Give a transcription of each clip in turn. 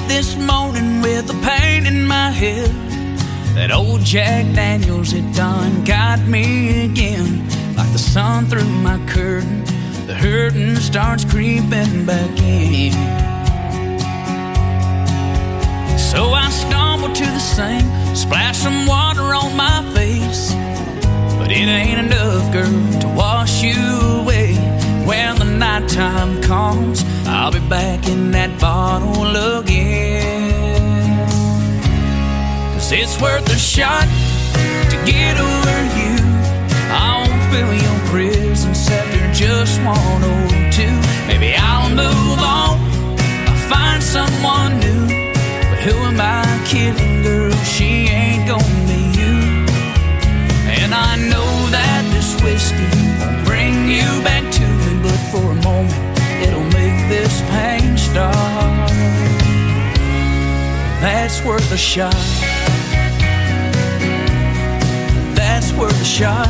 this morning with a pain in my head. That old Jack Daniels had done got me again. Like the sun through my curtain, the hurting starts creeping back in. So I stumble to the sink, splash some water on my face. But it ain't enough, girl, to wash you away. When the nighttime comes, I'll be back in that bottle again. 'Cause it's worth a shot to get over you. I won't fill your prison scepter, just one or two. Maybe I'll move on, I'll find someone new. But who am I kidding, girl? She ain't gonna be you. And I know that this whiskey won't bring you back to me, but for a moment it'll make this pain stop. That's worth a shot. That's worth a shot.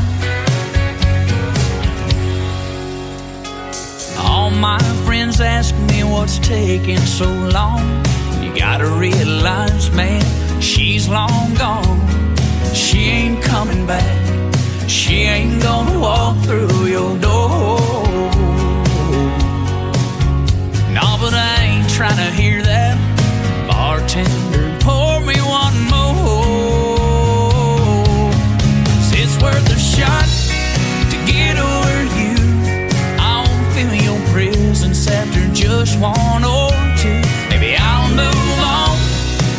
All my friends ask me what's taking so long. You gotta realize, man, she's long gone. She ain't coming back. She ain't gonna walk through your door. No, but I ain't trying to hear that. Bartender, pour me one more. 'Cause it's worth a shot to get over you. I won't fill your prison scepter, just one or two. Maybe I'll move on,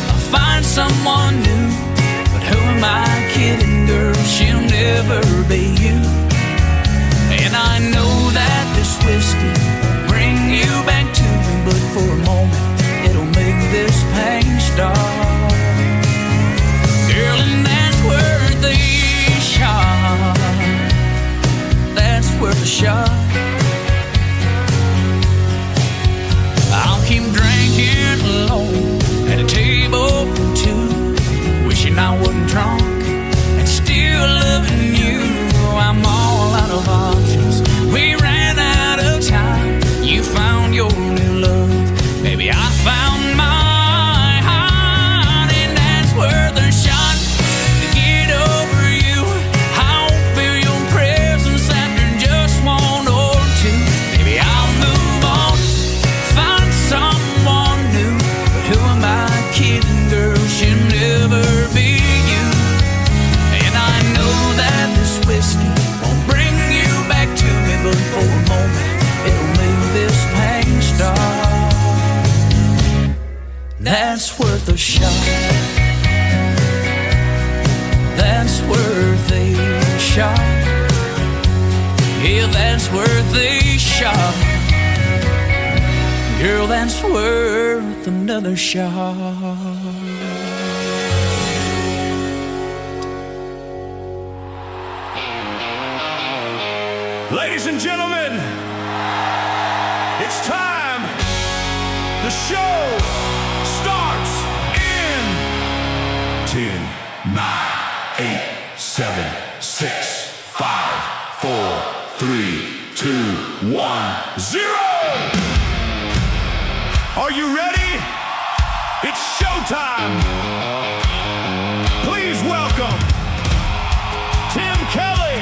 I'll find someone new. But who am I kidding, girl? She'll never be you. And I know that this whiskey won't bring you back to me, but for a moment it'll make this pain stop. Girl, and that's worth a shot. That's worth a shot. I'll keep drinking alone at a table for two, wishing I wasn't drunk and still loving you. I'm all out of options. We ran out of time. You found your new love. Maybe I found my heart, and that's worth a shot to get over you. I won't feel your presence after just one or two. Maybe I'll move on, find someone new. But who am I kidding, girl? She'll never be you. And I know that this whiskey won't bring you back to me, but for a moment it'll make this pain stop. That's worth a shot. That's worth a shot. Yeah, that's worth a shot. Girl, that's worth another shot. Ladies and gentlemen, it's time. The show starts in 10, 9, 8, 7, 6, 5, 4, 3, 2, 1, 0. Are you ready? It's showtime. Please welcome Tim Kelly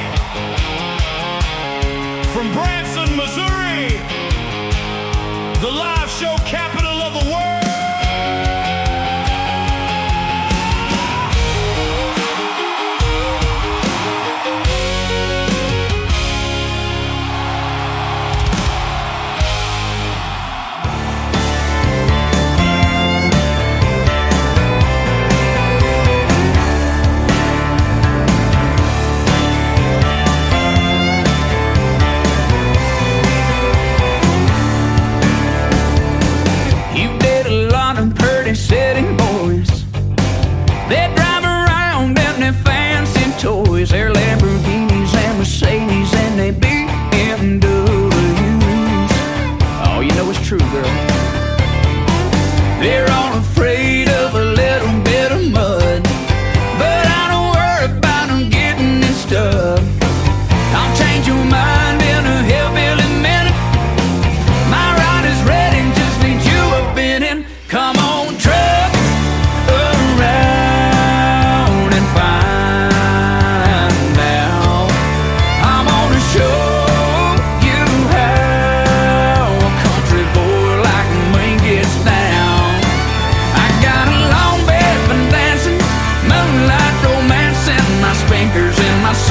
from Branson, Missouri, the live show capital of the world.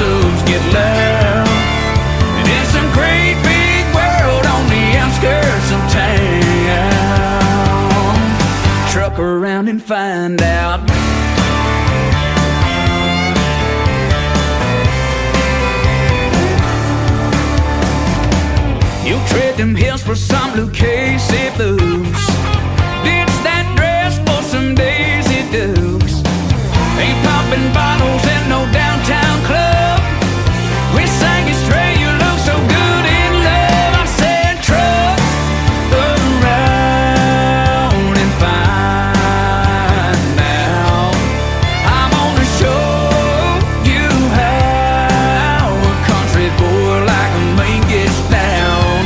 subs get loud. And it's a great big world on the outskirts of town. Truck around and find out. You'll tread them hills for some Lucchese blues. Ditch that dress for some Daisy Dukes. Ain't popping bottles in no downtown club. We sang it straight, you look so good in love. I said truck around and find out. I'm gonna show you how a country boy like me gets down.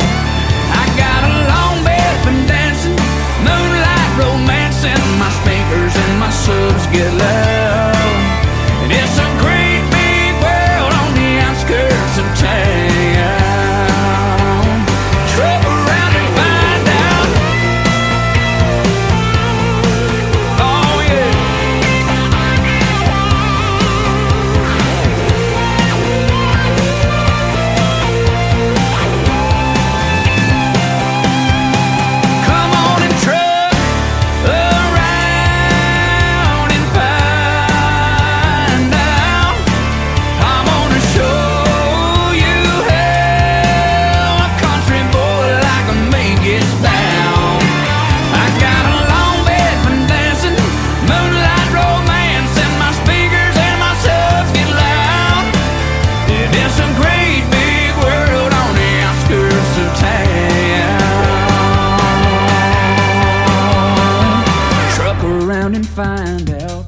I got a long bed for dancing, moonlight romancing. My speakers and my subs get loud. And it's a great big world on the outskirts of town. Truck around and find out. Oh yeah. Come on and truck around and find out. I'm gonna show you how a country boy like me gets down. I got a long bed for dancing, moonlight romance, and my speakers and my subs get loud. It is a great big world on the outskirts of town. Truck around and find out.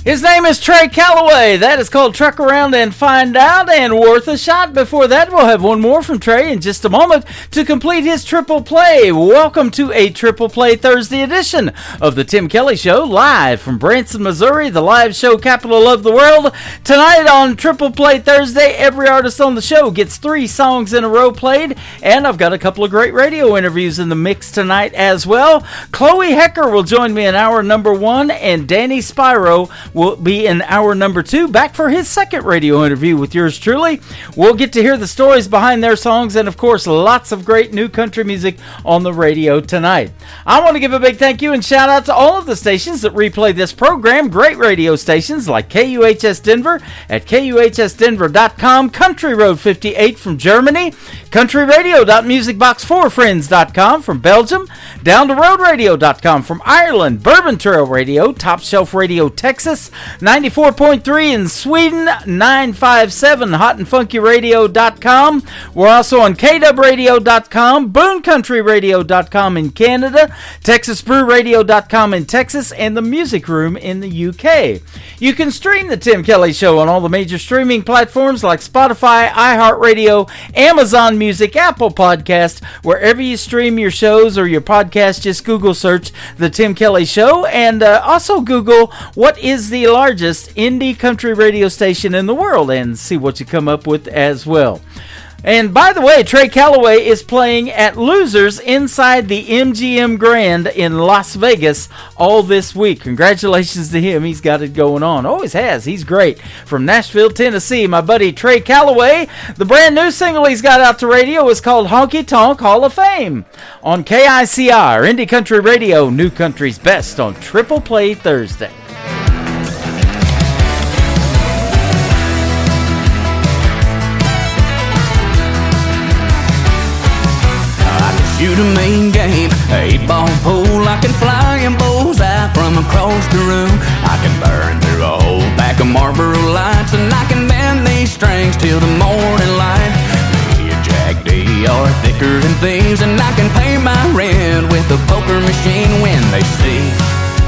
His name is Trey Calloway. That is called Truck Around and Find Out, and Worth a Shot. Before that, we'll have one more from Trey in just a moment to complete his triple play. Welcome to a triple play Thursday edition of the Tim Kelly Show, live from Branson, Missouri, the live show capital of the world. Tonight on Triple Play Thursday, every artist on the show gets 3 songs in a row played, and I've got a couple of great radio interviews in the mix tonight as well. Chloe Hecker will join me in hour number 1, and Danny Spyro will be in hour number 2, back for his second radio interview with yours truly. We'll get to hear the stories behind their songs, and of course lots of great new country music on the radio tonight. I want to give a big thank you and shout out to all of the stations that replay this program. Great radio stations like KUHS Denver at KUHSdenver.com, Country Road 58 from Germany, countryradio.musicbox4friends.com from Belgium, downtheroadradio.com from Ireland, Bourbon Trail Radio, Top Shelf Radio Texas, 94.3 in Sweden, 957 hotandfunkyradio.com. We're also on KWradio.com, BooneCountryRadio.com in Canada, TexasBrewRadio.com in Texas, and the Music Room in the UK. You can stream the Tim Kelly Show on all the major streaming platforms like Spotify, iHeartRadio, Amazon Music, Apple Podcast. Wherever you stream your shows or your podcast, just Google search the Tim Kelly Show, and also Google what is the largest indie country radio station in the world, and see what you come up with as well. And by the way, Trey Calloway is playing at Losers inside the MGM Grand in Las Vegas all this week. Congratulations to him. He's got it going on. Always has. He's great. From Nashville, Tennessee, my buddy Trey Calloway. The brand new single he's got out to radio is called Honky Tonk Hall of Fame on KICR, Indie Country Radio, New Country's Best on Triple Play Thursday. Shoot a main game, 8-ball pool. I can fly and bullseye from across the room. I can burn through a whole pack of Marlboro Lights, and I can bend these strings till the morning light. Me and Jack D are thicker than thieves, and I can pay my rent with a poker machine. When they see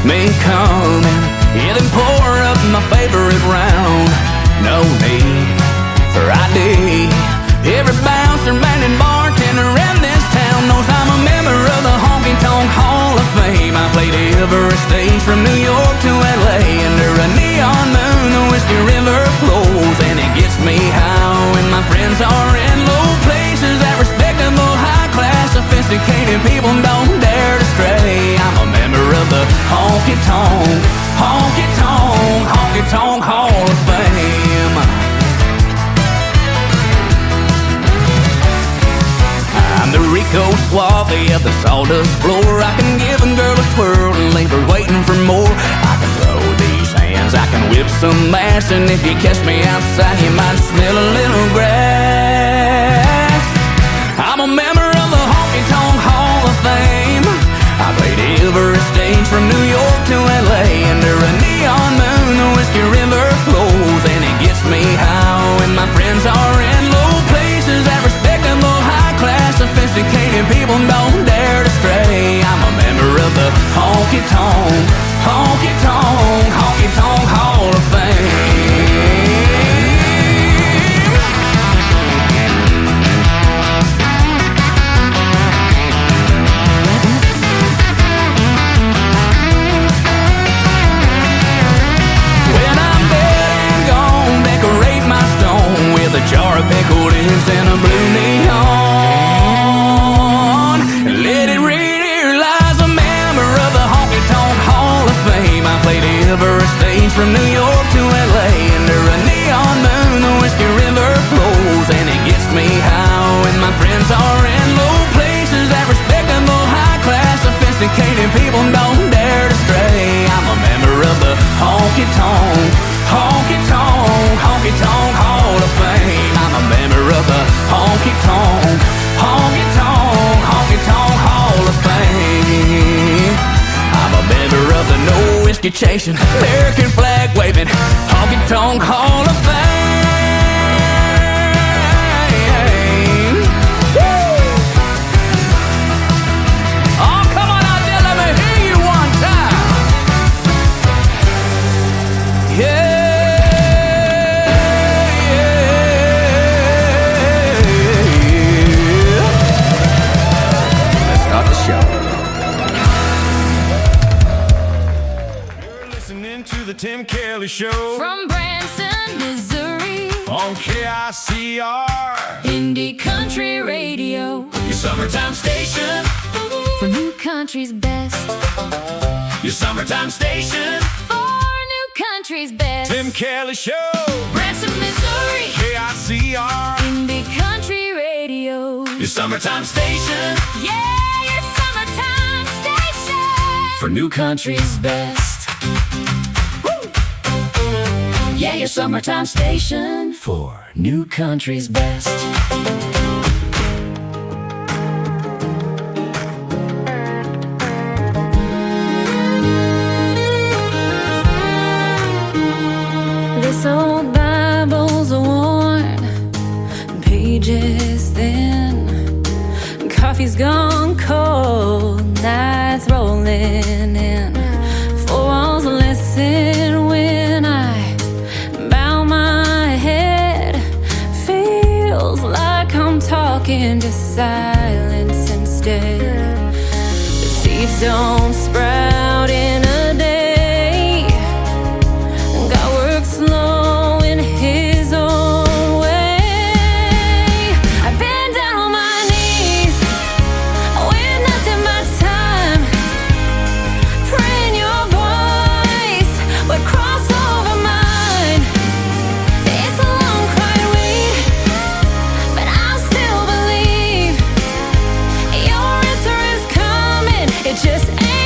me coming, yeah, then pour up my favorite round. No need for ID. Every bouncer, man, and bartender around this town knows I'm a member of the Honky Tonk Hall of Fame. I played every stage from New York to LA. Under a neon moon, the Whiskey River flows, and it gets me high when my friends are in low places. That respectable, high-class, sophisticated people don't dare to stray. I'm a member of the Honky Tonk Honky Tonk Hall of Fame. I'm the Rico Suave of the sawdust floor. I can give a girl a twirl and leave her waiting for more. I can throw these hands, I can whip some ass, and if you catch me outside, you might smell a little grass. I'm a member of the Honky Tonk Hall of Fame. I played every stage from New York to LA. Under a neon moon, the Whiskey River flows, and it gets me high when my friends are in low places. That respectable, high-class, sophisticated people don't dare to stray. I'm a member of the Honky Tonk Hall of Fame. A jar of pickled ends and a blue neon. Let it read, here lies a member of the Honky Tonk Hall of Fame. I played every stage from New York to LA. Under a neon moon, the Whiskey River flows, and it gets me high when my friends are in low places. That respectable, high-class, sophisticated people don't dare to stray. I'm a member of the Honky Tonk Hall of Fame. I'm a member of the Honky Tonk Hall of Fame. I'm a member of the no whiskey chasing, American flag waving Honky Tonk Hall of Fame. Woo! Oh, come on out there, let me hear you one time. Yeah. The Tim Kelly Show from Branson, Missouri, on KICR Indie Country Radio, your summertime station for new country's best. Your summertime station for new country's best. Tim Kelly Show, Branson, Missouri, KICR Indie Country Radio, your summertime station. Yeah, your summertime station for new country's best. Yeah, your summertime station for new country's best. This old Bible's worn, pages thin, coffee's gone cold, nights rolling in, four walls listen when I talking to silence instead. The seeds don't sprout in a day. God works slow in His own way. I've been down on my knees with nothing but time, praying your voice would cross over mine. It's a long, quiet wait, but I'll still believe your answer is coming. It just ain't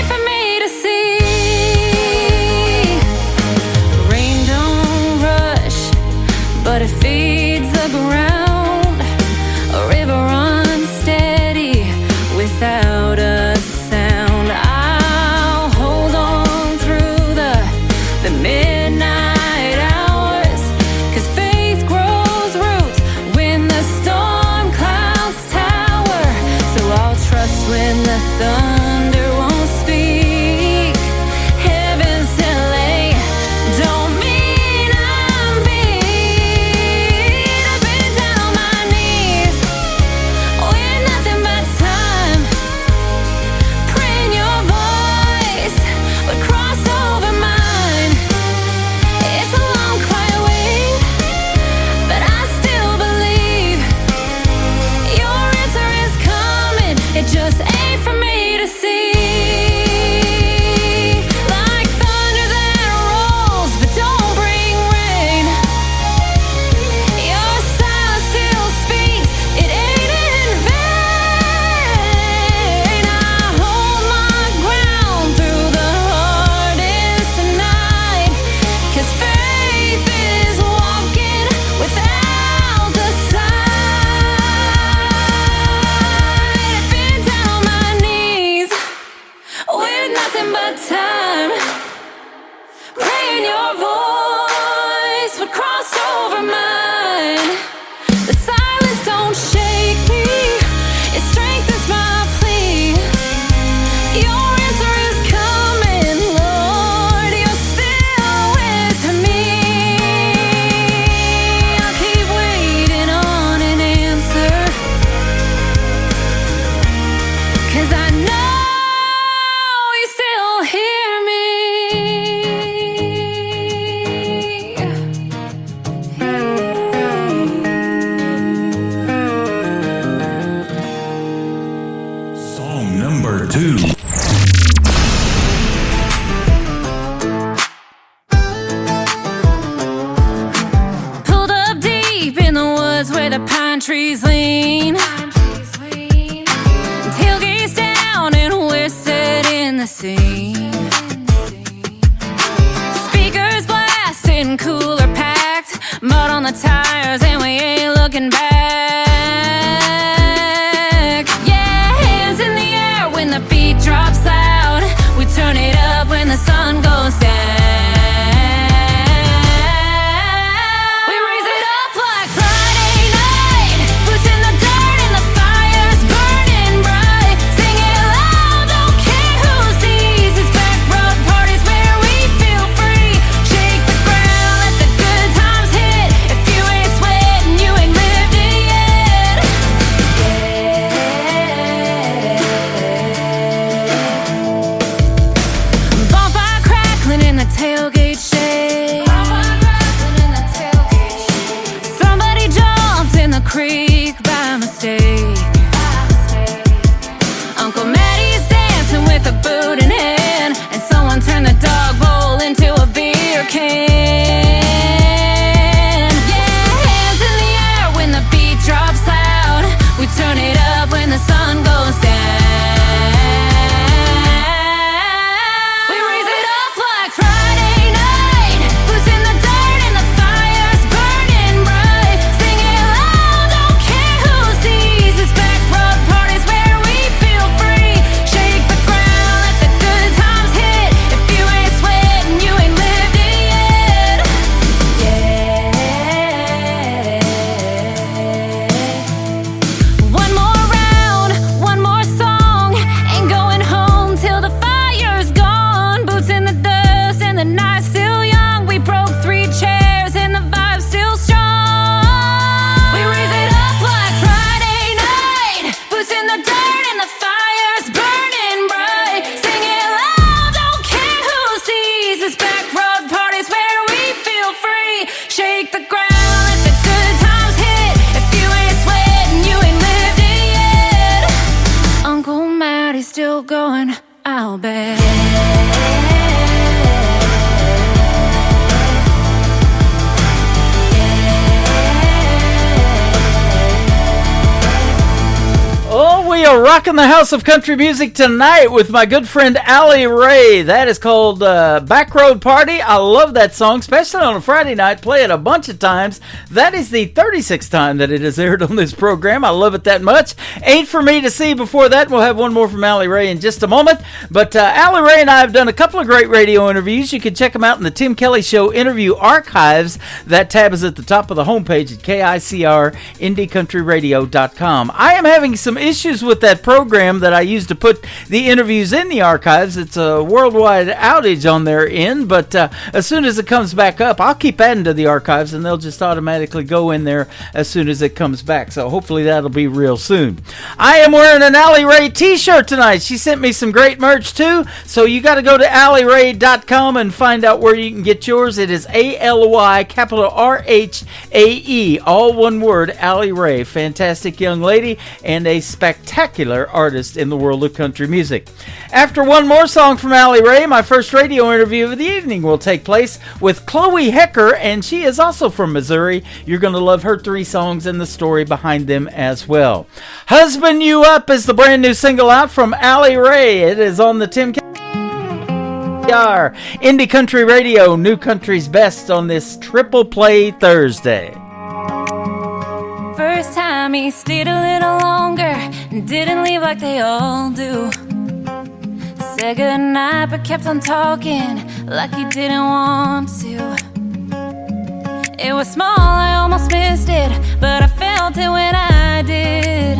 trees lean. Tailgates down and we're setting the scene. Speakers blasting, cooler packed, mud on the tires and we ain't looking back. Yeah, hands in the air when the beat drops loud. We turn it up when the sun goes down. Rocking the house of country music tonight with my good friend Allie Ray. That is called Back Road Party. I love that song, especially on a Friday night. Play it a bunch of times. That is the 36th time that it has aired on this program. I love it that much. Ain't For Me to See before that. We'll have one more from Allie Ray in just a moment. But Allie Ray and I have done a couple of great radio interviews. You can check them out in the Tim Kelly Show interview archives. That tab is at the top of the homepage at KICRIndieCountryRadio.com. I am having some issues with that program that I used to put the interviews in the archives. It's a worldwide outage on their end, but as soon as it comes back up, I'll keep adding to the archives and they'll just automatically go in there as soon as it comes back. So hopefully that'll be real soon. I am wearing an Allie Ray t-shirt tonight. She sent me some great merch too, so you got to go to AllieRay.com and find out where you can get yours. It is ALY, capital RHAE, all one word, Allie Ray. Fantastic young lady and a spectacular artist in the world of country music. After one more song from Allie Ray, my first radio interview of the evening will take place with Chloe Hecker, and she is also from Missouri. You're going to love her three songs and the story behind them as well. Husband You Up is the brand new single out from Allie Ray. It is on the Tim Indie Country Radio, New Country's Best on this Triple Play Thursday. First time he stayed a little longer and didn't leave like they all do. Said goodnight but kept on talking like he didn't want to. It was small, I almost missed it, but I felt it when I did.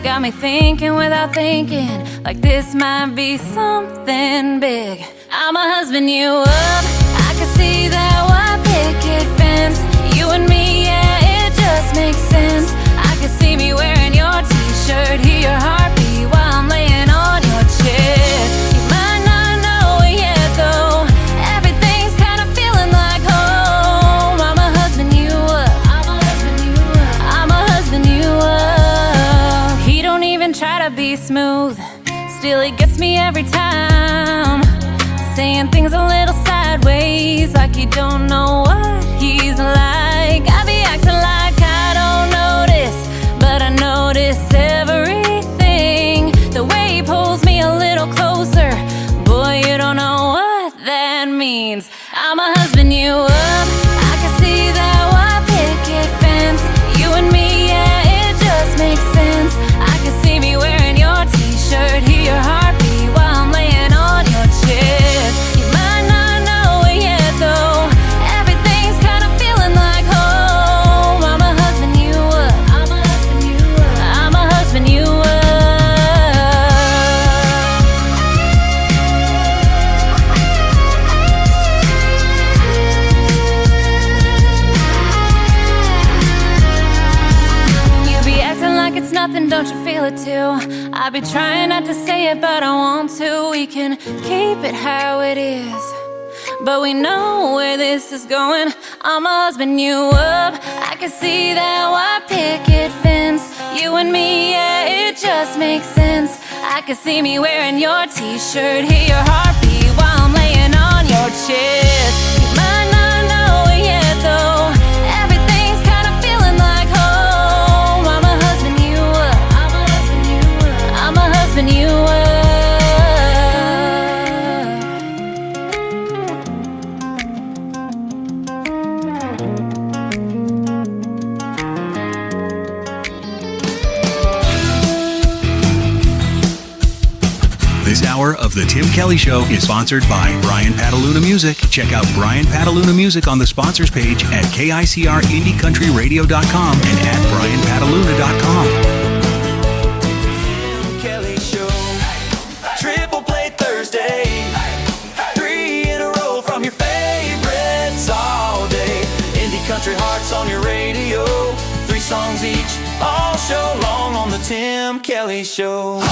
Got me thinking without thinking, like this might be something big. I'ma husband you up, I can see that white picket fence. You and me, yeah, it just makes sense. I can see me wearing your t-shirt, hear your heartbeat while I'm laying on your chest. You might not know it yet though, everything's kinda feeling like home. I'ma husband you up, I'ma husband you up, I'ma husband you up. He don't even try to be smooth, still he gets me every time. Saying things a little sideways, like he don't know what he's like. I be acting like I don't know that means. I'ma husband you up. I can see that white picket fence. You and me, yeah, it just makes sense. I can see me wearing your t-shirt, hear your heartbeat while I'm laying on your chest. You might not know it yet though, everything's kinda feeling like home. I'ma husband you up. I'ma husband you up. I'ma husband you up. It's nothing, don't you feel it too? I be trying not to say it, but I want to. We can keep it how it is, but we know where this is going. I'ma husband you up. I can see that white picket fence. You and me, yeah, it just makes sense. I can see me wearing your t-shirt, hear your heartbeat while I'm laying on your chest. You might not know it yet though, everything's kinda feeling like home. I'm a husband you up. I'm a husband you up. I'm a husband you up. This hour of The Tim Kelly Show is sponsored by Brian Pataluna Music. Check out Brian Pataluna Music on the sponsors page at KICRIndieCountryRadio.com and at BrianPataluna.com. Tim Kelly Show. Triple Play Thursday. 3 in a row from your favorites all day. Indie country hearts on your radio. 3 songs each, all show long on the Tim Kelly Show.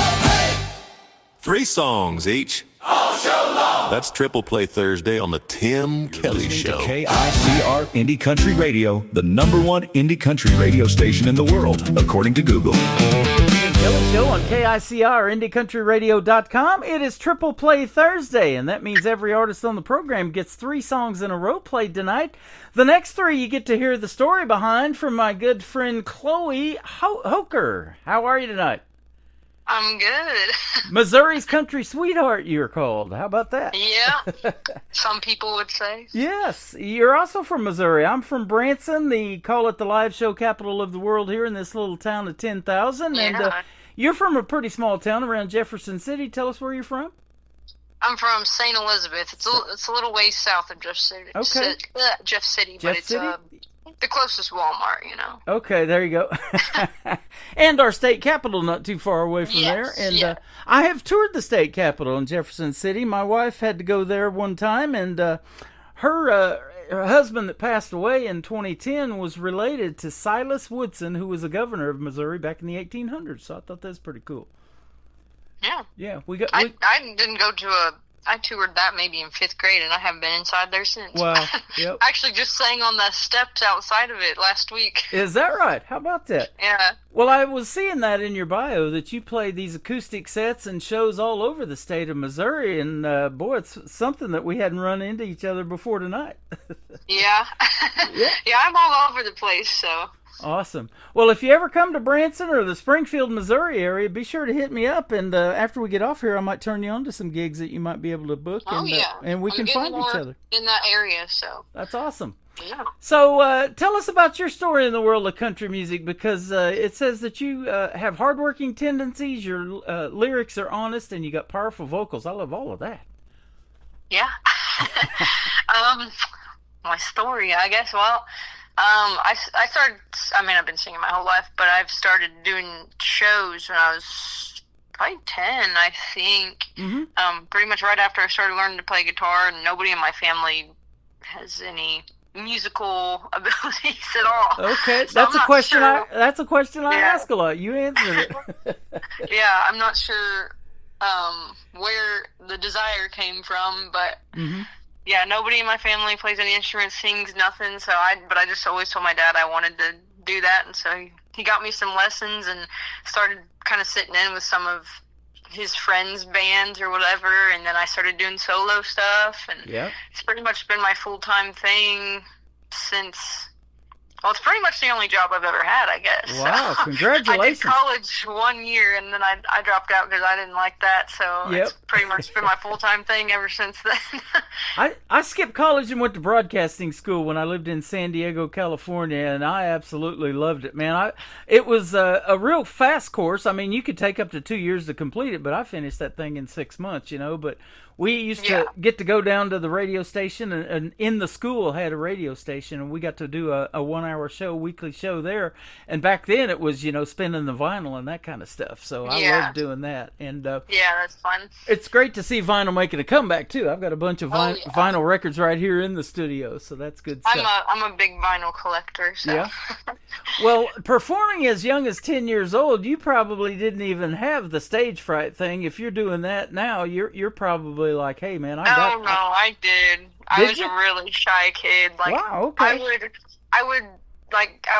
3 songs each. All show long. That's Triple Play Thursday on the Tim Kelly Show. KICR Indie Country Radio, the #1 indie country radio station in the world, according to Google. Kelly Show on KICR, IndieCountryRadio.com. It is Triple Play Thursday, and that means every artist on the program gets 3 songs in a row played tonight. The next 3 you get to hear the story behind from my good friend Chloe Hoker. How are you tonight? I'm good. Missouri's country sweetheart, you're called. How about that? Yeah, some people would say. Yes, you're also from Missouri. I'm from Branson, call it the live show capital of the world here in this little town of 10,000. Yeah. And you're from a pretty small town around Jefferson City. Tell us where you're from. I'm from St. Elizabeth. It's a little ways south of Jeff City. Okay. Jeff City, Jeff but it's City? the closest Walmart, you know. Okay, there you go. And our state capital not too far away from there. And yeah. I have toured the state capital in Jefferson City. My wife had to go there one time, and her husband that passed away in 2010 was related to Silas Woodson, who was the governor of Missouri back in the 1800s. So I thought that was pretty cool. Yeah. Yeah, I didn't go to I toured that maybe in 5th grade, and I haven't been inside there since. Wow. Yep. I actually just sang on the steps outside of it last week. Is that right? How about that? Yeah. Well, I was seeing that in your bio that you play these acoustic sets and shows all over the state of Missouri, and boy, it's something that we hadn't run into each other before tonight. Yeah. Yeah, I'm all over the place, so. Awesome. Well, if you ever come to Branson or the Springfield, Missouri area, be sure to hit me up, and after we get off here, I might turn you on to some gigs that you might be able to book, and we can find each other in that area. So that's awesome. Yeah. So tell us about your story in the world of country music, because it says that you have hardworking tendencies, your lyrics are honest, and you got powerful vocals. I love all of that. Yeah. My story, I guess. Well. I started, I've been singing my whole life, but I've started doing shows when I was probably 10, I think. Mm-hmm. Pretty much right after I started learning to play guitar, and nobody in my family has any musical abilities at all. Okay, so that's a question. Sure. That's a question I ask a lot. You answered it. Yeah, I'm not sure where the desire came from, but. Mm-hmm. Yeah, nobody in my family plays any instruments, sings, nothing. So I just always told my dad I wanted to do that, and so he got me some lessons and started kind of sitting in with some of his friends' bands or whatever. And then I started doing solo stuff, and it's pretty much been my full-time thing since Well, it's pretty much the only job I've ever had, I guess. Wow, So, congratulations. I did college 1 year, and then I dropped out because I didn't like that. So Yep. it's pretty much been my full-time thing ever since then. I skipped college and went to broadcasting school when I lived in San Diego, California, and I absolutely loved it, man. It was a real fast course. I mean, you could take up to 2 years to complete it, but I finished that thing in 6 months, But we used to get to go down to the radio station, and in the school had a radio station, and we got to do a 1 hour show, weekly show there. And back then it was, spinning the vinyl and that kind of stuff. So I loved doing that. And yeah, that's fun. it's great to see vinyl making a comeback too. I've got a bunch of vinyl records right here in the studio, so that's good stuff. I'm a big vinyl collector. So. Yeah. Well, performing as young as 10 years old, you probably didn't even have the stage fright thing. If you're doing that now, you're probably like, hey man, Oh no, I did. I was you? a really shy kid. Like, wow, okay. I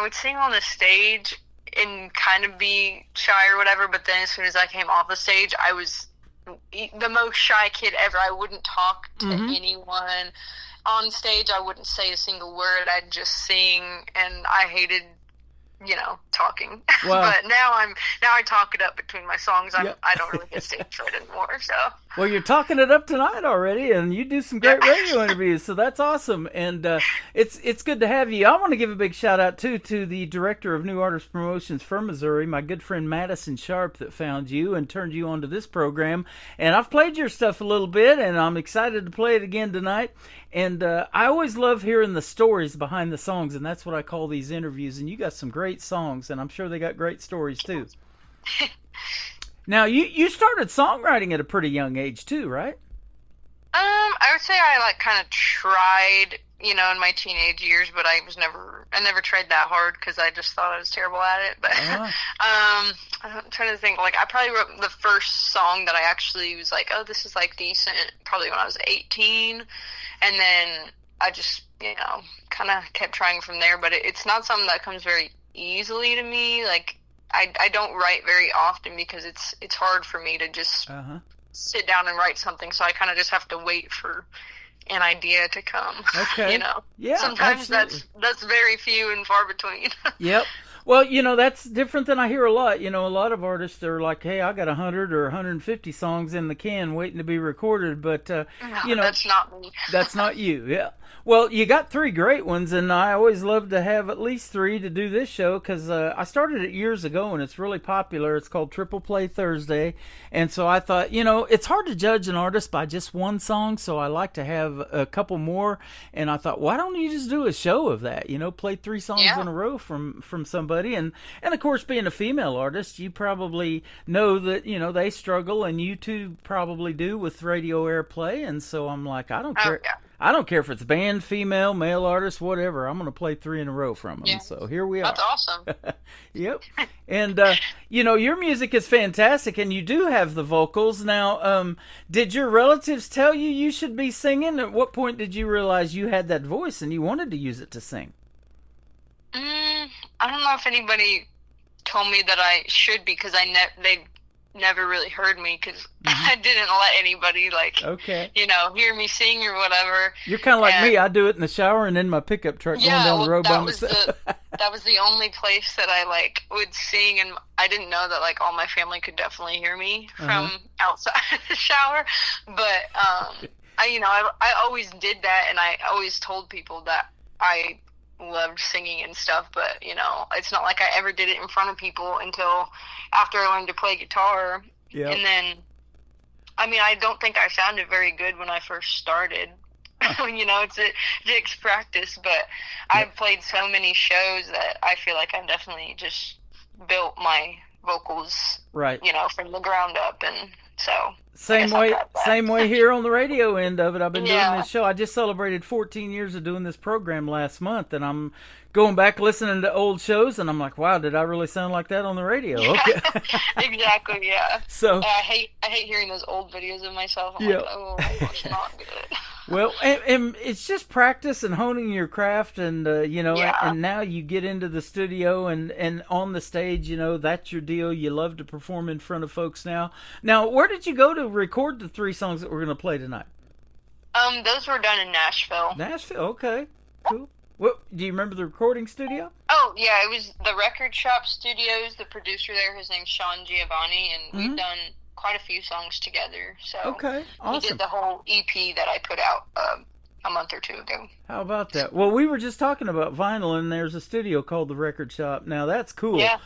would sing on the stage and kind of be shy or whatever, but then as soon as I came off the stage, I was the most shy kid ever. I wouldn't talk to anyone on stage. I wouldn't say a single word. I'd just sing, and I hated talking. Wow. But now I talk it up between my songs. I don't really get stage fright anymore. So. Well, you're talking it up tonight already, and you do some great radio interviews, so that's awesome. And it's good to have you. I want to give a big shout out too to the director of New Artist Promotions for Missouri, my good friend Madison Sharp, that found you and turned you onto this program. And I've played your stuff a little bit, and I'm excited to play it again tonight. And I always love hearing the stories behind the songs, and that's what I call these interviews. And you got some great songs, and I'm sure they got great stories too. Now, you started songwriting at a pretty young age too, right? I would say I kind of tried, in my teenage years, but I never tried that hard because I just thought I was terrible at it. But I'm trying to think. I probably wrote the first song that I actually was like, oh, this is decent, probably when I was 18, and then I just kind of kept trying from there. But it's not something that comes very easily to me. I don't write very often because it's hard for me to just sit down and write something. So I kind of just have to wait for an idea to come. Okay. Yeah. Sometimes absolutely. that's very few and far between. Yep. Well, that's different than I hear a lot. A lot of artists are like, hey, I got 100 or 150 songs in the can waiting to be recorded. But, that's not me. That's not you. Yeah. Well, you got 3 great ones, and I always love to have at least 3 to do this show because I started it years ago, and it's really popular. It's called Triple Play Thursday, and so I thought, it's hard to judge an artist by just one song, so I like to have a couple more, and I thought, why don't you just do a show of that? Play 3 songs in a row from somebody, and of course, being a female artist, you probably know that, they struggle, and you too probably do with radio airplay, and so I'm like, I don't care. Yeah. I don't care if it's band, female, male artist, whatever. I'm going to play 3 in a row from them. Yeah. So here we are. That's awesome. Yep. And, your music is fantastic, and you do have the vocals. Now, did your relatives tell you should be singing? At what point did you realize you had that voice and you wanted to use it to sing? I don't know if anybody told me that I should because they never really heard me because I didn't let anybody hear me sing or whatever. You're kind of like me. I do it in the shower and in my pickup truck going down the road by myself. That was the only place that I would sing, and I didn't know that all my family could definitely hear me from outside the shower. But I always did that, and I always told people that I loved singing and stuff, but it's not like I ever did it in front of people until after I learned to play guitar. Yep. And then I don't think I sounded very good when I first started. It takes practice, but I've played so many shows that I feel like I've definitely just built my vocals right, from the ground up, and so same way here on the radio end of it. I've been doing this show. I just celebrated 14 years of doing this program last month, and I'm going back listening to old shows, and I'm like, wow, did I really sound like that on the radio? Okay. Exactly, yeah. So I hate hearing those old videos of myself. I'm like, oh, it's not good. Well, and it's just practice and honing your craft, and and now you get into the studio and on the stage, that's your deal. You love to perform in front of folks now. Now, where did you go to record the 3 songs that we're going to play tonight? Those were done in Nashville. Nashville, okay, cool. What do you remember the recording studio? Oh, yeah, it was the Record Shop Studios. The producer there, his name's Sean Giovanni, and we've done quite a few songs together. So Okay, awesome. We did the whole EP that I put out a month or two ago. How about that? Well, we were just talking about vinyl, and there's a studio called the Record Shop. Now, that's cool. Yeah.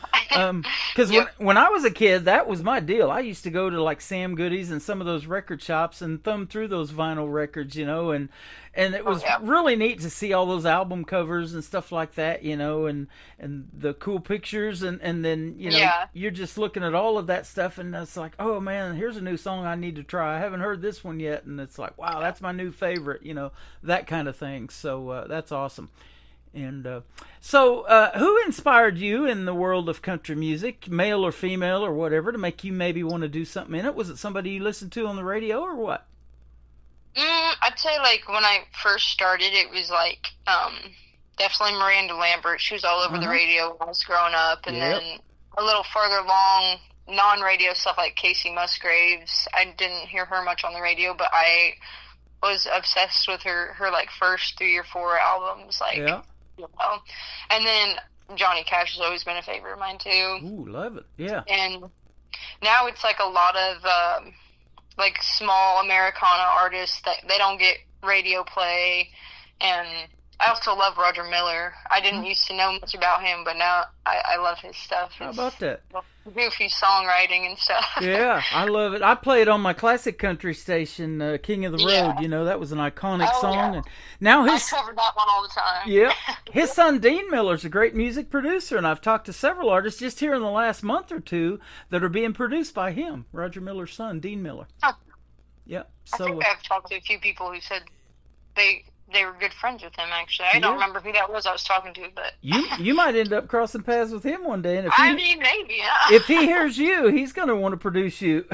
Because when I was a kid, that was my deal. I used to go to, like, Sam Goody's and some of those record shops and thumb through those vinyl records, you know, and it was really neat to see all those album covers and stuff like that, you know, and the cool pictures, and then, you know, you're just looking at all of that stuff, and it's like, oh, man, here's a new song I need to try. I haven't heard this one yet, and it's like, wow, that's my new favorite, you know, that kind of thing. So that's awesome. And so who inspired you in the world of country music, male or female or whatever, to make you maybe want to do something in it? Was it somebody you listened to on the radio or what? I'd say, like, when I first started, it was, like, definitely Miranda Lambert. She was all over the radio when I was growing up. And then a little further along, non-radio stuff like Casey Musgraves. I didn't hear her much on the radio, but I was obsessed with her like, first 3 or 4 albums. Like, you know. And then Johnny Cash has always been a favorite of mine, too. Ooh, love it. Yeah. And now it's, like, a lot of... like small Americana artists that they don't get radio play. And I also love Roger Miller. I didn't used to know much about him, but now I love his stuff. How about that? Goofy songwriting and stuff. Yeah, I love it. I play it on my classic country station, King of the Road. You know, that was an iconic song. Yeah. And now I cover that one all the time. Yeah. His son Dean Miller's a great music producer, and I've talked to several artists just here in the last month or two that are being produced by him, Roger Miller's son, Dean Miller. Huh. Yeah. So, I think I've talked to a few people who said they were good friends with him, actually. I don't remember who that was I was talking to, but... You might end up crossing paths with him one day. And maybe, yeah. If he hears you, he's going to want to produce you.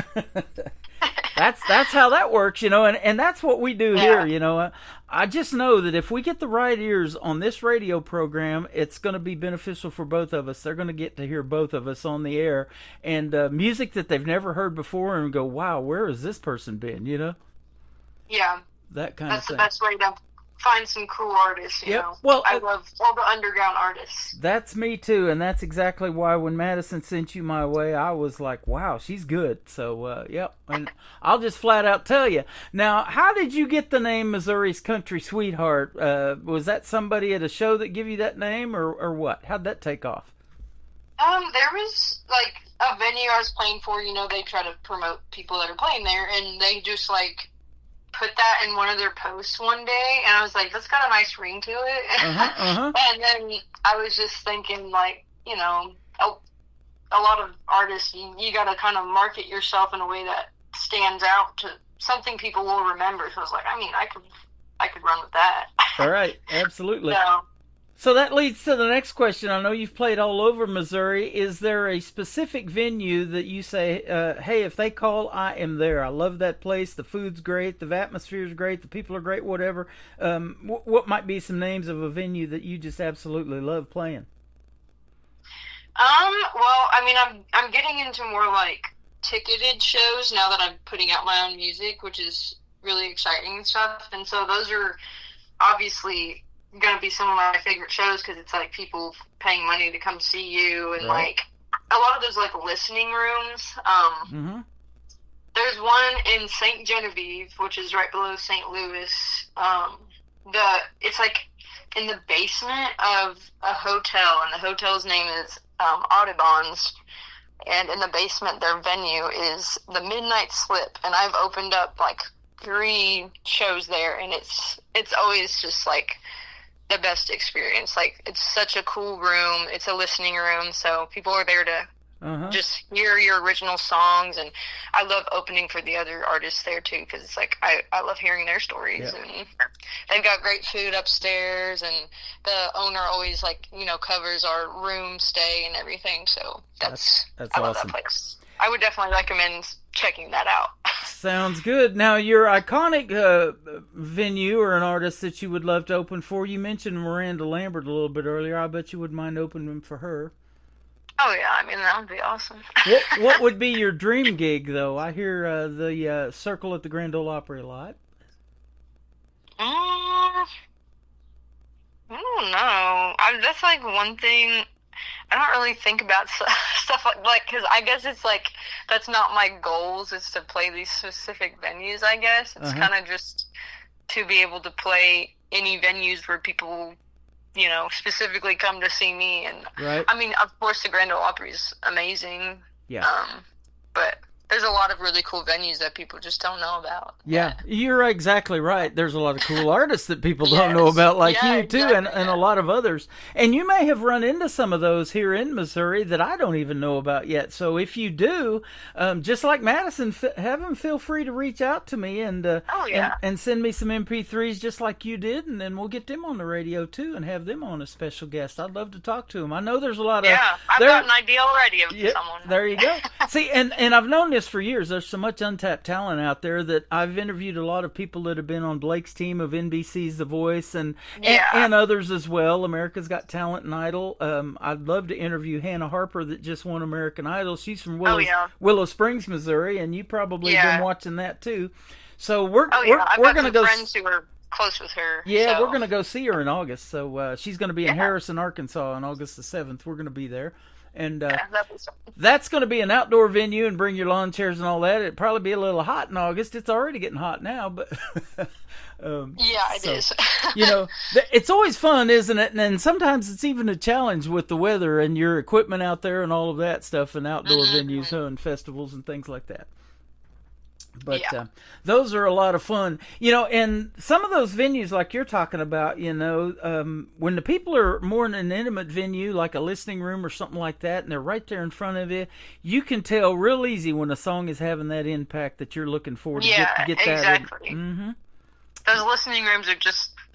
That's how that works, you know, and that's what we do here, you know. I just know that if we get the right ears on this radio program, it's going to be beneficial for both of us. They're going to get to hear both of us on the air, and music that they've never heard before and go, wow, where has this person been, you know? Yeah. That kind of thing. That's the best way to find some cool artists, you know. Well, I love all the underground artists. That's me too, and that's exactly why when Madison sent you my way, I was like, wow, she's good. So, and I'll just flat out tell you. Now, how did you get the name Missouri's Country Sweetheart? Was that somebody at a show that gave you that name, or what? How'd that take off? There was, like, a venue I was playing for, you know, they try to promote people that are playing there, and they just, like, put that in one of their posts one day, and I was like, that's got a nice ring to it. And then I was just thinking, like, you know, a lot of artists, you got to kind of market yourself in a way that stands out to something people will remember. So I was like, I mean, I could run with that. All right, absolutely. So that leads to the next question. I know you've played all over Missouri. Is there a specific venue that you say, hey, if they call, I am there. I love that place. The food's great. The atmosphere's great. The people are great, whatever. What might be some names of a venue that you just absolutely love playing? Well, I mean, I'm getting into more, like, ticketed shows now that I'm putting out my own music, which is really exciting and stuff. And so those are obviously going to be some of my favorite shows because it's like people paying money to come see you, and like a lot of those like listening rooms. There's one in St. Genevieve, which is right below St. Louis. It's like in the basement of a hotel, and the hotel's name is Audubon's, and in the basement their venue is the Midnight Slip, and I've opened up like 3 shows there, and it's always just like the best experience. Like, it's such a cool room. It's a listening room, so people are there to just hear your original songs, and I love opening for the other artists there too, because it's like I love hearing their stories. And they've got great food upstairs, and the owner always, like, you know, covers our room stay and everything, so that's I love awesome. that place. I would definitely recommend checking that out. Sounds good. Now, your iconic venue or an artist that you would love to open for, you mentioned Miranda Lambert a little bit earlier. I bet you wouldn't mind opening for her. Oh, yeah. I mean, that would be awesome. What would be your dream gig, though? I hear the Circle at the Grand Ole Opry a lot. I don't that's like one thing. I don't really think about stuff like because I guess it's like that's not my goals is to play these specific venues. I guess it's kind of just to be able to play any venues where people, you know, specifically come to see me. And right. I mean, of course, the Grand Ole Opry is amazing. Yeah. But there's a lot of really cool venues that people just don't know about. Yeah, you're exactly right. There's a lot of cool artists that people don't know about, like you too, exactly, and a lot of others. And you may have run into some of those here in Missouri that I don't even know about yet. So if you do, just like Madison, have them feel free to reach out to me and and send me some MP3s just like you did, and then we'll get them on the radio too and have them on as special guests. I'd love to talk to them. I know there's a lot of I've got an idea already of someone. There you go. See, and I've known this for years. There's so much untapped talent out there that I've interviewed a lot of people that have been on Blake's team of NBC's The Voice and others as well. America's Got Talent and Idol. I'd love to interview Hannah Harper that just won American Idol. She's from Willow Springs, Missouri, and you probably been watching that too. So we're going to go. Friends who are close with her. Yeah, we're going to go see her in August. So she's going to be in Harrison, Arkansas on August the 7th. We're going to be there. And that's going to be an outdoor venue and bring your lawn chairs and all that. It'd probably be a little hot in August. It's already getting hot now, but it is. You know, it's always fun, isn't it? And sometimes it's even a challenge with the weather and your equipment out there and all of that stuff and outdoor venues and festivals and things like that. But those are a lot of fun, you know, and some of those venues like you're talking about, you know, when the people are more in an intimate venue, like a listening room or something like that, and they're right there in front of you, you can tell real easy when a song is having that impact that you're looking for to get that. Exactly. Mm-hmm. Those listening rooms are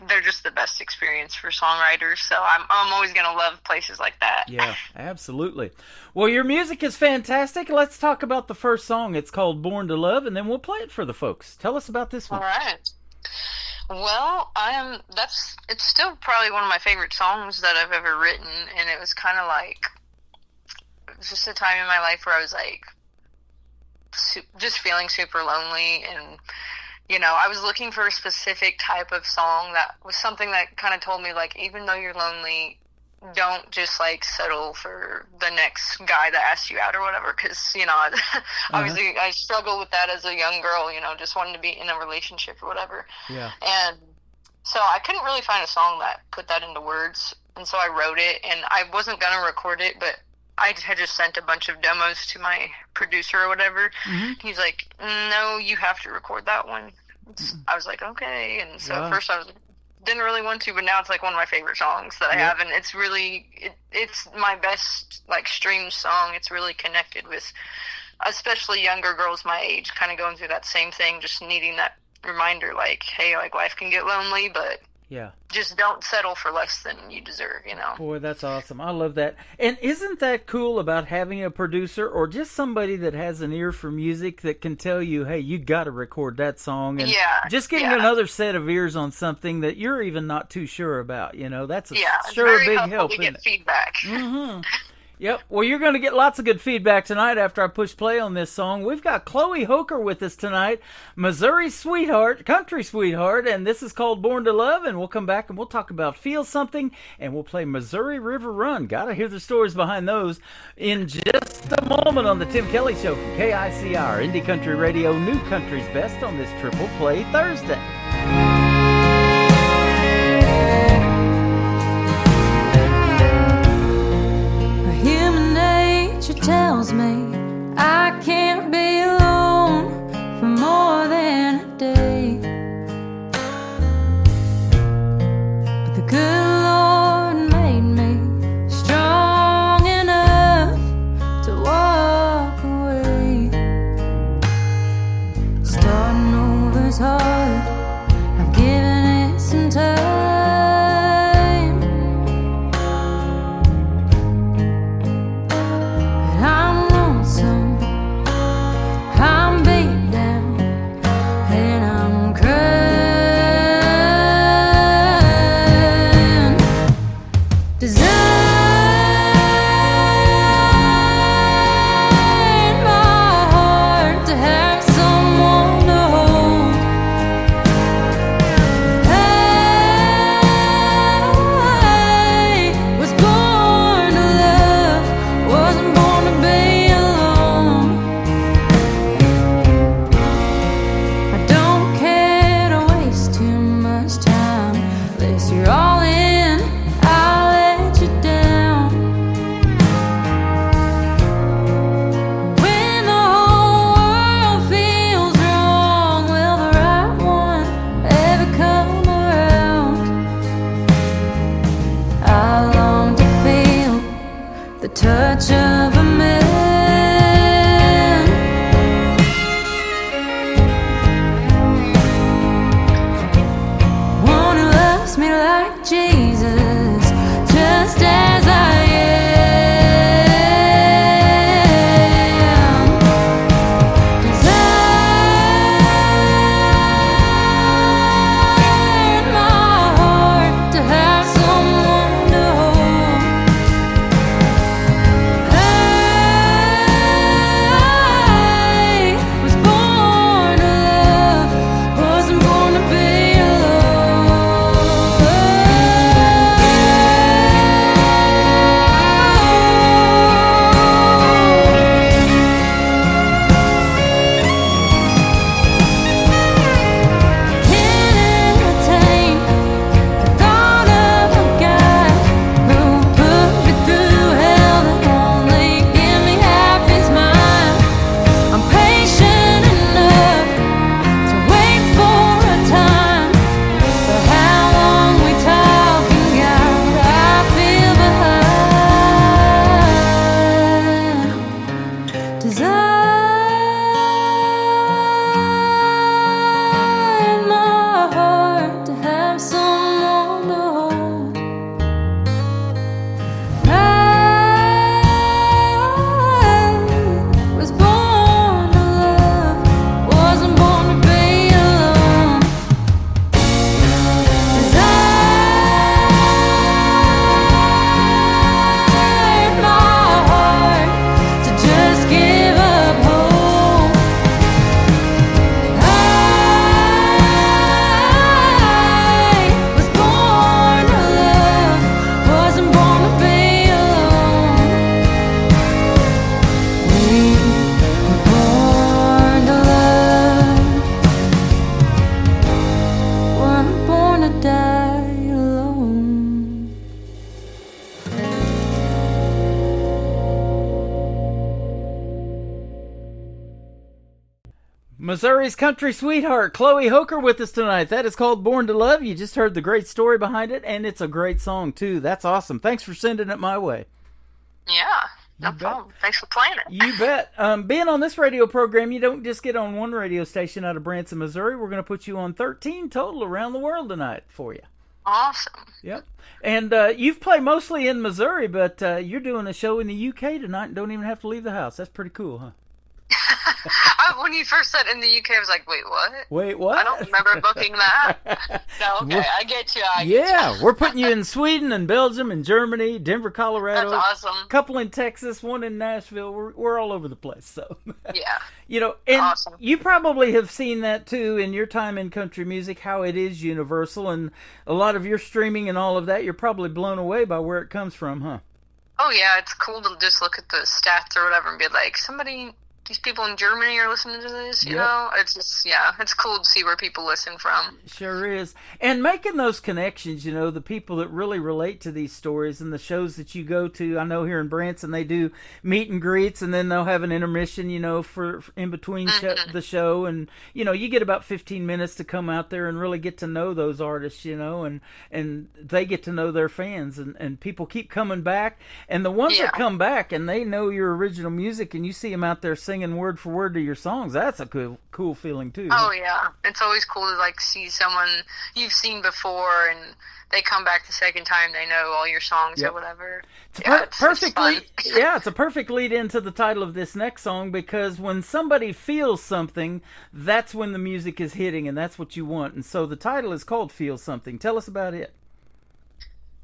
they're just the best experience for songwriters. So I'm always going to love places like that. Yeah, absolutely. Well, your music is fantastic. Let's talk about the first song. It's called Born to Love, and then we'll play it for the folks. Tell us about this one. All right. Well, it's still probably one of my favorite songs that I've ever written. And it was kind of like, it was just a time in my life where I was like, just feeling super lonely, and you know, I was looking for a specific type of song that was something that kind of told me, like, even though you're lonely, don't just, like, settle for the next guy that asks you out or whatever, because, you know, obviously I struggled with that as a young girl, you know, just wanting to be in a relationship or whatever. Yeah. And so I couldn't really find a song that put that into words, and so I wrote it, and I wasn't going to record it, but I had just sent a bunch of demos to my producer or whatever. Mm-hmm. He's like, no, you have to record that one. I was like, okay. And so at first I didn't really want to, but now it's like one of my favorite songs that I have. And it's really, it's my best like streamed song. It's really connected with especially younger girls my age, kind of going through that same thing, just needing that reminder, like, hey, like life can get lonely, but just don't settle for less than you deserve, you know. Boy, that's awesome. I love that. And isn't that cool about having a producer or just somebody that has an ear for music that can tell you, hey, you got to record that song, and just getting another set of ears on something that you're even not too sure about, you know, that's sure a big help. To get feedback. Mm-hmm. Yep. Well, you're going to get lots of good feedback tonight after I push play on this song. We've got Chloe Hoker with us tonight, Missouri sweetheart, country sweetheart, and this is called Born to Love, and we'll come back and we'll talk about Feel Something, and we'll play Missouri River Run. Got to hear the stories behind those in just a moment on the Tim Kelly Show from KICR, Indie Country Radio, New Country's Best on this Triple Play Thursday. Tells me I can't be alone for more than a day, but the good Lord made me strong enough to walk away. Starting over's hard, I've given it some time. this, you're all in, I'll let you down. When the whole world feels wrong, will the right one ever come around? I long to feel the touch of a man, one who loves me like Jesus, just as I am. 'Cause I in my heart to have someone to hold. I was born to love, wasn't born to be Can't entertain the thought of a guy who put me through hell that only give me half his mind. I'm patient enough to wait for a time, but how long we talking, God, I feel behind. Desire in my heart to have someone to hold. I was born to love, wasn't born to be alone. Desire in my heart to just give up hope. I was born to love, wasn't born to be alone. We were born to love, weren't born to die alone. Missouri's country sweetheart, Chloe Hoker, with us tonight. That is called Born to Love. You just heard the great story behind it, and it's a great song, too. That's awesome. Thanks for sending it my way. Yeah, no problem. Thanks for playing it. You bet. Being on this radio program, you don't just get on one radio station out of Branson, Missouri. We're going to put you on 13 total around the world tonight for you. Awesome. Yep. And you've played mostly in Missouri, but you're doing a show in the UK tonight and don't even have to leave the house. That's pretty cool, huh? When you first said in the UK, I was like, wait, what? Wait, what? I don't remember booking that. No, okay, I get you. Yeah, we're putting you in Sweden and Belgium and Germany, Denver, Colorado. That's awesome. Couple in Texas, one in Nashville. We're all over the place. So, Yeah. you know, and Awesome. you probably have seen that too in your time in country music, how it is universal, and a lot of your streaming and all of that. You're probably blown away by where it comes from, huh? Oh, yeah, it's cool to just look at the stats or whatever and be like, these people in Germany are listening to this, you Yep. know? It's just, yeah, it's cool to see where people listen from. Sure is. And making those connections, you know, the people that really relate to these stories and the shows that you go to. I know here in Branson they do meet and greets, and then they'll have an intermission, you know, for in between the show. And, you know, you get about 15 minutes to come out there and really get to know those artists, you know, and they get to know their fans. And people keep coming back. And the ones that come back and they know your original music and you see them out there singing word for word to your songs, that's a cool feeling too. Oh, yeah. It's always cool to, like, see someone you've seen before and they come back the second time, they know all your songs or whatever. It's it's a perfect lead into the title of this next song, because when somebody feels something, that's when the music is hitting, and that's what you want. And so the title is called Feel Something. Tell us about it.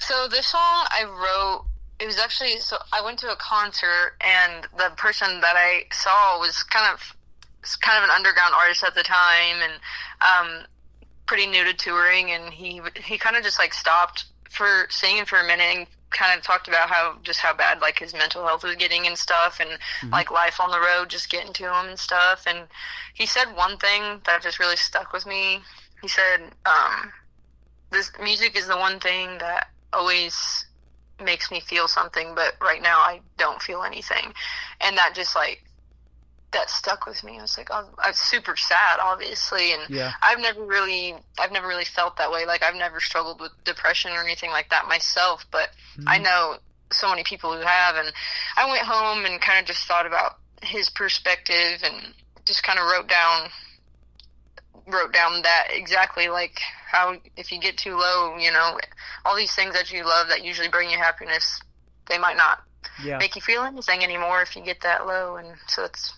So this song I wrote, it was actually, so I went to a concert and the person that I saw was kind of an underground artist at the time and pretty new to touring, and he kind of just like stopped for singing for a minute and kind of talked about how bad like his mental health was getting and stuff, and like life on the road just getting to him and stuff. And he said one thing that just really stuck with me. He said, this music is the one thing that always makes me feel something, but right now I don't feel anything. And that just like, that stuck with me. I was like, I was super sad, obviously, and Yeah. I've never really felt that way. Like, I've never struggled with depression or anything like that myself, but I know so many people who have, and I went home and kind of just thought about his perspective and just kind of wrote down that exactly, like how if you get too low, you know, all these things that you love that usually bring you happiness, they might not Yeah. make you feel anything anymore if you get that low. And so it's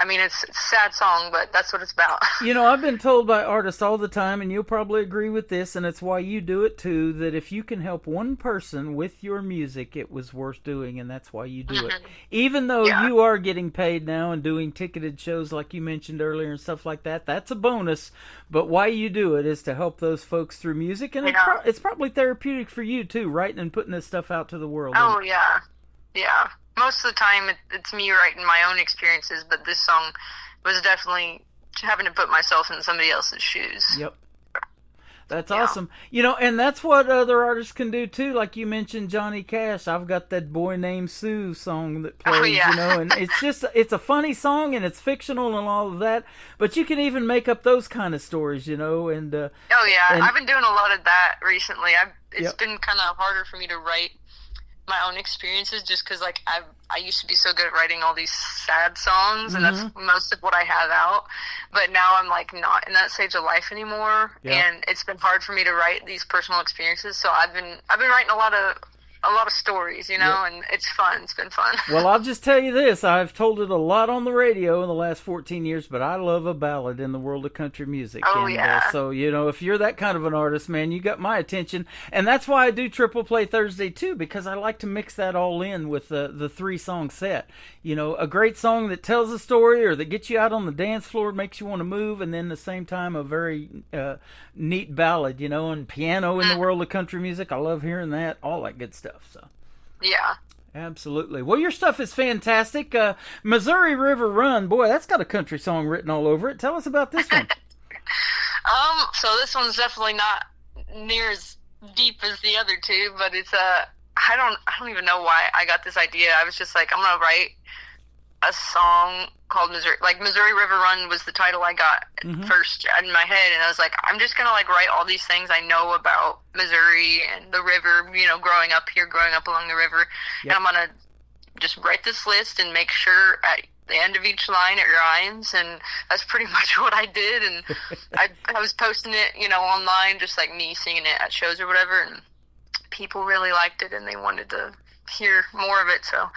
a sad song, but that's what it's about. You know, I've been told by artists all the time, and you'll probably agree with this, and it's why you do it too, that if you can help one person with your music, it was worth doing, and that's why you do it. Even though Yeah. you are getting paid now and doing ticketed shows like you mentioned earlier and stuff like that, that's a bonus, but why you do it is to help those folks through music, and Yeah. it's probably therapeutic for you too, writing and putting this stuff out to the world. Oh, yeah. Yeah. Most of the time, it's me writing my own experiences, but this song was definitely having to put myself in somebody else's shoes. Yep. That's Yeah. awesome. You know, and that's what other artists can do too. Like you mentioned Johnny Cash. I've got that Boy Named Sue song that plays, yeah. you know, and it's a funny song and it's fictional and all of that, but you can even make up those kind of stories, you know, and Oh, yeah. and- I've been doing a lot of that recently. It's Yep. been kind of harder for me to write my own experiences just because, like, I used to be so good at writing all these sad songs, and that's most of what I have out. But now I'm, like, not in that stage of life anymore, Yeah. and it's been hard for me to write these personal experiences. So I've been writing a lot of stories, you know, and it's fun. It's been fun. well, I'll just tell you this. I've told it a lot on the radio in the last 14 years, but I love a ballad in the world of country music. Oh, and, yeah. So, you know, if you're that kind of an artist, man, you got my attention. And that's why I do Triple Play Thursday, too, because I like to mix that all in with the three-song set. You know, a great song that tells a story or that gets you out on the dance floor, makes you want to move, and then at the same time a very neat ballad, you know, and piano in the world of country music. I love hearing that, all that good stuff. So. Yeah. Absolutely. Well, your stuff is fantastic. Missouri River Run, boy, that's got a country song written all over it. Tell us about this one. So this one's definitely not near as deep as the other two, but it's I don't even know why I got this idea. I was just like, I'm gonna write a song called Missouri River Run was the title I got first in my head, and I was like, I'm just gonna like write all these things I know about Missouri and the river, you know, growing up along the river. Yep. And I'm gonna just write this list and make sure at the end of each line it rhymes, and that's pretty much what I did. And I was posting it, you know, online, just like me singing it at shows or whatever, and people really liked it and they wanted to hear more of it, so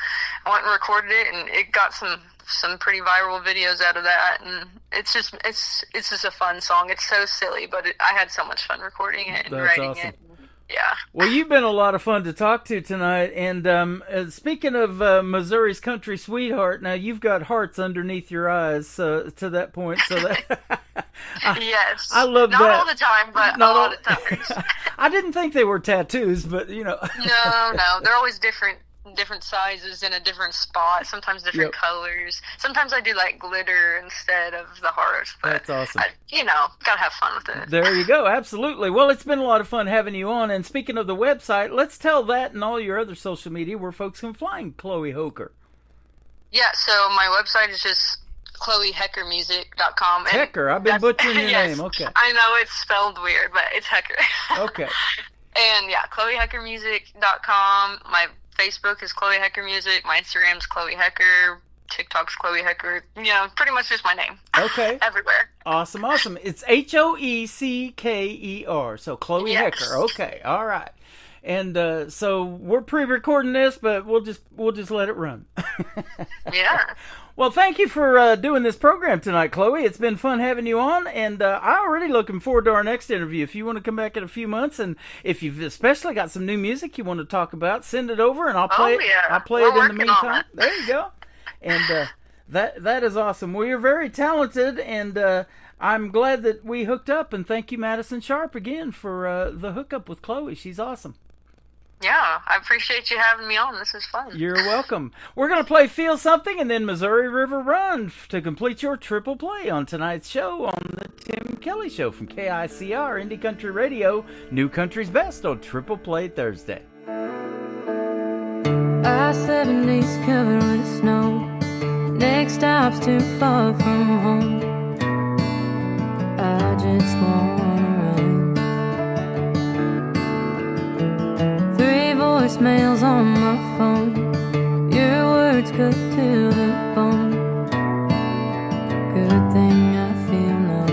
I went and recorded it, and it got some pretty viral videos out of that. And it's just a fun song. It's so silly, but I had so much fun recording it and That's writing awesome. it. Yeah. Well, you've been a lot of fun to talk to tonight. And speaking of Missouri's country sweetheart, now you've got hearts underneath your eyes to that point. So that Yes. I love Not that. all the time, but Not a lot all- of times. I didn't think they were tattoos, but you know. No, they're always different sizes in a different spot, sometimes different Yep. colors. Sometimes I do like glitter instead of the hearts, but That's awesome. Gotta have fun with it. There you go. Absolutely. Well, it's been a lot of fun having you on. And speaking of the website, let's tell that and all your other social media where folks can find Chloe Hoker. Yeah, so my website is just ChloeHeckerMusic.com. and Hecker, I've been butchering your yes, name. Okay. I know it's spelled weird, but it's Hecker. Okay. And yeah, ChloeHeckerMusic.com. My Facebook is Chloe Hecker Music. My Instagram's Chloe Hecker. TikTok's Chloe Hecker. You know, pretty much just my name. Okay. Everywhere. Awesome. It's Hoecker. So Chloe Yes. Hecker. Okay. All right. And so we're pre-recording this, but we'll just let it run. Yeah. Well, thank you for doing this program tonight, Chloe. It's been fun having you on, and I'm already looking forward to our next interview. If you want to come back in a few months, and if you've especially got some new music you want to talk about, send it over, and I'll play it. yeah. I'll play We're it in the working on meantime. it. There you go. And that is awesome. Well, you're very talented, and I'm glad that we hooked up. And thank you, Madison Sharp, again for the hookup with Chloe. She's awesome. Yeah, I appreciate you having me on. This is fun. You're welcome. We're going to play Feel Something and then Missouri River Run to complete your triple play on tonight's show on the Tim Kelly Show from KICR Indie Country Radio, New Country's Best on Triple Play Thursday. I-70's covered with snow. Next stop's too far from home. I just wanna run. 3 voicemails on my phone. Your words cut to the bone. Good thing I feel numb.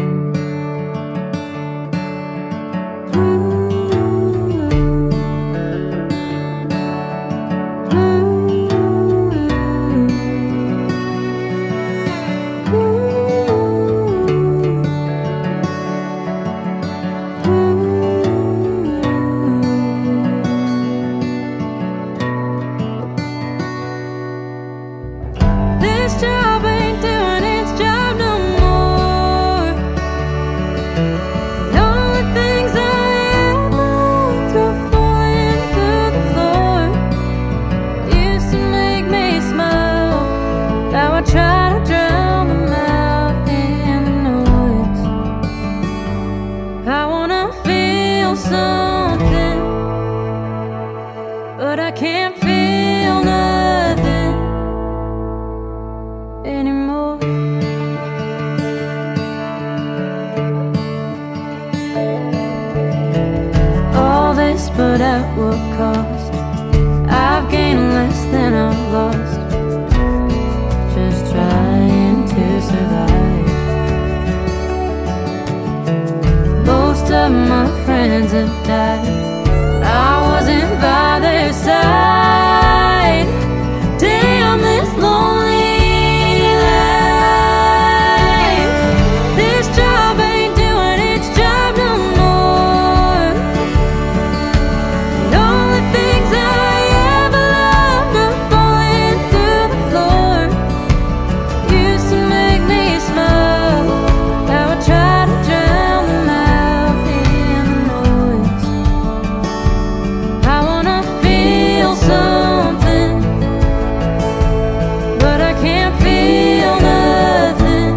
This job ain't doing its job no more. The only things I ever loved were falling through the floor. Used to make me smile. Now I try to drown them out in the noise. I wanna feel something, but I can't feel nothing anymore. All this, but at what cost? I've gained less than I've lost. Just trying to survive. Most of my friends have died. I wasn't by their side. Damn this lonely life. This job ain't doing its job no more. The only things I ever loved are falling through the floor. Used to make me smile. Now I try to drown them out in the noise. I wanna feel something, but I can't feel nothing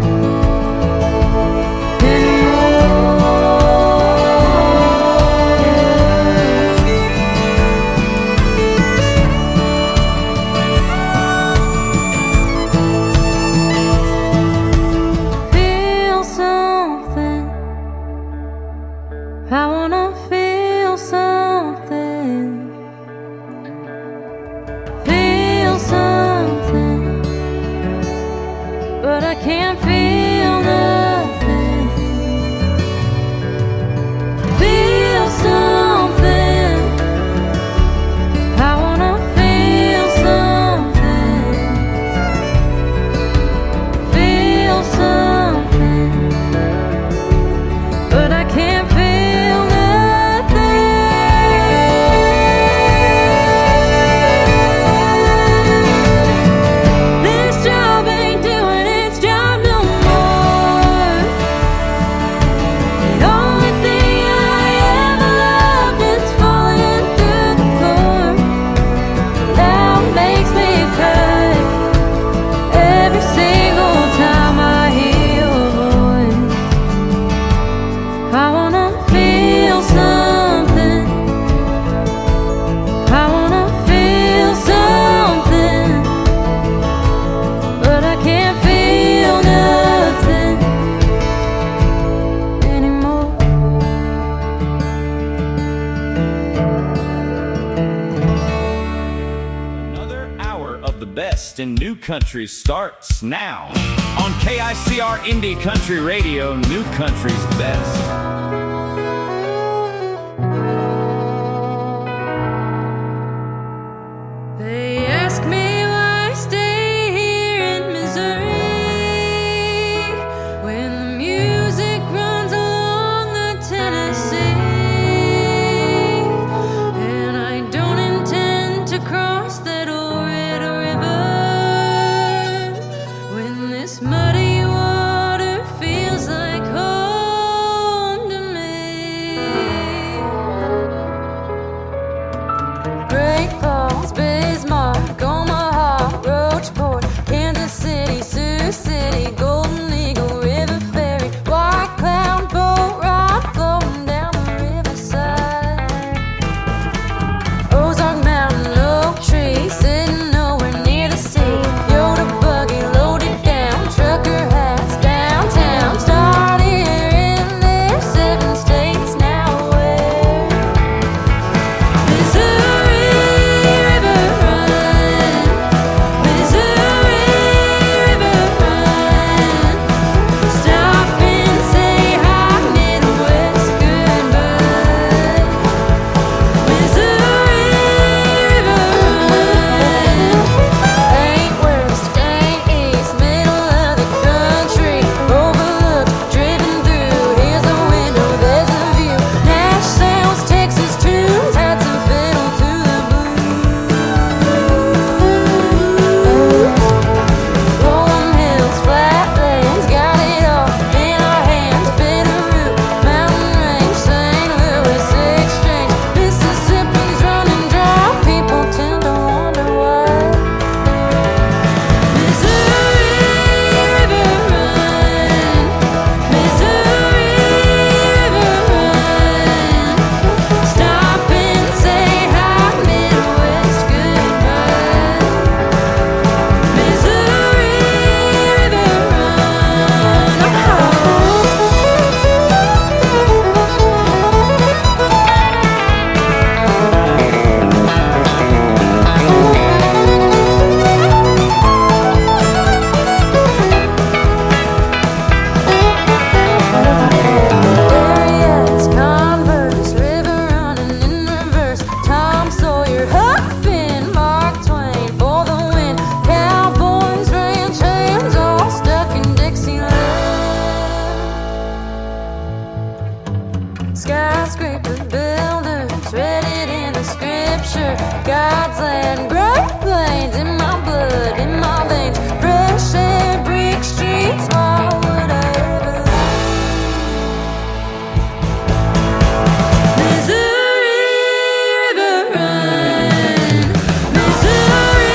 Feel something. I wanna feel something. Feel something, but I can't feel nothing. Feel something. I wanna feel something. Feel something, but I can't feel nothing. This job ain't doing its job no more. The only thing I ever loved is falling through the floor. Now it makes me cry every single time I hear your voice. I wanna feel something. I wanna feel something, but I can't feel nothing anymore. Another hour of the best in new country starts now. On KICR Indie Country Radio, New Country's Best. They ask me why I stay here in Missouri when the music runs along the Tennessee, and I don't intend to cross that old Red River when this muddy water feels like home to Graceland, Great Plains, in my blood, in my veins. Fresh air, brick streets, why would I ever leave? Missouri River run, Missouri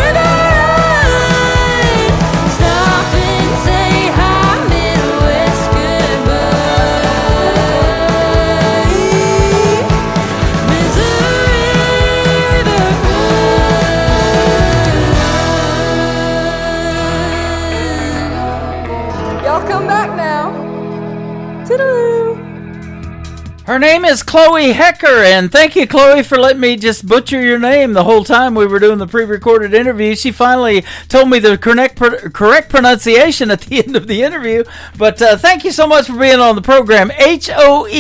River run. Stop and say hi, Midwest goodbye. Missouri River run. Y'all come back now. Toodaloo. Her name is Chloe Hecker, and thank you, Chloe, for letting me just butcher your name the whole time we were doing the pre-recorded interview. She finally told me the correct pronunciation at the end of the interview, but thank you so much for being on the program. Hoecker,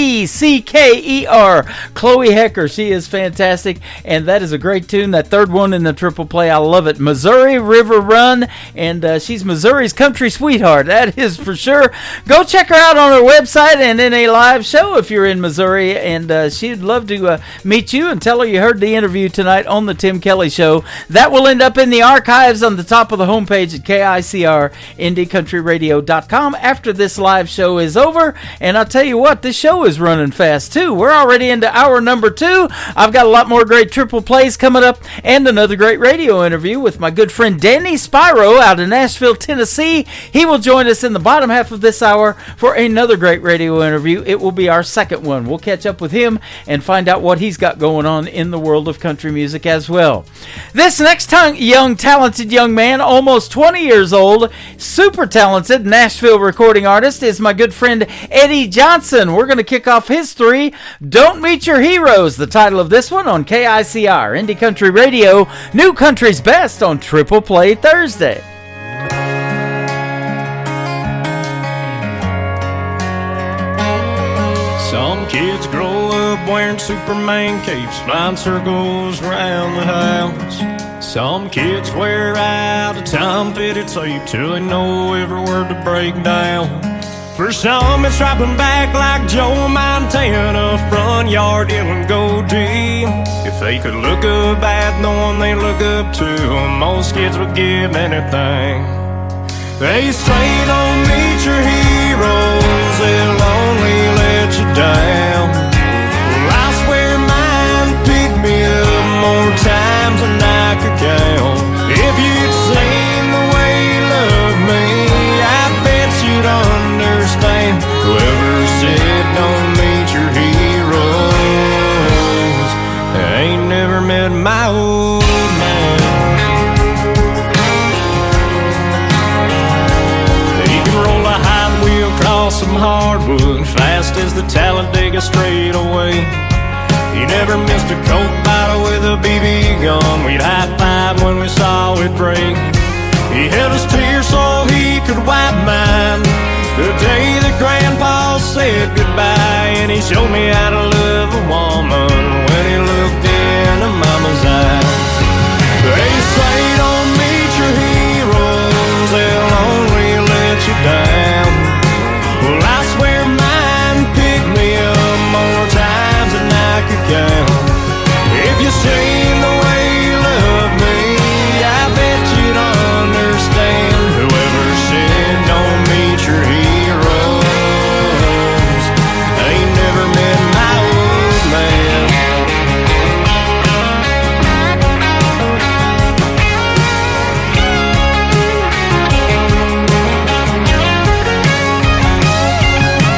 Chloe Hecker. She is fantastic, and that is a great tune, that third one in the triple play. I love it. Missouri River Run, and she's Missouri's country sweetheart. That is for sure. Go check her out on her website and in a live show if you're in Missouri, and she'd love to meet you and tell her you heard the interview tonight on the Tim Kelly Show. That will end up in the archives on the top of the homepage at KICRIndieCountryRadio.com after this live show is over. And I'll tell you what, this show is running fast too. We're already into hour number 2. I've got a lot more great triple plays coming up and another great radio interview with my good friend Danny Spiro out in Nashville, Tennessee. He will join us in the bottom half of this hour for another great radio interview. It will be our second one. We'll catch up with him and find out what he's got going on in the world of country music as well. This next talented young man, almost 20 years old, super talented Nashville recording artist, is my good friend Eddie Johnson. We're going to kick off his 3, Don't Meet Your Heroes, the title of this one on KICR, Indie Country Radio, New Country's Best on Triple Play Thursday. Some kids grow up wearing Superman capes, flying circles around the house. Some kids wear out a time-fitted tape till they know every word to break down. For some, it's dropping back like Joe Montana, front yard and go deep. If they could look up at the one they look up to, most kids would give anything. They say don't meet your heroes, they'll only let you down. Well, I swear mine picked me up more times than I could count. If you'd seen the way you loved me, I bet you'd understand. Whoever said don't meet your heroes, they ain't never met my old man. Across some hardwood, fast as the Talladega straightaway. He never missed a coke bottle with a BB gun. We'd high-five when we saw it break. He held his tears so he could wipe mine. The day that Grandpa said goodbye, and he showed me how to love a woman when he looked into Mama's eyes. They say don't meet your heroes, they'll only let you down. Well, I swear mine picked me up more times than I could count. If you seen the way you love me, I bet you'd understand. Whoever said don't meet your heroes, ain't never met my old man.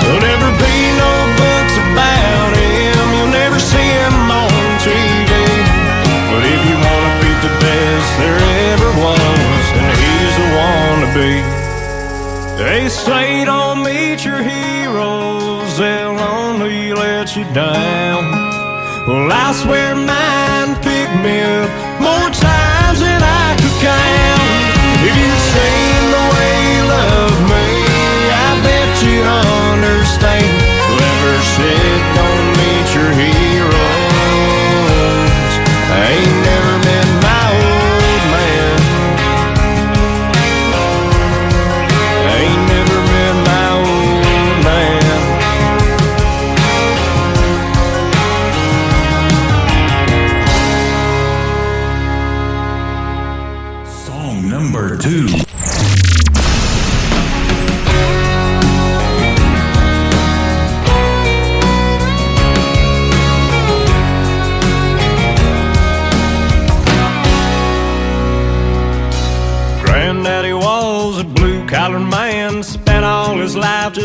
There'll never be no books about him, you'll never see him on TV. But if you wanna beat the best there ever was, then he's the one to beat. They say don't meet your heroes, they'll only let you down. Well, I swear mine picked me up more times than I could count. If you'd seen the way you love me, I bet you'd understand. Whoever said don't meet your heroes, I ain't never met my old man. I ain't never met my old man.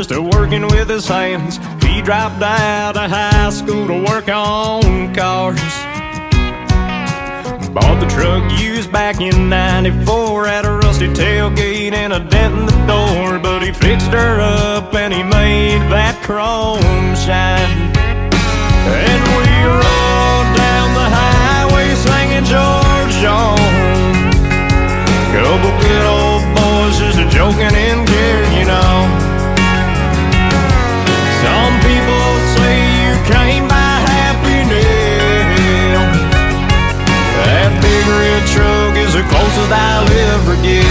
just working with his hands. He dropped out of high school to work on cars. Bought the truck used back in '94, had a rusty tailgate and a dent in the door. But he fixed her up and he made that chrome shine. And we rode down the highway singing George Jones. Couple good old boys just joking and carrying on. Some people say you can't buy happiness. That big red truck is the closest I'll ever get.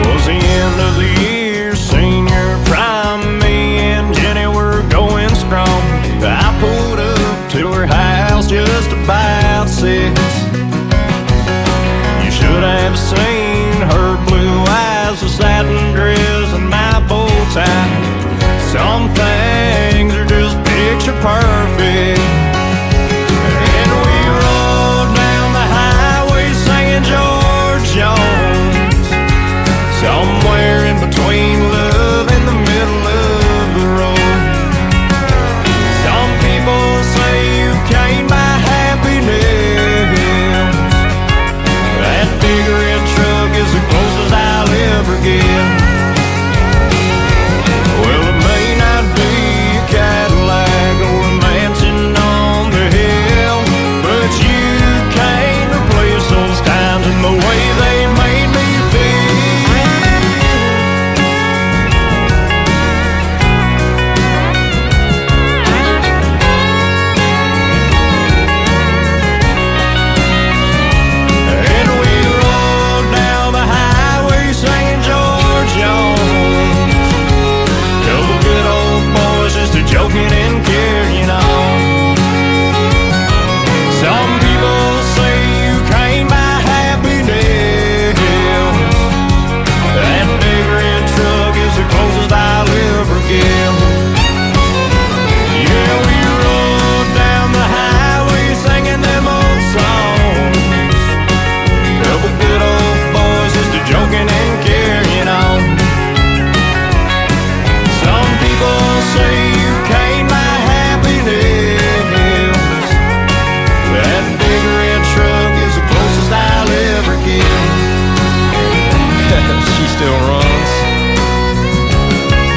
Was the end of the year, senior prime, me and Jenny were going strong. I pulled up to her house just about 6. You should have seen her blue eyes, the satin dress and my bow tie. Some things are just picture perfect. And we rode down the highway singing George Jones. Somewhere in between love and the middle of the road. Some people say you can't buy happiness. That big red truck is the closest I'll ever get. Well, it may not be a Cadillac or a mansion on the hill, but you can't replace those times and the way they made me feel. And we rode down the highway singing George Jones. Couple good old boys just joking and carrying on. Some people say you can't buy happiness. That big red truck is the closest I'll ever get. Yeah, we rode down the highway singing them old songs. Couple good old boys just joking and carrying on. Some people say you can't buy happiness. That big red truck is the closest I'll ever get. She still runs.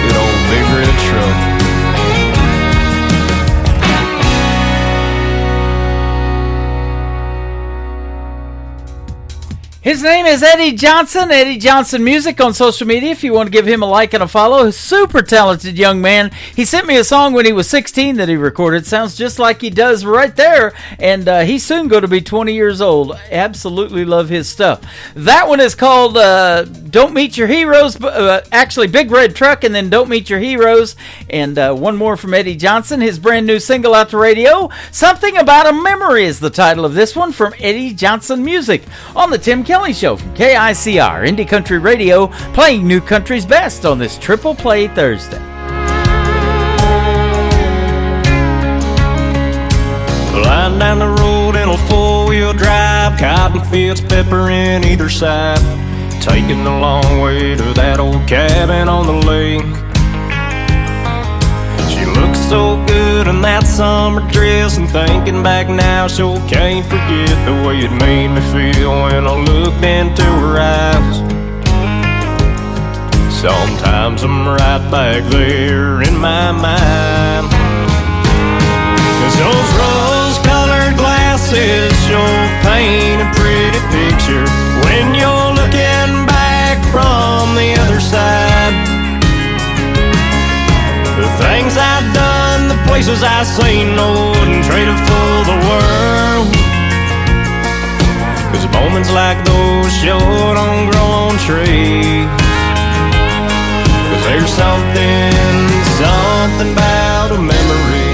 Good old big red truck. His name is Eddie Johnson, Eddie Johnson Music on social media if you want to give him a like and a follow. Super talented young man. He sent me a song when he was 16 that he recorded. Sounds just like he does right there. And he's soon going to be 20 years old. Absolutely love his stuff. That one is called Don't Meet Your Heroes. Actually, Big Red Truck and then Don't Meet Your Heroes. And one more from Eddie Johnson. His brand new single out to radio. Something About a Memory is the title of this one from Eddie Johnson Music on the Tim Kelly Show from KICR Indie Country Radio, playing new country's best on this Triple Play Thursday. Flying down the road in a four-wheel drive, cotton fields, pepper in either side, taking the long way to that old cabin on the lake. She looks so good in that summer dress, and thinking back now, sure can't forget the way it made me feel when I looked into her eyes. Sometimes I'm right back there in my mind, 'cause those rose-colored glasses sure paint a pretty picture when you're looking back from the other side. The things I've done, the places I've seen, I wouldn't trade it for the world. 'Cause moments like those sure don't grow on trees. 'Cause there's something about a memory.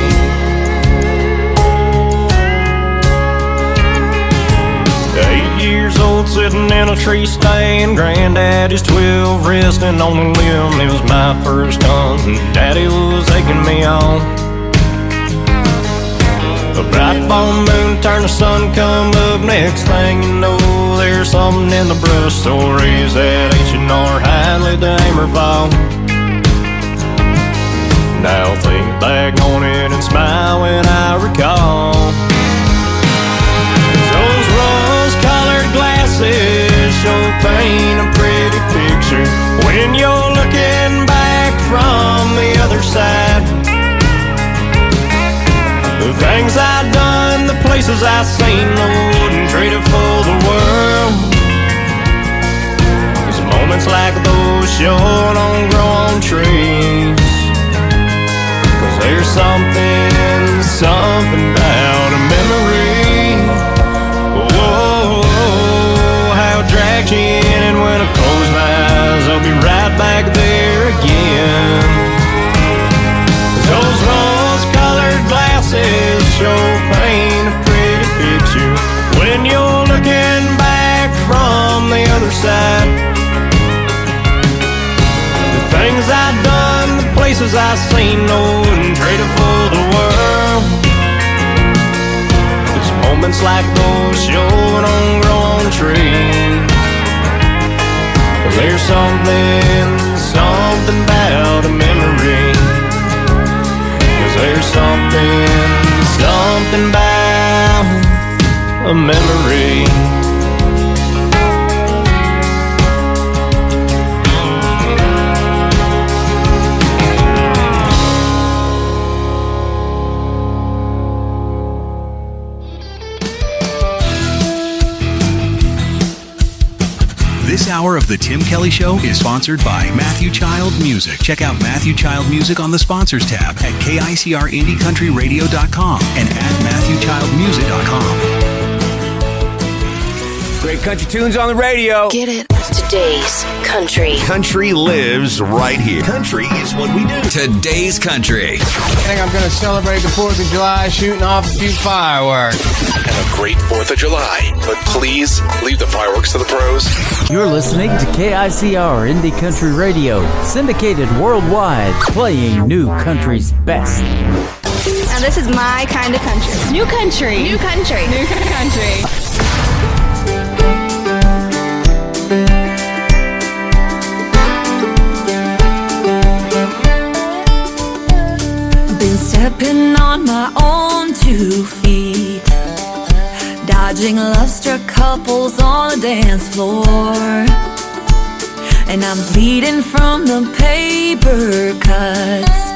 8 years old sitting in a tree stand, Granddaddy's 12 resting on the limb. It was my first hunt and Daddy was egging me on. A bright full moon turn the sun come up. Next thing you know, there's something in the brush. Stories that H&R Hadley Damer fall. Now think back on it and smile when I recall. Those rose-colored glasses show paint a pretty picture when you're looking back from the other side. The things I've done, the places I've seen, I wouldn't trade it for the world. There's moments like those sure don't grow on trees. There's something about a memory. Whoa, how it drags you in, and when I close my eyes, I'll be right back there again. Those rose-colored glasses show paint a pretty picture when you're looking back from the other side. The things I've done, the places I've seen, no wouldn't trade it for the world. There's moments like those sure don't grow on trees. There's something about a memory. There's something about a memory. This hour of The Tim Kelly Show is sponsored by Matthew Child Music. Check out Matthew Child Music on the Sponsors tab at KICRIndieCountryRadio.com and at MatthewChildMusic.com. Great country tunes on the radio. Get it? Today's country. Country lives right here. Country is what we do. Today's country. I think I'm going to celebrate the 4th of July shooting off a few fireworks. Have a great 4th of July, but please leave the fireworks to the pros. You're listening to KICR Indie Country Radio, syndicated worldwide, playing new country's best. Now this is my kind of country. New country. New country. New country. Been stepping on my own 2 feet, dodging love-struck couples on the dance floor. And I'm bleeding from the paper cuts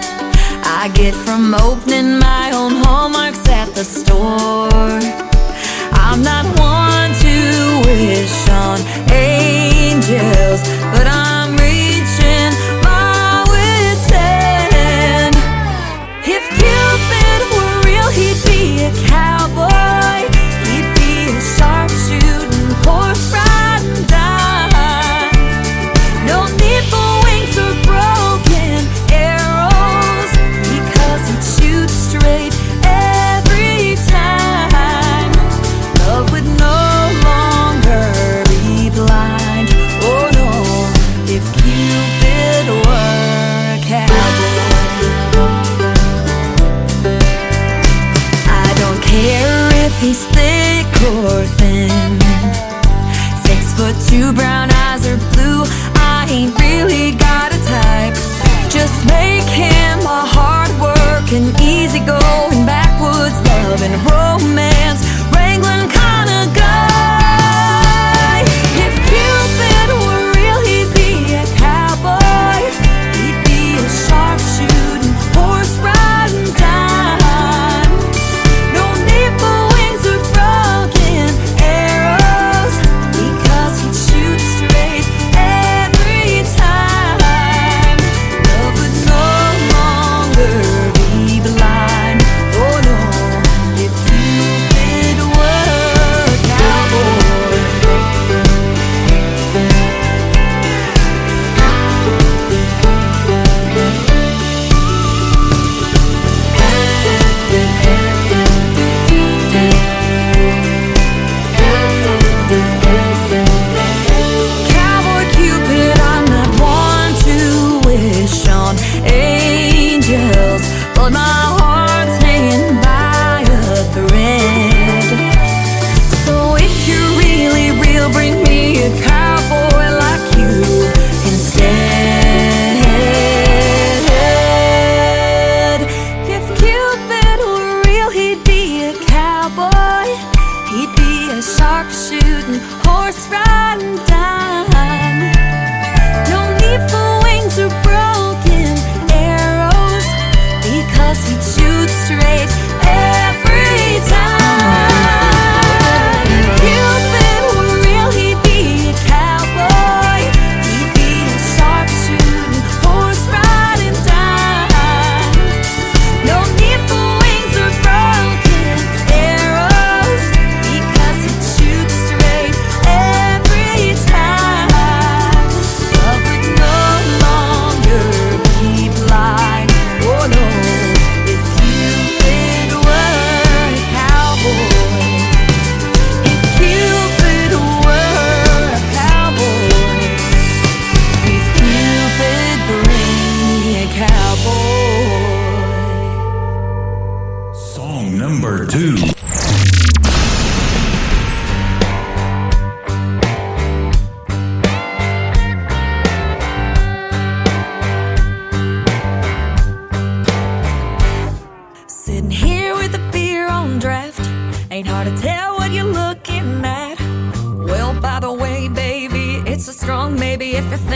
I get from opening my own hallmarks at the store. I'm not one to wish on angels, but I'm reaching my wit's end. If Cupid were real, he'd be a cowboy. He'd be a sharpshooting, horse-riding dime. No need for wings or broken arrows, because he'd shoot straight every time. Love would no longer be blind. Oh no, if Cupid were a cowboy. I don't care if he's thick or thin, 6'2", brown eyes or blue, I ain't really got a type. Just make him a hard-working, easy-going, backwoods loving, romance wrangling kind of guy. If Cupid were real, he'd be a cowboy. He'd be a sharpshooting, horse-riding dime. No need for wings or broken arrows, because he'd shoot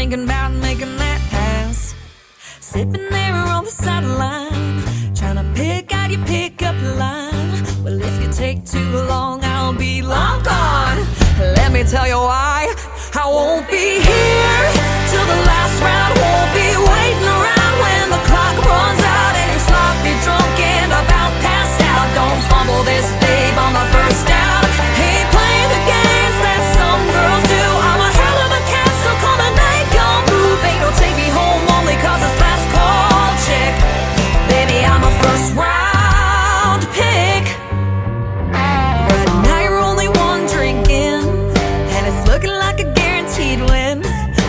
thinking about making that pass. Sipping there on the sideline, trying to pick out your pickup line. Well, if you take too long, I'll be long gone. Let me tell you why. I won't be here till the last round. Won't be waiting around when the clock runs out and you're sloppy drunk and about passed out. Don't fumble this, babe, on the first down. Ain't playing the games that some girls do. I'm a hell of a cat, so come and make your move. Ain't no take me home only cause it's last call chick. Baby, I'm a first round pick. But now you're only one drink in, and it's looking like a guaranteed win.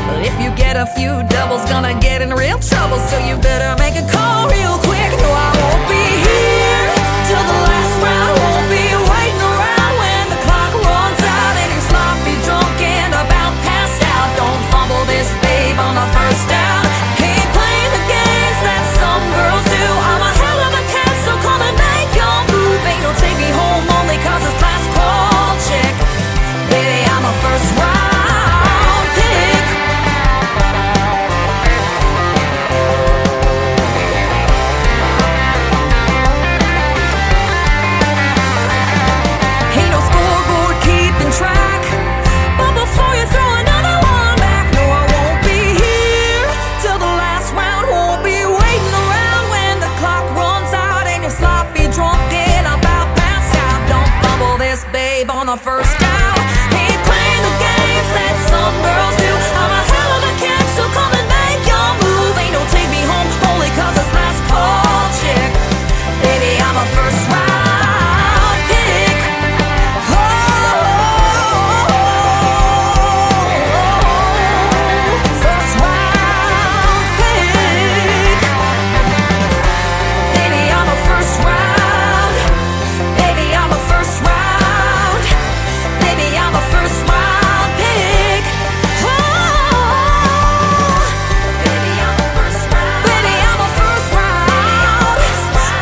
But if you get a few doubles, gonna get in real trouble, so you better make a call real quick. No, I won't be here till the last round. Won't be waiting around when the clock runs out and you're sloppy drunk and about passed out. Don't fumble this, babe, on the first down. Ain't playing the games that some girls do. I'm a hell of a cat, so come and make your move. Ain't no take me home only cause it's last call chick. Baby, I'm a first round pick. Ain't no scoreboard keeping track, but before you throw another one back, no, I won't be here till the last round. Won't be waiting around when the clock runs out and you're sloppy drunk and about passed out. Don't fumble this, babe, on the first down. Ain't playing the games that some girls do. I'm a hell of a cat, so come and make your move. Ain't no take me home only cause it's last call chick. Baby, I'm a first round pick. Oh, first round pick. Baby, I'm a first round. Baby, I'm a first round. Baby, I'm a first round pick. Oh, baby, I'm a first round. Baby, I'm a first round.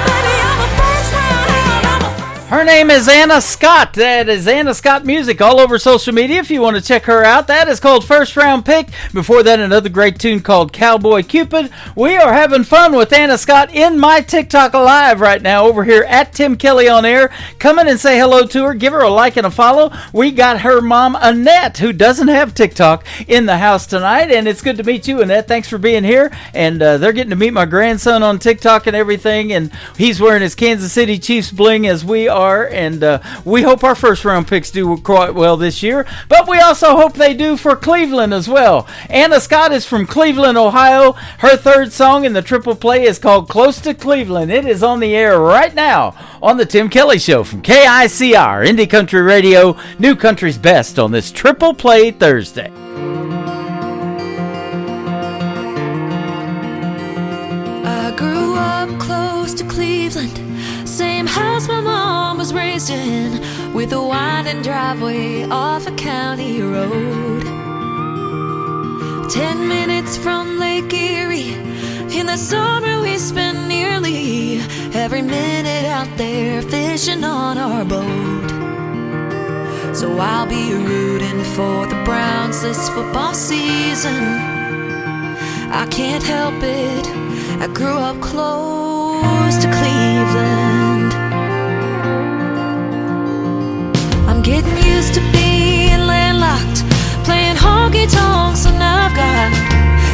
Baby, I'm a first round. Her name is Anna Scott. That is Anna Scott Music all over social media if you want to check her out. That is called First Round Pick. Before that, another great tune called Cowboy Cupid. We are having fun with Anna Scott in my TikTok Live right now over here at Tim Kelly on Air. Come in and say hello to her. Give her a like and a follow. We got her mom, Annette, who doesn't have TikTok, in the house tonight. And it's good to meet you, Annette. Thanks for being here. And they're getting to meet my grandson on TikTok and everything. And he's wearing his Kansas City Chiefs bling as we are. And we hope our first round picks do quite well this year, but we also hope they do for Cleveland as well. Anna Scott is from Cleveland, Ohio. Her third song in the triple play is called Close to Cleveland. It is on the air right now on the Tim Kelly Show from KICR, Indie Country Radio, New Country's Best on this triple play Thursday. I grew up close to Cleveland, same house my mom was raised in, with a winding driveway off a county road. 10 minutes from Lake Erie, in the summer we spent nearly every minute out there fishing on our boat. So I'll be rooting for the Browns this football season. I can't help it, I grew up close to Cleveland. I'm getting used to being landlocked, playing honky tonks, and I've got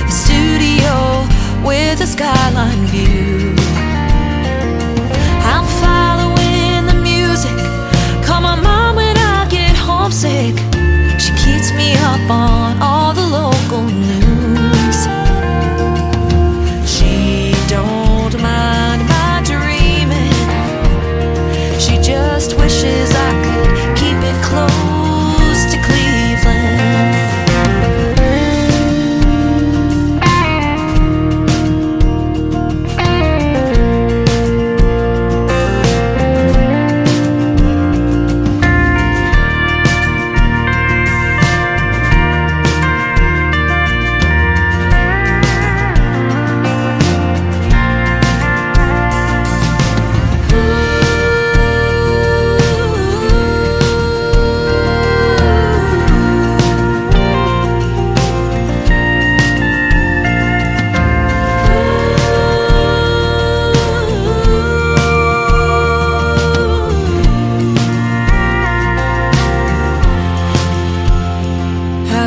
a studio with a skyline view. I'm following the music, call my mom when I get homesick. She keeps me up on all the local news. She don't mind my dreaming, she just wishes I could keep it close to Cleveland.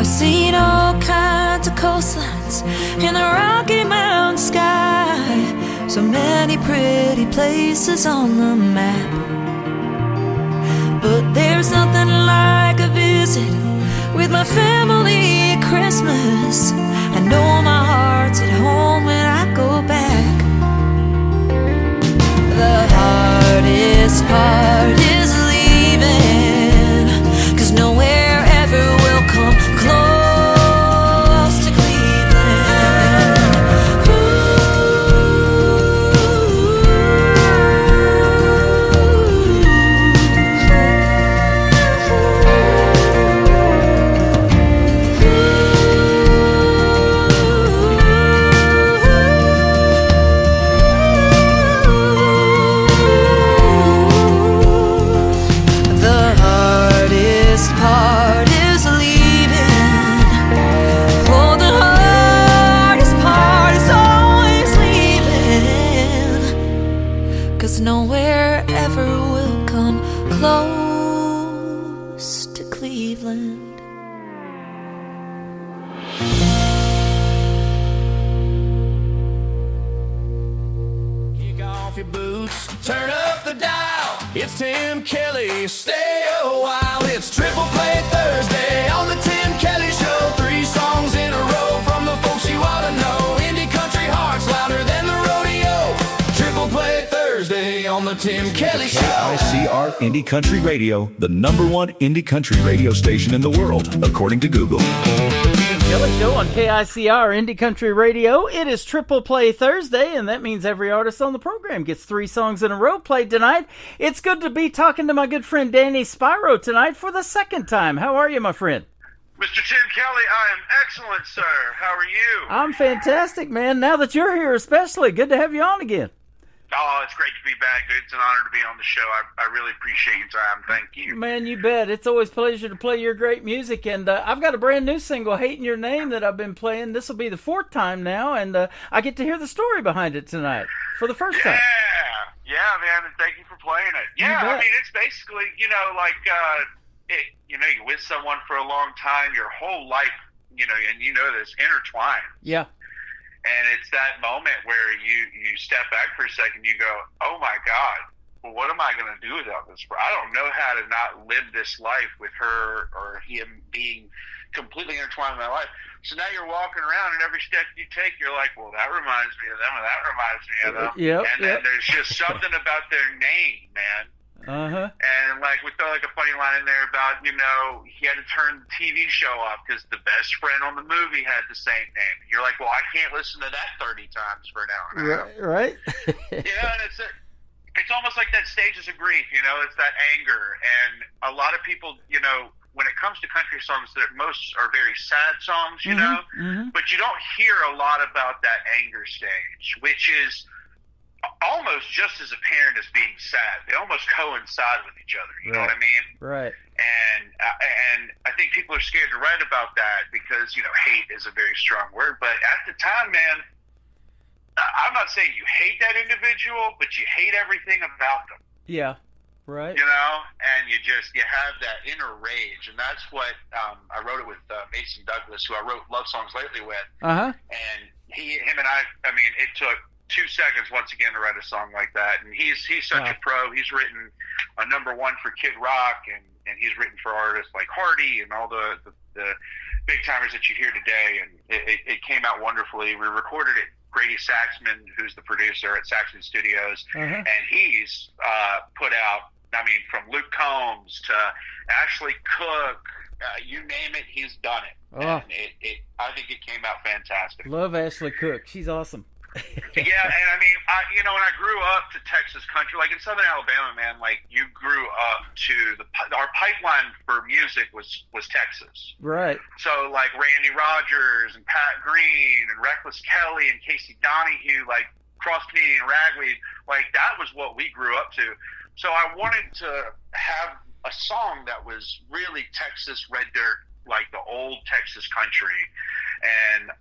I've seen all kinds of coastlines in the Rocky Mountain sky. So many pretty places on the map. But there's nothing like a visit with my family at Christmas. I know my heart's at home when I go back. The hardest part is leaving, 'cause nowhere ever will come close to Cleveland. Nowhere ever will come close to Cleveland. Kick off your boots, turn up the dial. It's Tim Kelly, stay a while. It's Triple Play Thursday on the Tim Kelly Show. 3 songs in a row from the folks you ought to know. Indie country hearts louder than the rodeo. Triple Play Thursday on the Tim Kelly Show. KICR Indie Country Radio, the #1 indie country radio station in the world, according to Google. Tim Kelly Show on KICR Indie Country Radio. It is Triple Play Thursday, and that means every artist on the program gets 3 songs in a row played tonight. It's good to be talking to my good friend Danny Spyro tonight for the 2nd time. How are you, my friend? Mr. Tim Kelly, I am excellent, sir. How are you? I'm fantastic, man. Now that you're here especially, good to have you on again. Oh, it's great to be back, dude. It's an honor to be on the show. I really appreciate your time. Thank you. Man, you bet. It's always a pleasure to play your great music. And I've got a brand new single, Hating Your Name, that I've been playing. This will be the 4th time now, and I get to hear the story behind it tonight for the first time. Yeah, man, and thank you for playing it. Yeah, I mean, it's basically, like, you're with someone for a long time, your whole life, and you know this, intertwined. Yeah. And it's that moment where you step back for a second, you go, oh my God, well, what am I going to do without this? I don't know how to not live this life with her or him being completely intertwined in my life. So now you're walking around, and every step you take, you're like, well, that reminds me of them, and that reminds me of them. Then there's just something about their name, man. Uh-huh. And we throw a funny line in there about, he had to turn the TV show off because the best friend on the movie had the same name. You're like, well, I can't listen to that 30 times for an hour and a half. Right. And it's almost like that stages of grief, it's that anger. And a lot of people, when it comes to country songs, that most are very sad songs, but you don't hear a lot about that anger stage, which is almost just as apparent as being sad. They almost coincide with each other. You know what I mean? Right. And I think people are scared to write about that because hate is a very strong word. But at the time, man, I'm not saying you hate that individual, but you hate everything about them. Yeah. Right. And you have that inner rage, and that's what I wrote it with Mason Douglas, who I wrote Love Songs Lately with. Uh-huh. And him and I mean, it took 2 seconds once again to write a song like that, and he's such a pro. He's written a #1 for Kid Rock, and he's written for artists like Hardy and all the big timers that you hear today, and it came out wonderfully. We recorded it. Grady Saxman, who's the producer at Saxman Studios, and he's put out, from Luke Combs to Ashley Cook, you name it, he's done it. And I think it came out fantastic. Love Ashley Cook. She's awesome. Yeah, and when I grew up to Texas country, like in Southern Alabama, man, you grew up to our pipeline for music was Texas. Right. So Randy Rogers and Pat Green and Reckless Kelly and Casey Donahue, Cross Canadian Ragweed, that was what we grew up to. So I wanted to have a song that was really Texas red dirt, like the old Texas country. And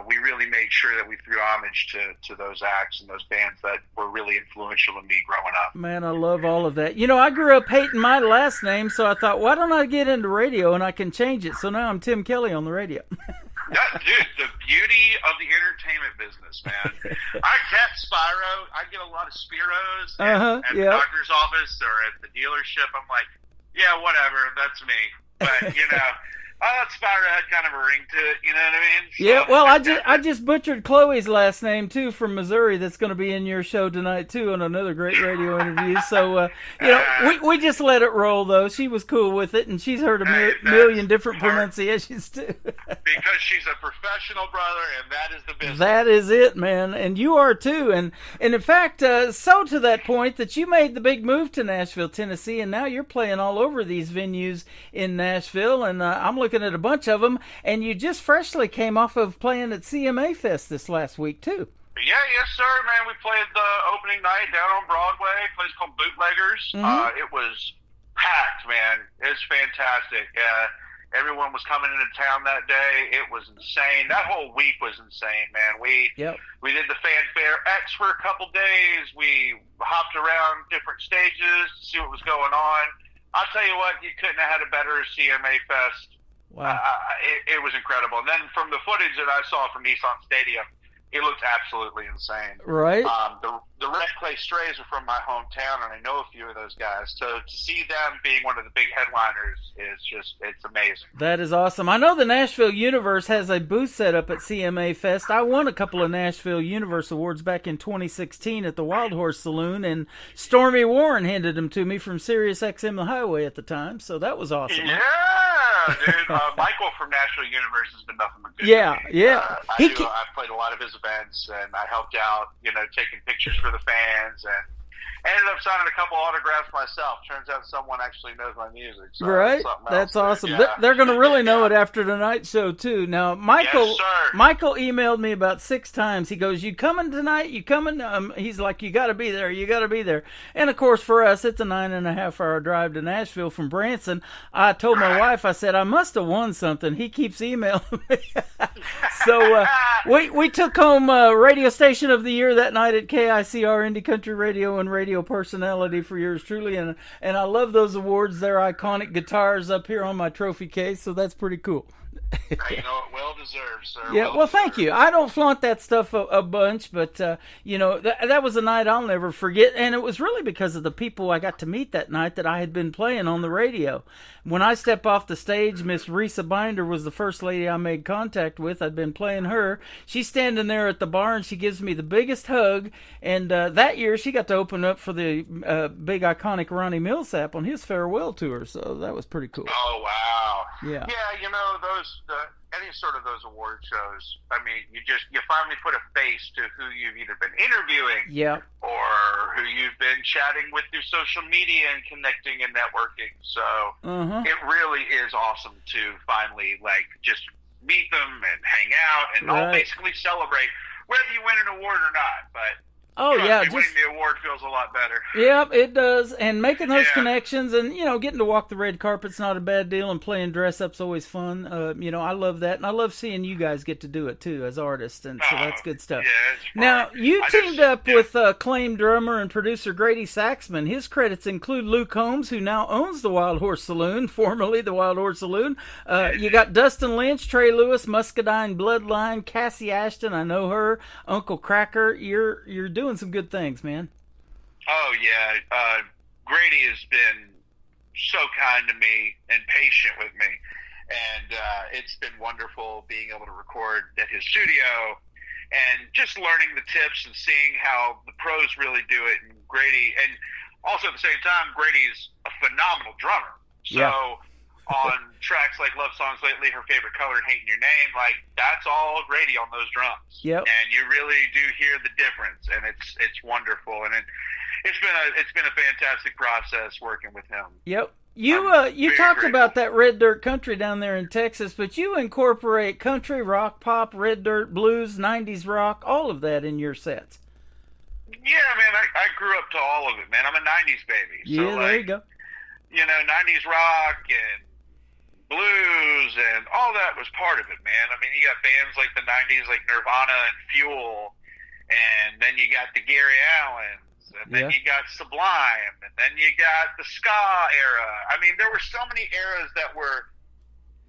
we really made sure that we threw homage to those acts and those bands that were really influential in me growing up. Man, I love all of that. You know, I grew up hating my last name, so I thought, why don't I get into radio and I can change it? So now I'm Tim Kelly on the radio. Dude, the beauty of the entertainment business, man. I kept Spyro. I get a lot of Spiros at the doctor's office or at the dealership. I'm like, yeah, whatever, that's me. But, you know, I thought Spyro had kind of a ring to it, you know what I mean? So, yeah, well, I just butchered Chloe's last name, too, from Missouri. That's going to be in your show tonight, too, on another great radio interview. So, you know, we just let it roll, though. She was cool with it, and she's heard a million different pronunciations, too. Because she's a professional, brother, and that is the business. That is it, man. And you are, too. And in fact, so to that point that you made the big move to Nashville, Tennessee, and now you're playing all over these venues in Nashville, and I'm looking at a bunch of them, and you just freshly came off of playing at CMA Fest this last week, too. Yeah, yes, sir, man. We played the opening night down on Broadway, a place called Bootleggers. Mm-hmm. It was packed, man. It was fantastic. Everyone was coming into town that day. It was insane. That whole week was insane, man. We did the Fanfare X for a couple days. We hopped around different stages to see what was going on. I'll tell you what, you couldn't have had a better CMA Fest. Wow. It was incredible. And then from the footage that I saw from Nissan Stadium, it looked absolutely insane. Right. The Red Clay Strays are from my hometown, and I know a few of those guys. So to see them being one of the big headliners is just, it's amazing. That is awesome. I know the Nashville Universe has a booth set up at CMA Fest. I won a couple of Nashville Universe Awards back in 2016 at the Wild Horse Saloon, and Stormy Warren handed them to me from Sirius XM The Highway at the time, so that was awesome. Yeah, dude. Michael from Nashville Universe has been nothing but good yeah, to me. Yeah. I played a lot of his events, and I helped out, you know, taking pictures for the fans, and ended up signing a couple autographs myself. Turns out someone actually knows my music. So right? That's awesome. Yeah. They're going to really know it after tonight's show, too. Now, Michael emailed me about 6 times. He goes, you coming tonight? You coming? He's like, you got to be there. You got to be there. And, of course, for us, it's a 9.5-hour drive to Nashville from Branson. I told my wife, I said, I must have won something. He keeps emailing me. So we took home Radio Station of the Year that night at KICR Indie Country Radio and Radio Personality for yours truly, and I love those awards. They're iconic guitars up here on my trophy case, so that's pretty cool. You know, well deserved, sir. Yeah, well, thank you. I don't flaunt that stuff a bunch, but you know, that was a night I'll never forget, and it was really because of the people I got to meet that night that I had been playing on the radio. When I stepped off the stage, Miss Risa Binder was the first lady I made contact with. I'd been playing her. She's standing there at the bar, and she gives me the biggest hug, and that year she got to open up for the big iconic Ronnie Millsap on his farewell tour, so that was pretty cool. Oh, wow. Yeah. Yeah, you know, any sort of those award shows, I mean, you finally put a face to who you've either been interviewing or who you've been chatting with through social media and connecting and networking. So it really is awesome to finally, like, just meet them and hang out and all basically celebrate, whether you win an award or not. But winning the award feels a lot better. Yep, it does. And making those connections and, you know, getting to walk the red carpet's not a bad deal, and playing dress-up's always fun. You know, I love that. And I love seeing you guys get to do it, too, as artists. And so that's good stuff. Yeah, now, you teamed up with acclaimed drummer and producer Grady Saxman. His credits include Luke Holmes, who now owns the Wild Horse Saloon, formerly the Wild Horse Saloon. You got Dustin Lynch, Trey Lewis, Muscadine Bloodline, Cassie Ashton, I know her, Uncle Cracker. You're doing some good things, man. Oh yeah, Grady has been so kind to me and patient with me, and it's been wonderful being able to record at his studio and just learning the tips and seeing how the pros really do it. And Grady, and also at the same time, Grady's a phenomenal drummer. So on tracks like Love Songs Lately, Her Favorite Color, and Hating Your Name, like, that's all Grady on those drums. Yep. And you really do hear the difference, and it's wonderful, and it's been a fantastic process working with him. Yep. You talked about that red dirt country down there in Texas, but you incorporate country, rock, pop, red dirt, blues, 90s rock, all of that in your sets. Yeah, man, I grew up to all of it, man. I'm a 90s baby. Yeah, so, there you go. You know, 90s rock and blues, and all that was part of it, man. I mean, you got bands like the 90s, like Nirvana and Fuel, and then you got the Gary Allens, and then you got Sublime, and then you got the ska era. I mean, there were so many eras that were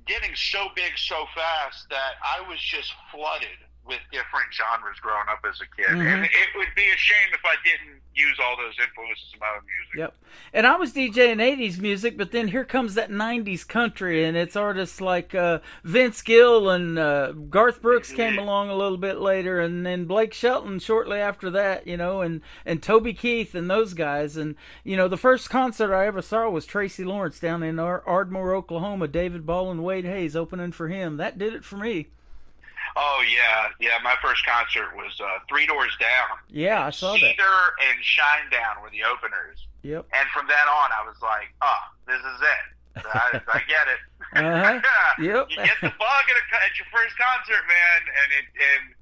getting so big so fast that I was just flooded with different genres growing up as a kid. And it would be a shame if I didn't use all those influences in my own music. Yep. And I was DJing 80s music, but then here comes that 90s country, and it's artists like Vince Gill and Garth Brooks came along a little bit later, and then Blake Shelton shortly after that, you know, and Toby Keith and those guys. And, you know, the first concert I ever saw was Tracy Lawrence down in Ardmore, Oklahoma. David Ball and Wade Hayes opening for him. That did it for me. Oh, yeah. My first concert was Three Doors Down. Yeah, I saw that. Cedar and Shinedown were the openers. Yep. And from then on, I was like, oh, this is it. I get it. Yep. You get the bug at your first concert, man, and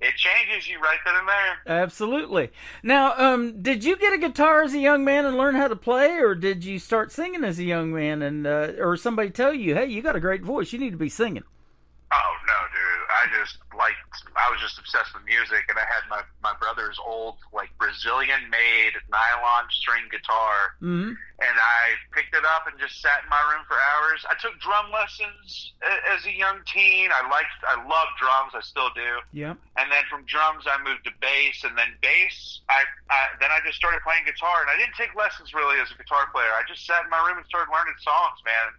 it changes you right then and there. Absolutely. Now, did you get a guitar as a young man and learn how to play, or did you start singing as a young man, and or somebody tell you, hey, you got a great voice, you need to be singing? Oh, no, dude. I was just obsessed with music, and I had my brother's old, like, Brazilian-made nylon string guitar, and I picked it up and just sat in my room for hours. I took drum lessons as a young teen. I loved drums. I still do. Yeah. And then from drums, I moved to bass, and then bass, then I just started playing guitar, and I didn't take lessons, really, as a guitar player. I just sat in my room and started learning songs, man.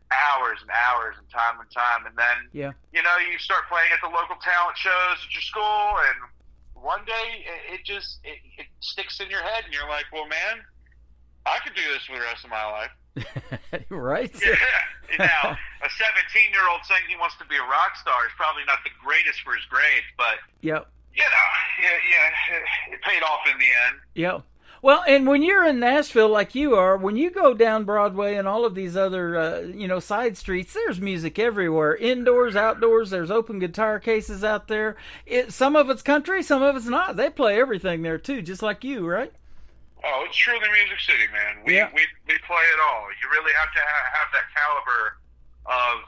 Hours and hours and time, and then you know, you start playing at the local talent shows at your school, and one day it sticks in your head, and you're like, well, man, I could do this for the rest of my life. Right. Yeah. Now, a 17-year-old saying he wants to be a rock star is probably not the greatest for his grades, but you know, it paid off in the end. Yep. Well, and when you're in Nashville like you are, when you go down Broadway and all of these other, side streets, there's music everywhere. Indoors, outdoors, there's open guitar cases out there. Some of it's country, some of it's not. They play everything there, too, just like you, right? Oh, it's truly Music City, man. We play it all. You really have to have that caliber of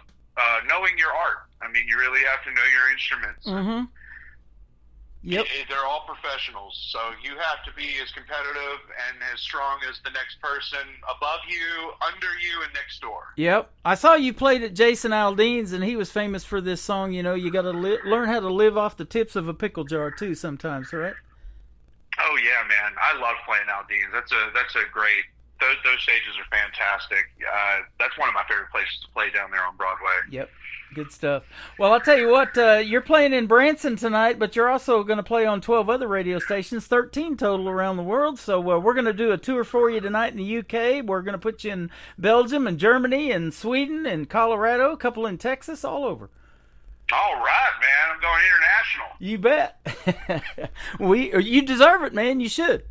knowing your art. I mean, you really have to know your instruments. Mm-hmm. Yep. They're all professionals, so you have to be as competitive and as strong as the next person above you, under you, and next door. Yep. I saw you played at Jason Aldean's, and he was famous for this song, you know, you got to learn how to live off the tips of a pickle jar, too, sometimes, right? Oh, yeah, man. I love playing Aldean's. That's a great... Those stages are fantastic. That's one of my favorite places to play down there on Broadway. Yep. Good stuff. Well, I'll tell you what, you're playing in Branson tonight, but you're also going to play on 12 other radio stations, 13 total around the world. So we're going to do a tour for you tonight in the UK. We're going to put you in Belgium and Germany and Sweden and Colorado, a couple in Texas, all over. All right, man. I'm going international. You bet. You deserve it, man. You should.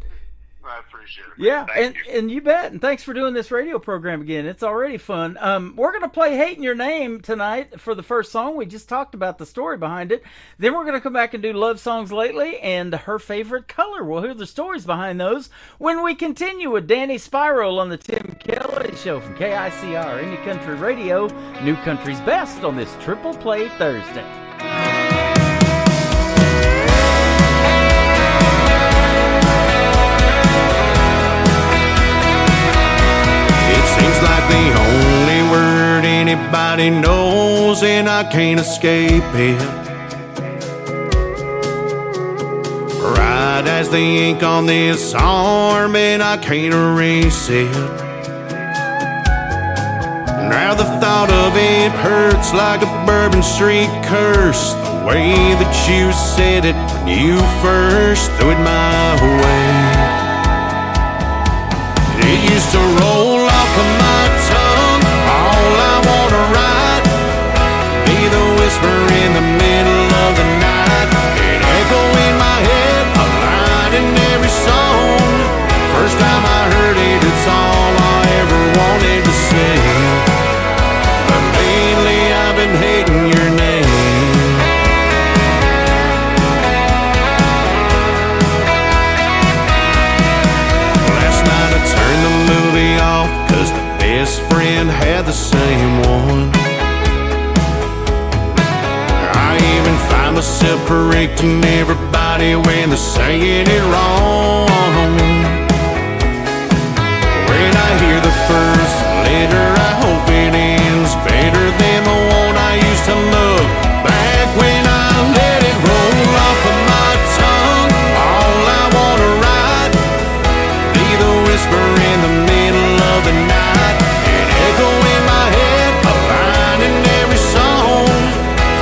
I appreciate it. Yeah, Thank you. And you bet. And thanks for doing this radio program again. It's already fun. We're going to play Hating Your Name tonight for the first song. We just talked about the story behind it. Then we're going to come back and do Love Songs Lately and Her Favorite Color. We'll hear the stories behind those when we continue with Danny Spiral on the Tim Kelly Show from KICR, Indie Country Radio, New Country's Best on this Triple Play Thursday. Seems like the only word anybody knows, and I can't escape it. Right as the ink on this arm, and I can't erase it. Now the thought of it hurts like a Bourbon Street curse. The way that you said it when you first threw it my way. It used to roll off of my tongue, all I wanna write, be the whisper in the middle of the night, an echo in my head, a line in every song. First time I heard it, it's all I ever wanted to say. But lately I've been hating your name. Turned the movie off, myself correcting everybody when they're saying it wrong. When I hear the first letter, I hope it ends better than the one I used to love. Back when I let it roll off of my tongue, all I wanna write, be the whisper in the middle of the night, an echo in my head, a line in every song.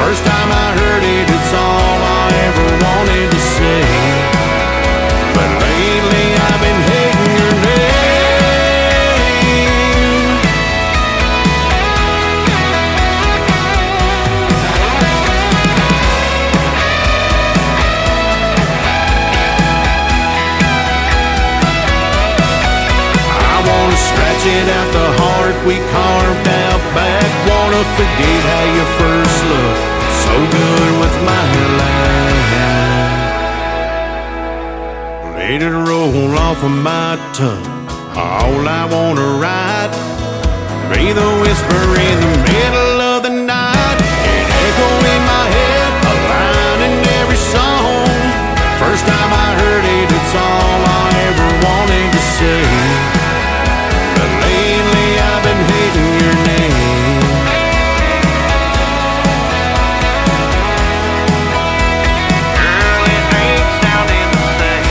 First time I heard it, it's all I ever wanted to say. But lately I've been hating your name. Scratch it out the heart we carved out back. Wanna forget how you first looked so good with my life. Let it roll off of my tongue, all I wanna write, be the whisper in the middle of the night, an echo in my head, a line in every song. First time I heard it, it's all I ever wanted to say. Lately I've been hating your name. Girl, it ain't sounding the same.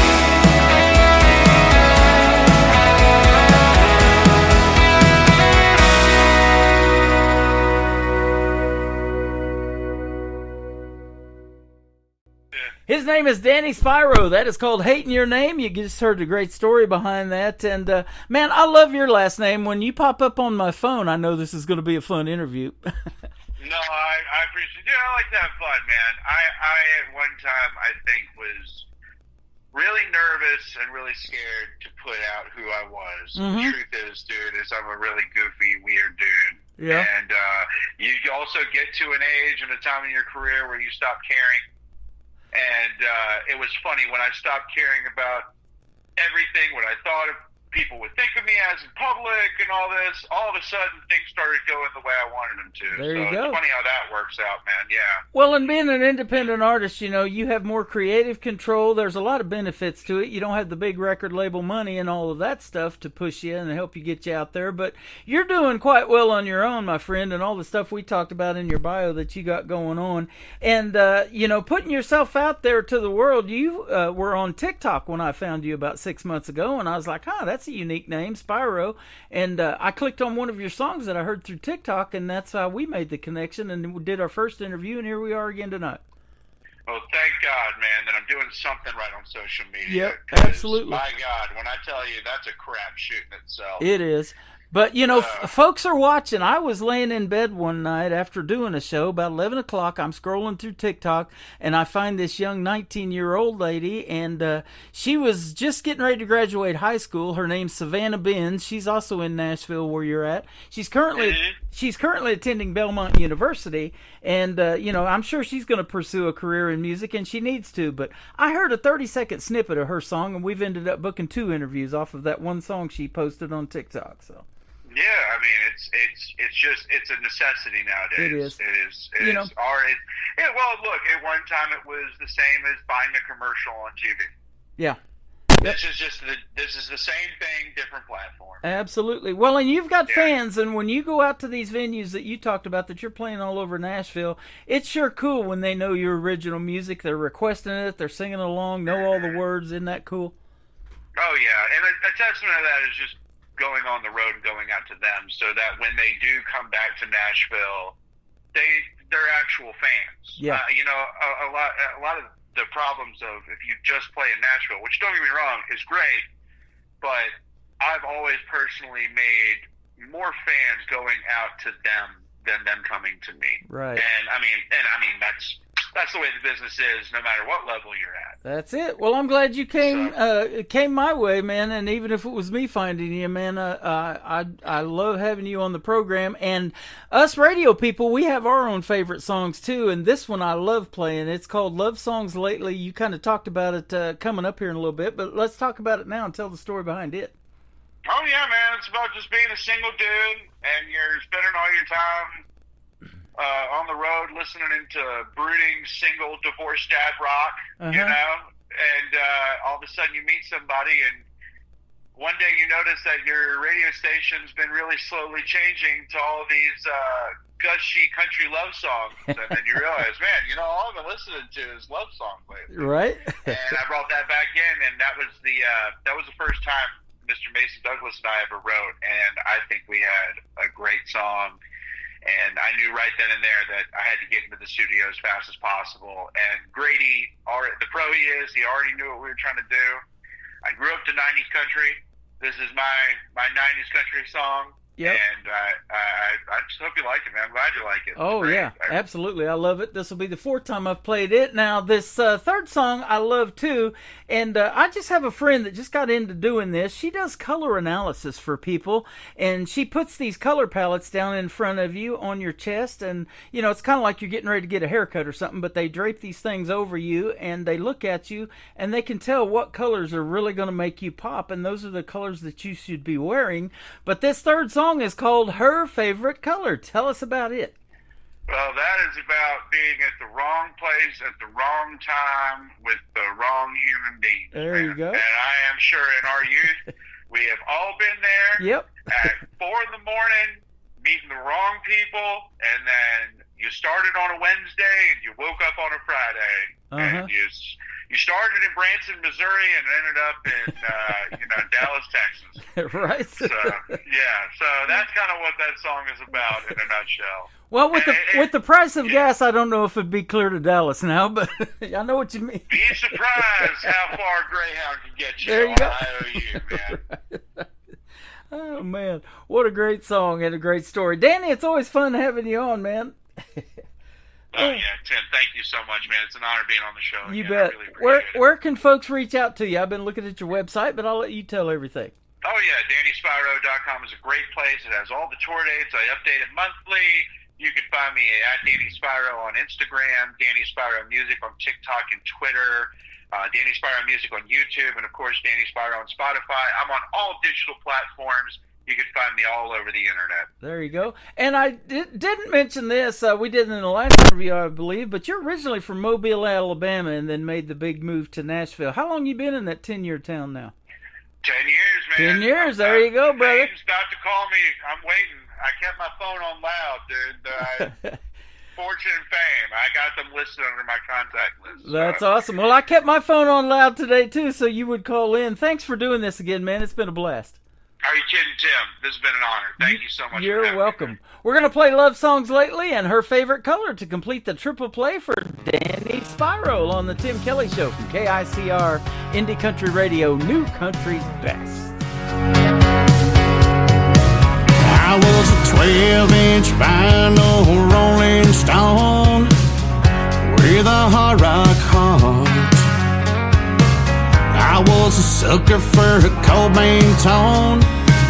His name is Danny Spyro. That is called Hating Your Name. You just heard the great story behind that. And, man, I love your last name. When you pop up on my phone, I know this is going to be a fun interview. No, I appreciate it. Yeah, I like to have fun, man. I at one time, I think, was really nervous and really scared to put out who I was. Mm-hmm. The truth is, dude, is I'm a really goofy, weird dude. Yeah. And you also get to an age and a time in your career where you stop caring. And it was funny when I stopped caring about everything, what I thought of people would think of me as in public and all this. All of a sudden, things started going the way I wanted them to. There you go. It's funny how that works out, man. Yeah. Well, and being an independent artist, you know, you have more creative control. There's a lot of benefits to it. You don't have the big record label money and all of that stuff to push you and help you get you out there. But you're doing quite well on your own, my friend, and all the stuff we talked about in your bio that you got going on. And, you know, putting yourself out there to the world. You were on TikTok when I found you about 6 months ago, and I was like, that's a unique name, Spyro. And I clicked on one of your songs that I heard through TikTok, and that's how we made the connection and we did our first interview, and here we are again tonight. Oh, thank God, man, that I'm doing something right on social media. Yep, 'cause, absolutely. My God, when I tell you, that's a crapshoot in itself. It is. But, you know, folks are watching. I was laying in bed one night after doing a show, about 11 o'clock. I'm scrolling through TikTok, and I find this young 19-year-old lady, and she was just getting ready to graduate high school. Her name's Savannah Benz. She's also in Nashville, where you're at. She's currently attending Belmont University, and, you know, I'm sure she's going to pursue a career in music, and she needs to. But I heard a 30-second snippet of her song, and we've ended up booking 2 interviews off of that one song she posted on TikTok, so. Yeah, I mean, it's a necessity nowadays. It is. Well, look, at one time it was the same as buying a commercial on TV. Yeah. This is the same thing, different platform. Absolutely. Well, and you've got fans, and when you go out to these venues that you talked about that you're playing all over Nashville, it's sure cool when they know your original music. They're requesting it, they're singing along, know all the words. Isn't that cool? Oh, yeah. And a testament of that is just going on the road and going out to them so that when they do come back to Nashville, they're actual fans. Yeah. You know, a lot of the problems of if you just play in Nashville, which don't get me wrong, is great, but I've always personally made more fans going out to them than them coming to me. Right. And I mean that's the way the business is, no matter what level you're at. That's it. Well, I'm glad you came my way, man. And even if it was me finding you, man, I love having you on the program. And us radio people, we have our own favorite songs too. And this one I love playing. It's called Love Songs Lately. You kind of talked about it coming up here in a little bit, but let's talk about it now and tell the story behind it. Oh yeah, man. It's about just being a single dude and you're spending all your time on the road listening into brooding, single, divorced dad rock, you know, and all of a sudden you meet somebody and one day you notice that your radio station's been really slowly changing to all of these gushy country love songs, and then you realize, man, you know, all I've been listening to is love songs lately. Right. And I brought that back in, and that was the first time Mr. Mason Douglas and I ever wrote, and I think we had a great song. And I knew right then and there that I had to get into the studio as fast as possible. And Grady, the pro he is, he already knew what we were trying to do. I grew up to 90s country. This is my 90s country song. Yep. And I just hope you like it, man. I'm glad you like it. Oh, yeah, absolutely. I love it. This will be the 4th time I've played it. Now, this 3rd song I love, too. And I just have a friend that just got into doing this. She does color analysis for people. And she puts these color palettes down in front of you on your chest. And, you know, it's kind of like you're getting ready to get a haircut or something. But they drape these things over you. And they look at you. And they can tell what colors are really going to make you pop. And those are the colors that you should be wearing. But this 3rd song is called Her Favorite Color. Tell us about it. Well, that is about being at the wrong place at the wrong time with the wrong human being. There you go. And I am sure in our youth, we have all been there. Yep. At 4 in the morning, meeting the wrong people, and then you started on a Wednesday and you woke up on a Friday, and you started in Branson, Missouri, and ended up in Dallas, Texas. Right. So so that's kind of what that song is about in a nutshell. Well, with the price of gas, I don't know if it'd be clear to Dallas now, but I know what you mean. Be surprised how far Greyhound can get you. There you go. IOU, man. Right. Oh man, what a great song and a great story, Danny. It's always fun having you on, man. Oh yeah, Tim, thank you so much, man. It's an honor being on the show. You again. bet. I really appreciate Where can folks reach out to you? I've been looking at your website, but I'll let you tell everything. Oh yeah, DannySpyro.com is a great place. It has all the tour dates. I update it monthly. You can find me at Danny Spyro on Instagram, Danny Spyro Music on TikTok and Twitter, Danny Spyro Music on YouTube, and of course Danny Spyro on Spotify. I'm on all digital platforms. You can find me all over the internet. There you go. And I didn't mention this. We did in the last interview, I believe, but you're originally from Mobile, Alabama, and then made the big move to Nashville. How long you been in that 10-year town now? 10 years, man. 10 years. There you go, brother. Dave's about to call me. I'm waiting. I kept my phone on loud, dude. Fortune and fame. I got them listed under my contact list. That's awesome. Well, I kept my phone on loud today, too, so you would call in. Thanks for doing this again, man. It's been a blast. Are you kidding, Tim? This has been an honor. Thank you so much. You're welcome. We're going to play Love Songs Lately and Her Favorite Color to complete the triple play for Danny Spyro on the Tim Kelly Show from KICR Indie Country Radio, New Country's Best. I was a 12-inch vinyl Rolling Stone with a hard rock heart. I was a sucker for a Cobain tone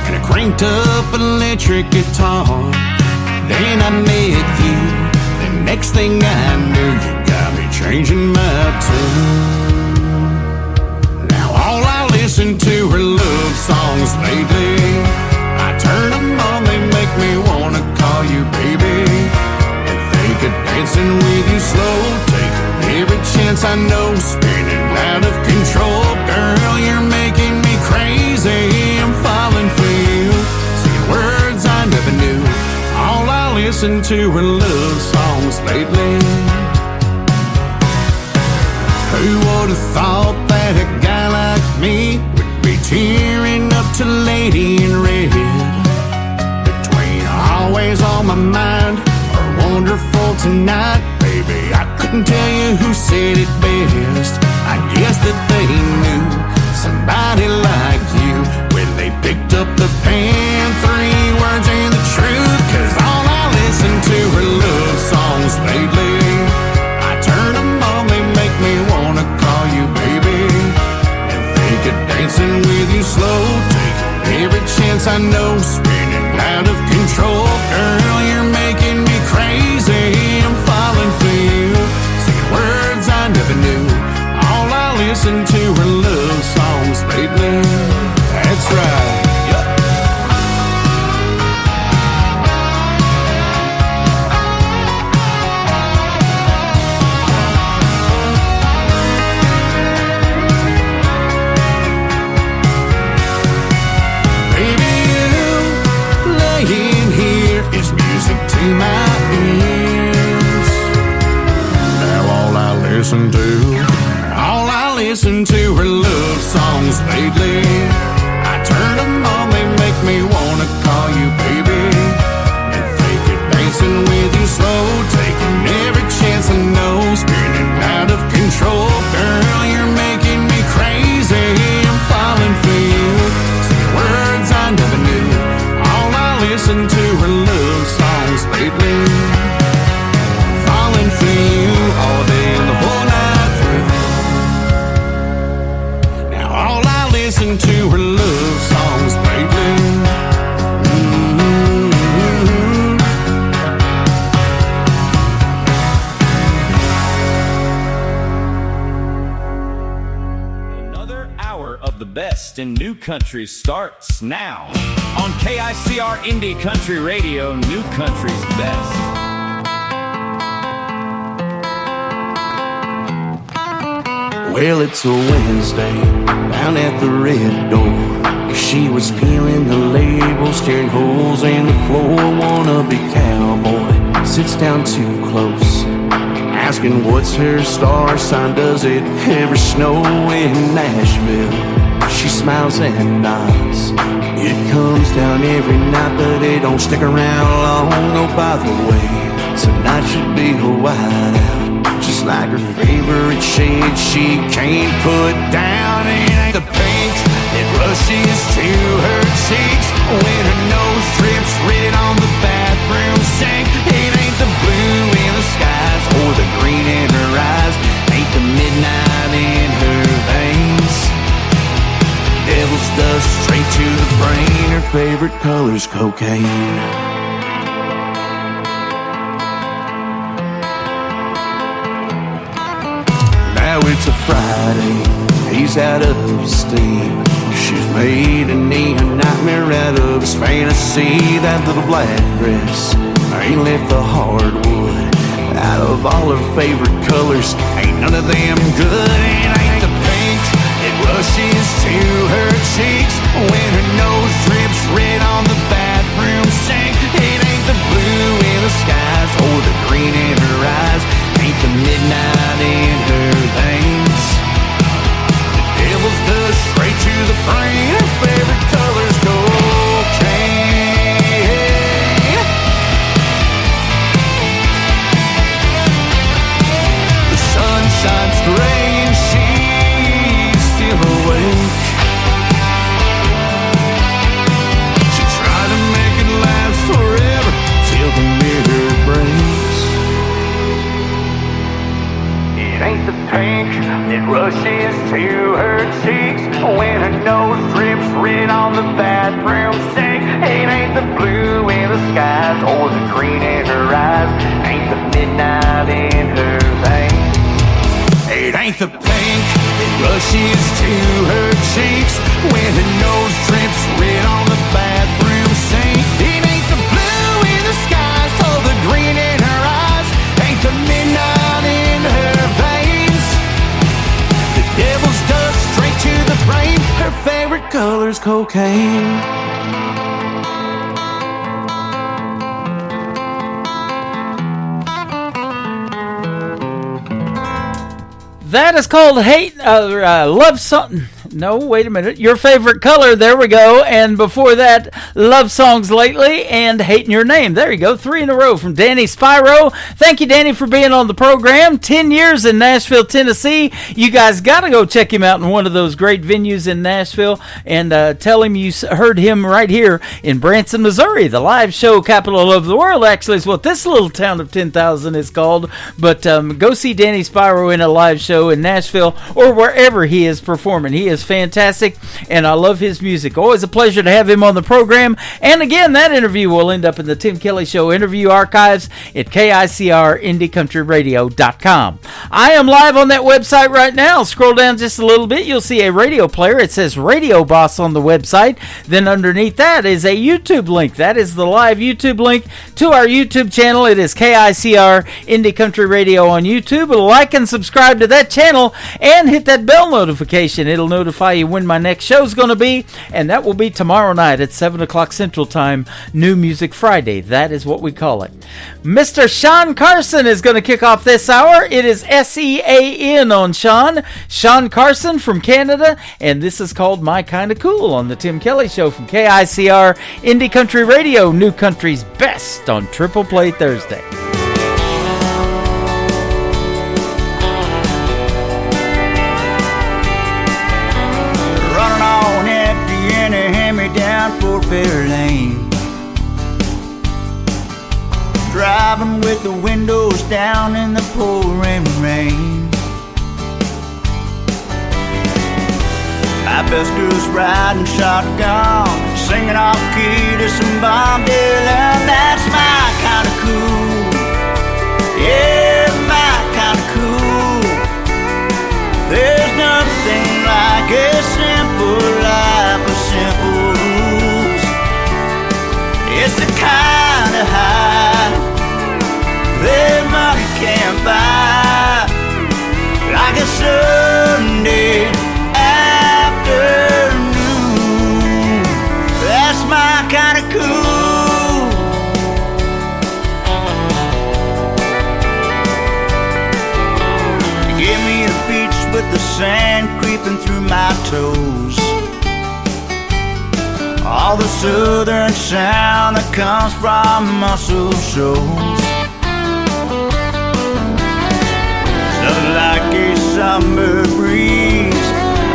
and a cranked up electric guitar. Then I met you. The next thing I knew, you got me changing my tune. Now all I listen to are love songs lately. I turn them on, they make me wanna call you baby, and think of dancing with you slow, taking every chance I know, spinning out of control. Girl, you're making me crazy, I'm falling for you, saying words I never knew. All I listen to are love songs lately. Who would have thought that a guy like me would be tearing up to Lady in Red? Between Always on My Mind or Wonderful Tonight, baby, I couldn't tell you who said it best. I guess that they knew somebody like you when they picked up the pen. 3 words and the truth, 'cause all I listen to are love songs lately. I turn them on, they make me wanna call you baby, and think of dancing with you slow, taking every chance I know, spinning out of control. Girl, you're making me crazy, I'm falling for you, saying words I never knew. All I listen to are love songs lately. That's right. listen to. All I listen to are love songs lately. I turn them on, they make me wanna call you baby. And fake it dancing with you slow, taking every chance I know, spinning out of control. Girl, you're making me crazy, I'm falling for you. Say words I never knew. All I listen to are love songs lately. Falling for you all day and the whole night through. Now all I listen to are love songs lately. Another hour of the best in new country starts now. On KICR Indie Country Radio, New Country's best. Well, it's a Wednesday down at the Red Door. She was peeling the labels, tearing holes in the floor. Wannabe cowboy sits down too close, asking what's her star sign. Does it ever snow in Nashville? She smiles and nods. It comes down every night, but it don't stick around long. Oh, by the way, tonight should be a whiteout, just like her favorite shade she can't put down. It ain't the pink that rushes to her cheeks when her nose drips red on the bathroom sink. It ain't the blue in the skies or the green in her eyes. Ain't the midnight in her veins. Devil's dust straight to the brain. Her favorite color's cocaine. Now it's a Friday, he's out of steam. She's made a neon nightmare out of his fantasy. That little black dress ain't left the hardwood. Out of all her favorite colors, ain't none of them good. It ain't the pink that rushes to her cheeks when her nose drips red on the bathroom sink. It ain't the blue in the skies or the green in her eyes. Ain't the midnight in her veins. The devil's dust straight to the brain. Her favorite color's cocaine. The sun shines gray and she's still awake. She tried to make it last forever till the mirror breaks. It ain't the pink that rushes to her cheeks when her nose drips red on the bathroom sink. It ain't the blue in the skies or the green in her eyes. Ain't the midnight in her veins. It ain't the pink that rushes to her cheeks when her nose drips red on the bathroom sink. It ain't the blue in the skies or the green in her eyes. Ain't the midnight in her veins. The devil's dust straight to the brain. Her favorite color's cocaine. That is called Love Something. No, wait a minute. Your favorite color. There we go. And before that, Love Songs Lately and Hating Your Name. There you go. 3 in a row from Danny Spyro. Thank you, Danny, for being on the program. 10 years in Nashville, Tennessee. You guys got to go check him out in one of those great venues in Nashville and tell him you heard him right here in Branson, Missouri. The live show capital of the world, actually, is what this little town of 10,000 is called. But go see Danny Spyro in a live show in Nashville or wherever he is performing. He is fantastic, and I love his music. Always a pleasure to have him on the program. And again, that interview will end up in the Tim Kelly Show interview archives at KICRIndieCountryRadio.com. I am live on that website right now. Scroll down just a little bit. You'll see a radio player. It says Radio Boss on the website. Then underneath that is a YouTube link. That is the live YouTube link to our YouTube channel. It is KICR Indie Country Radio on YouTube. Like and subscribe to that channel and hit that bell notification. It'll notify notify you when my next show's going to be, and that will be tomorrow night at 7 o'clock Central Time, New Music Friday. That is what we call it. Mr. Sean Carson is going to kick off this hour. It is SEAN on Sean Carson from Canada, and this is called My Kinda Cool on the Tim Kelly Show from KICR Indie Country Radio, New Country's best on Triple Play Thursday. Running on empty and a hand-me-down Fort Fair Lane, driving with the windows down in the pouring rain. My best girl's riding shotgun, singing off key to some Bob Dylan. That's my kind of cool. Yeah, my kind of cool. There's nothing like a simple life with simple rules. It's the kind of high that money can't buy, like a Sunday afternoon. That's my kind of cool. Give me the beach with the sand creeping through my toes, all the southern sound that comes from muscle shoals. Nothing like a summer breeze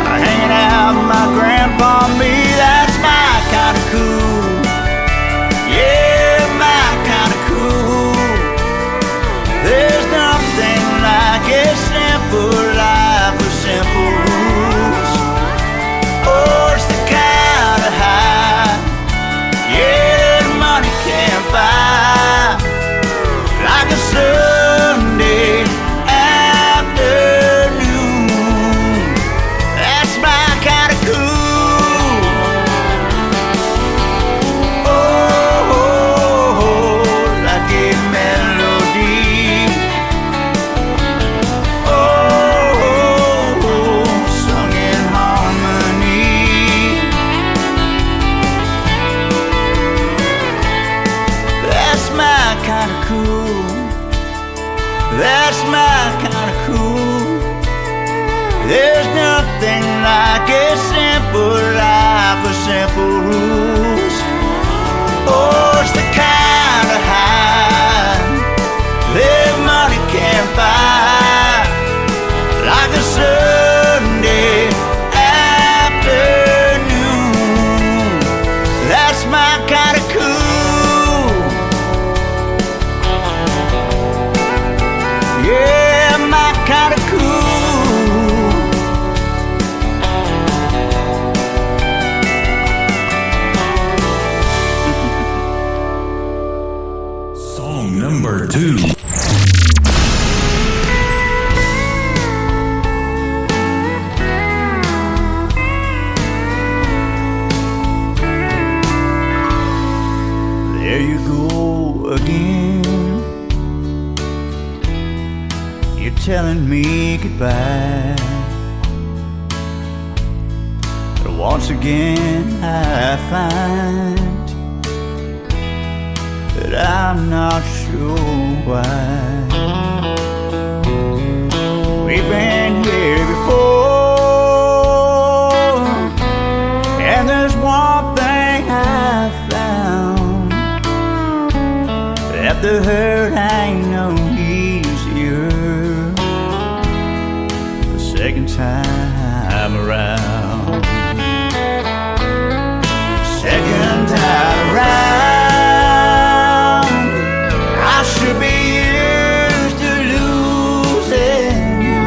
hanging out with my grandpa and me. That's my kind of cool. Yeah, my kind of cool. There's nothing like a simple life with simple rules. Oh, it's the kind of high, yeah, that money can't buy, like a Sunday afternoon. That's my kind of cool. Oh, like a melody. Oh, sung in harmony. That's my kind of cool. That's my kind of cool. There's nothing like a simple life with simple rules. Oh, it's the kind of high that money can't buy, like a Sunday afternoon. That's my kind of cool. Yeah, my kind of cool. Song number 2. There you go again. You're telling me goodbye. But once again I find that I'm not sure why. We've been here before, and there's one thing I found, that the hurt ain't no easier the second time around. Second time around, I should be used to losing you.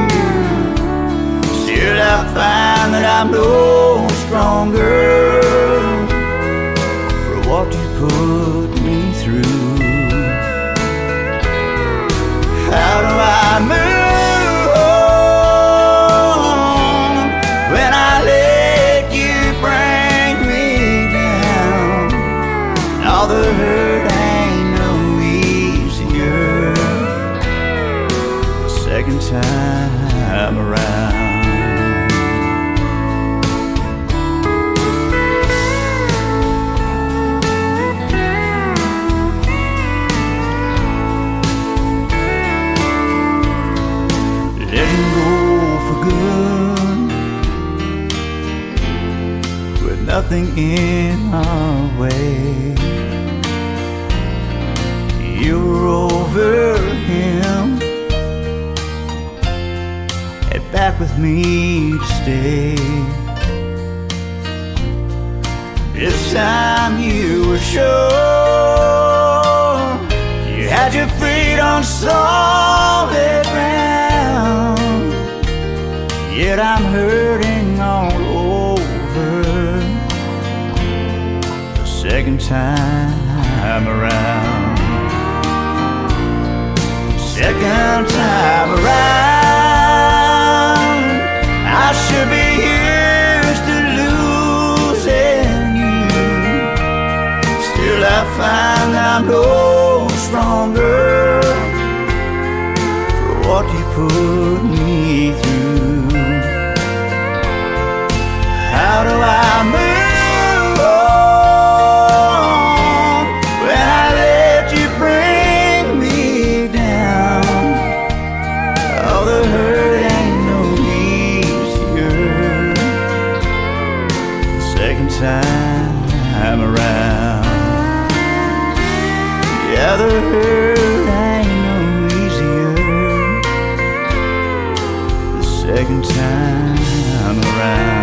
Still I find that I'm no stronger for what you put me through. How do I move on when I let you bring me down? All the hurt ain't no easier the second time around. nothing in our way. You were over him and back with me to stay. This time you were sure you had your feet on solid ground. Yet I'm hurting all over the second time around. Second time around, I should be used to losing you. Still I find that I'm no stronger for what you put me through. How do I move on when I let you bring me down? Oh, the hurt ain't no easier the second time around. Yeah, the hurt ain't no easier the second time around.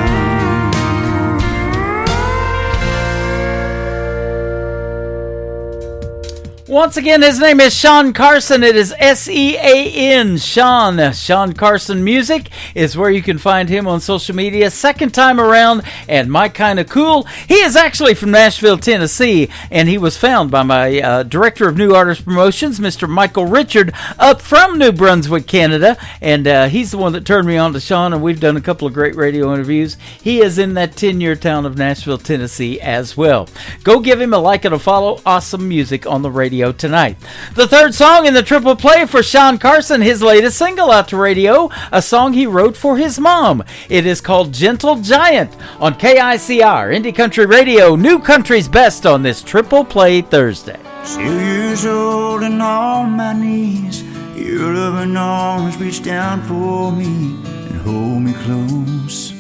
Once again, his name is Sean Carson. It is S-E-A-N, Sean. Sean Carson Music is where you can find him on social media. Second time around, and My Kinda Cool. He is actually from Nashville, Tennessee, and he was found by my Director of New Artist Promotions, Mr. Michael Richard, up from New Brunswick, Canada, and he's the one that turned me on to Sean, and we've done a couple of great radio interviews. He is in that 10-year town of Nashville, Tennessee as well. Go give him a like and a follow. Awesome music on the radio tonight. The third song in the triple play for Sean Carson, his latest single out to radio, a song he wrote for his mom. It is called Gentle Giant on KICR, Indie Country Radio, New Country's Best on this triple play Thursday. 2 years old and on my knees, your loving arms reach down for me and hold me close.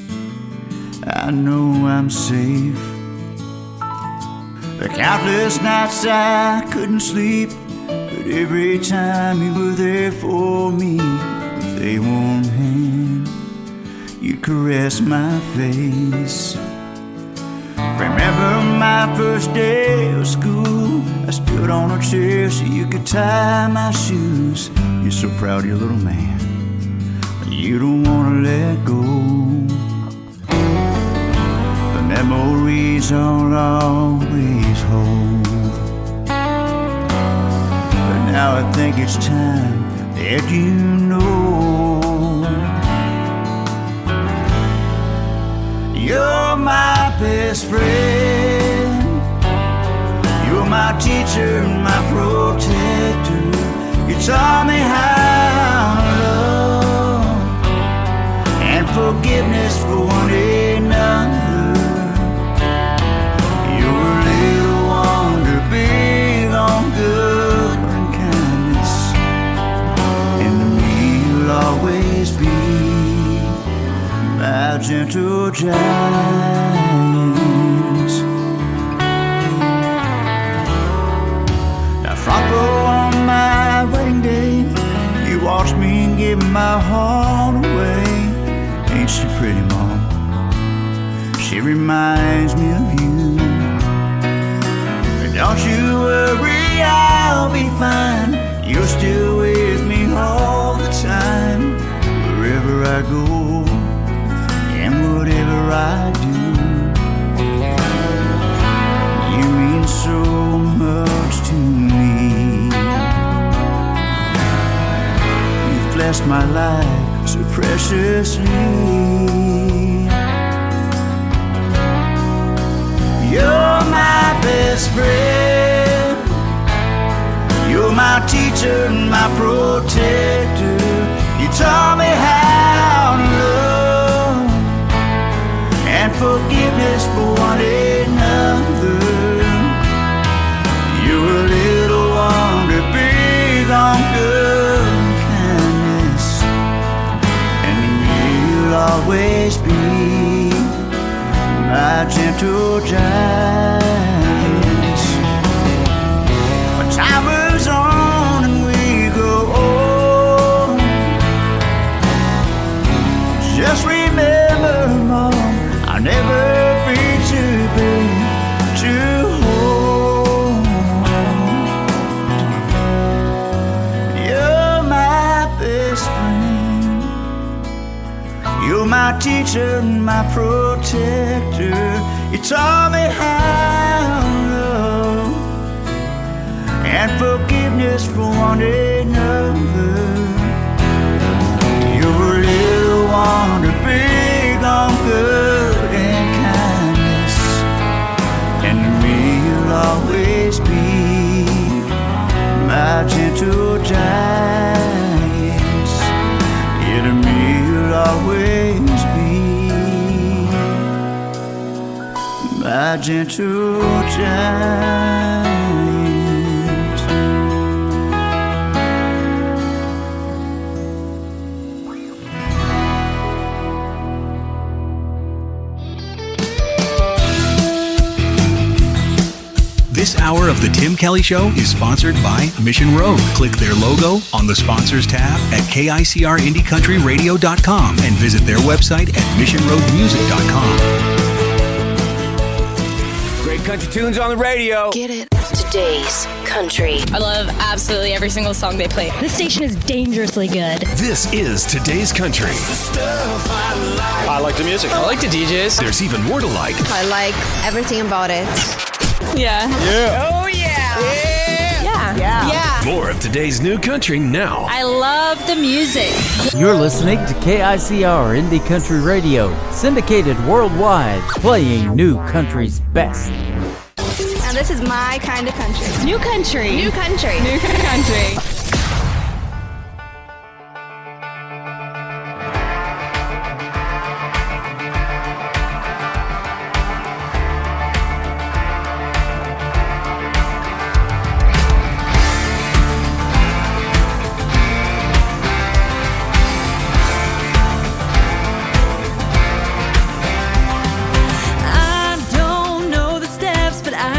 I know I'm safe. The countless nights I couldn't sleep, but every time you were there for me, with a warm hand, you caressed my face. Remember my first day of school, I stood on a chair so you could tie my shoes. You're so proud of your little man, you don't want to let go. The memories I'll always hold, but now I think it's time that you know you're my best friend. You're my teacher, my protector. You taught me how to love and forgiveness for one another. You're a little wonder, big on good and kindness, and to me you'll always be my gentle giant. Now front row on my wedding day, you watched me and gave my heart away. Ain't she pretty, Mom? She reminds me of you. But don't you worry, I'll be fine. You're still with me all the time, wherever I go and whatever I do. You mean so much to me. You've blessed my life so preciously. You're my best friend. You're my teacher and my protector. You taught me how to love and forgiveness for one another. You're a little wonder, big on good kindness, and you'll always be my gentle gentle giants. But time moves on and we go on. Just remember, Mom, I'll never be too big to hold. You're my best friend. You're my teacher and my protector. You taught me how love and forgiveness for one another. You're a little wonder big on good and kindness, and to me you'll always be my gentle giants. Yeah, to me you'll always be my gentle giant. This hour of The Tim Kelly Show is sponsored by Mission Road. Click their logo on the Sponsors tab at KICRIndieCountryRadio.com and visit their website at missionroadmusic.com. Great country tunes on the radio. Get it. Today's country. I love absolutely every single song they play. This station is dangerously good. This is Today's Country. I like the music. I like the DJs. There's even more to like. I like everything about it. Yeah. Yeah. Oh, yeah. Yeah. More of today's new country now. I love the music. You're listening to KICR Indie Country Radio, syndicated worldwide, playing new country's best. And this is my kind of country. New country. New country. New country.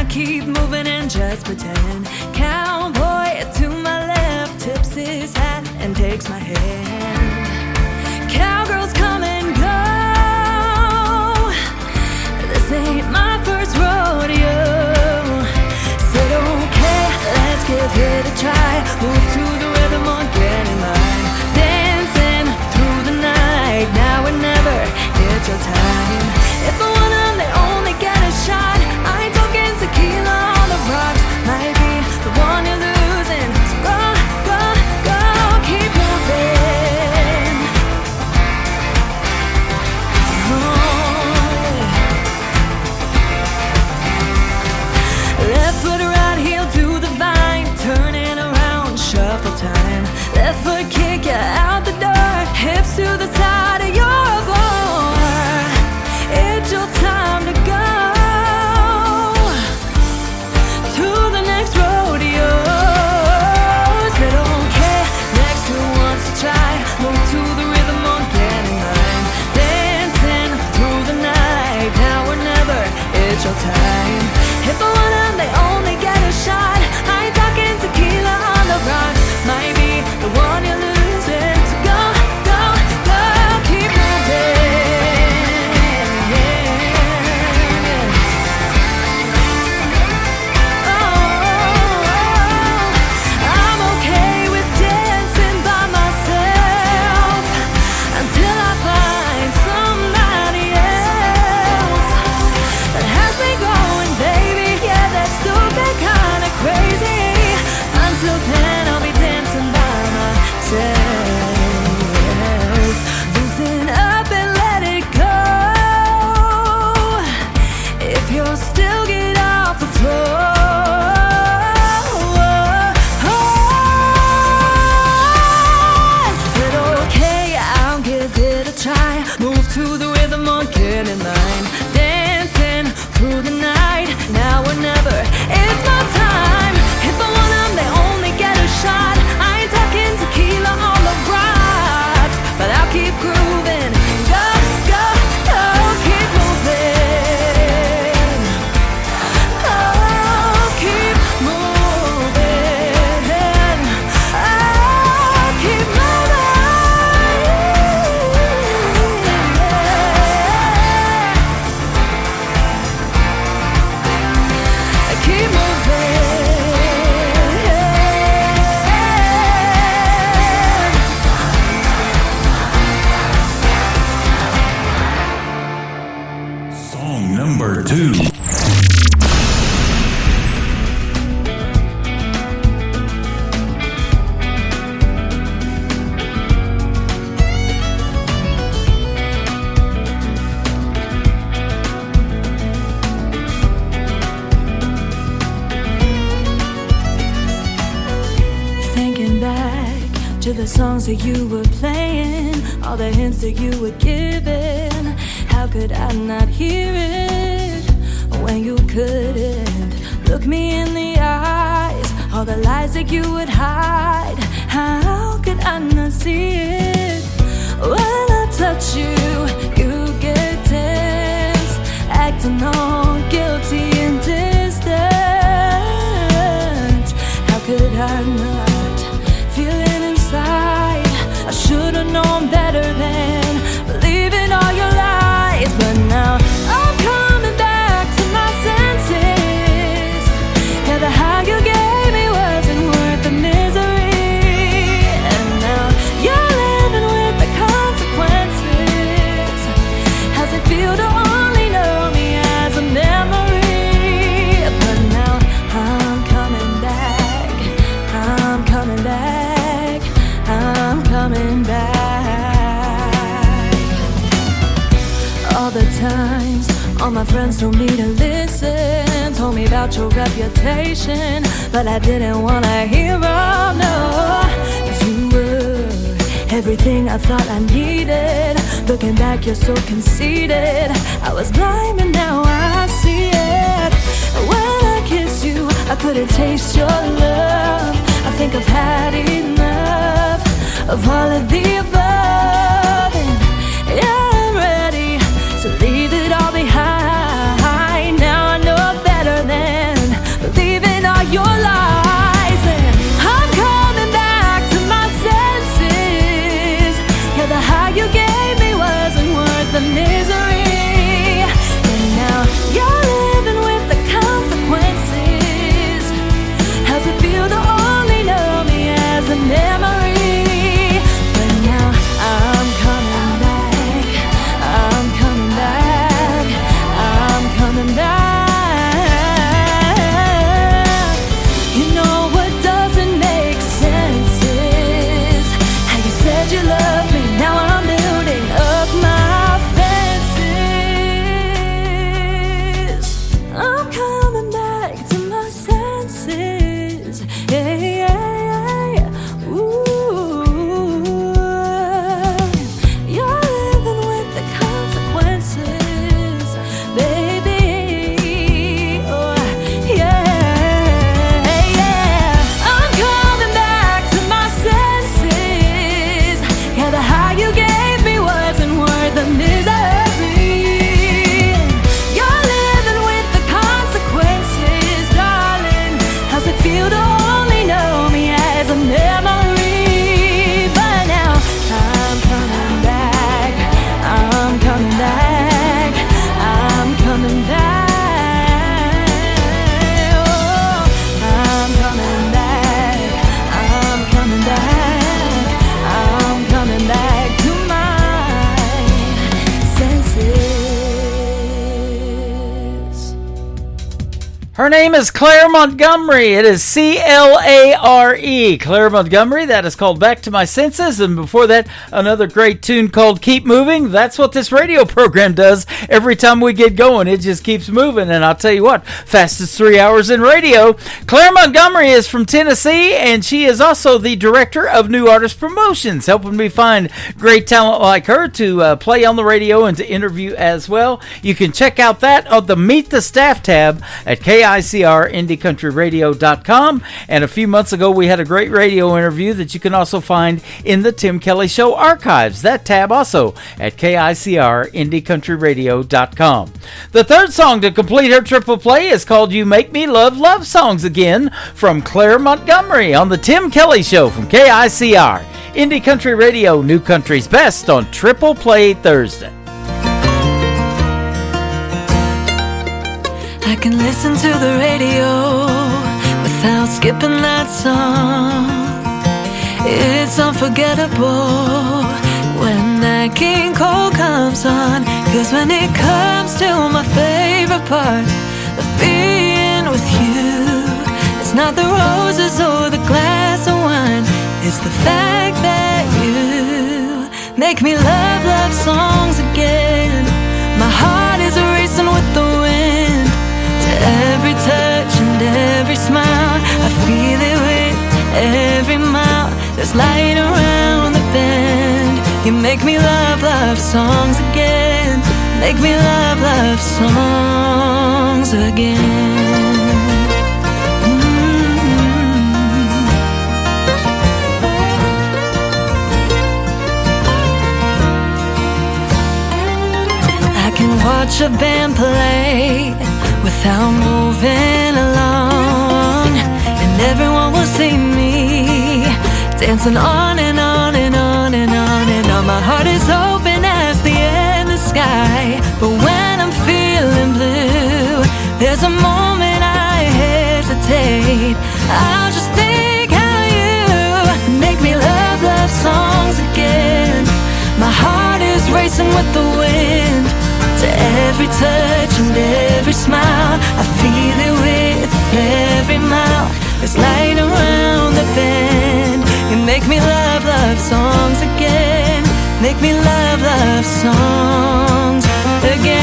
Keep moving and just pretend. Cowboy to my left tips his hat and takes my hand. Cowgirls come and go. This ain't my first rodeo. Said okay, let's give it a try. Move to the rhythm or get in line. Dancing through the night, now or never. It's your time. If I want 'em, they only get a shot. I ain't talking tequila on the rocks. Might be the one you're losing. So go, go, go, keep moving. Oh, yeah. Left foot right heel to the vine, turning around, shuffle time. Left foot kick you out the door, hips to the side of your floor. It's your time to go to the next rodeo. Said okay, next who wants to try? Move to the rhythm or get in line. Dancing through the night, now or never. It's your time. If I want 'em, they only get a shot. I ain't talking tequila on the rocks. Might be the one you're losing. So go, go, go, keep moving. Going, baby, yeah. the songs that you were playing, all the hints that you were giving. How could I not hear it when you couldn't look me in the eyes? All the lies that you would hide, how could I not see it? When I touch you, you get tense, acting all guilty and distant. How could I not feel it inside? I should have known better than believing all your lies. But now I'm coming back to my senses. Yeah, the high you gave me wasn't worth the misery. And now you're living with the consequences. How's it feel to only know me as a memory? But now I'm coming back. I'm coming back. I'm coming back. All the times all my friends told me to listen, told me about your reputation, but I didn't wanna hear them, no. 'Cause you were everything I thought I needed. Looking back, you're so conceited. I was blind, but now I see it. When I kiss you, I couldn't taste your love. I think I've had enough of all of the above. And yeah, I'm ready to leave it all behind. Now I know better than believing all your lies. And I'm coming back to my senses. Yeah, the high you gave me wasn't worth the misery. And now you're living with the consequences. How's it feel to only know me as a memory? But now I'm coming back. I'm coming back. I'm coming back. You know what doesn't make sense is how you said you loved me. Now I'm building up my fences. I'm coming back to my senses. Yeah, yeah, yeah. Ooh, you're living with the consequences, baby. Oh, yeah, yeah. I'm coming back to my senses. Yeah, the high you gave me wasn't worth the misery. You're living with the consequences, darling. How's it feel to only know me as a memory? But now I'm coming back. I'm coming back. I'm coming back. Oh, I'm coming back. I'm coming back. I'm coming back to my senses. Her name is Claire Montgomery. It is C-L-A-R-E. Claire Montgomery. That is called Back to My Senses. And before that, another great tune called Keep Moving. That's what this radio program does. Every time we get going, it just keeps moving. And I'll tell you what, fastest 3 hours in radio. Claire Montgomery is from Tennessee, and she is also the director of New Artist Promotions, helping me find great talent like her to play on the radio and to interview as well. You can check out that on the Meet the Staff tab at KICRIndieCountryRadio.com. And a few months ago, we had a great radio interview that you can also find in the Tim Kelly Show archives. That tab also at KICRIndieCountryRadio.com. The third song to complete her triple play is called You Make Me Love Love Songs Again from Claire Montgomery on the Tim Kelly Show from KICR. Indie Country Radio, New Country's Best on Triple Play Thursday. I can listen to the radio without skipping that song. It's unforgettable when that King Cole comes on. 'Cause when it comes to my favorite part of being with you, it's not the roses or the glass of wine. It's the fact that you make me love love songs again. My heart is racing with the wind. To every touch and every smile, I feel it with every mile There's light around the bend. You make me love love songs again. Make me love love songs again. I can watch a band play without moving along, and everyone will see me dancing on and on and on and on and on. My heart is open as the endless sky, but when I'm feeling blue, there's a moment I hesitate. I'll just think how you make me love love songs again. My heart is racing with the wind. To every touch and every smile, I feel it with every mile. There's light around the bend. You make me love love songs again. Make me love love songs again.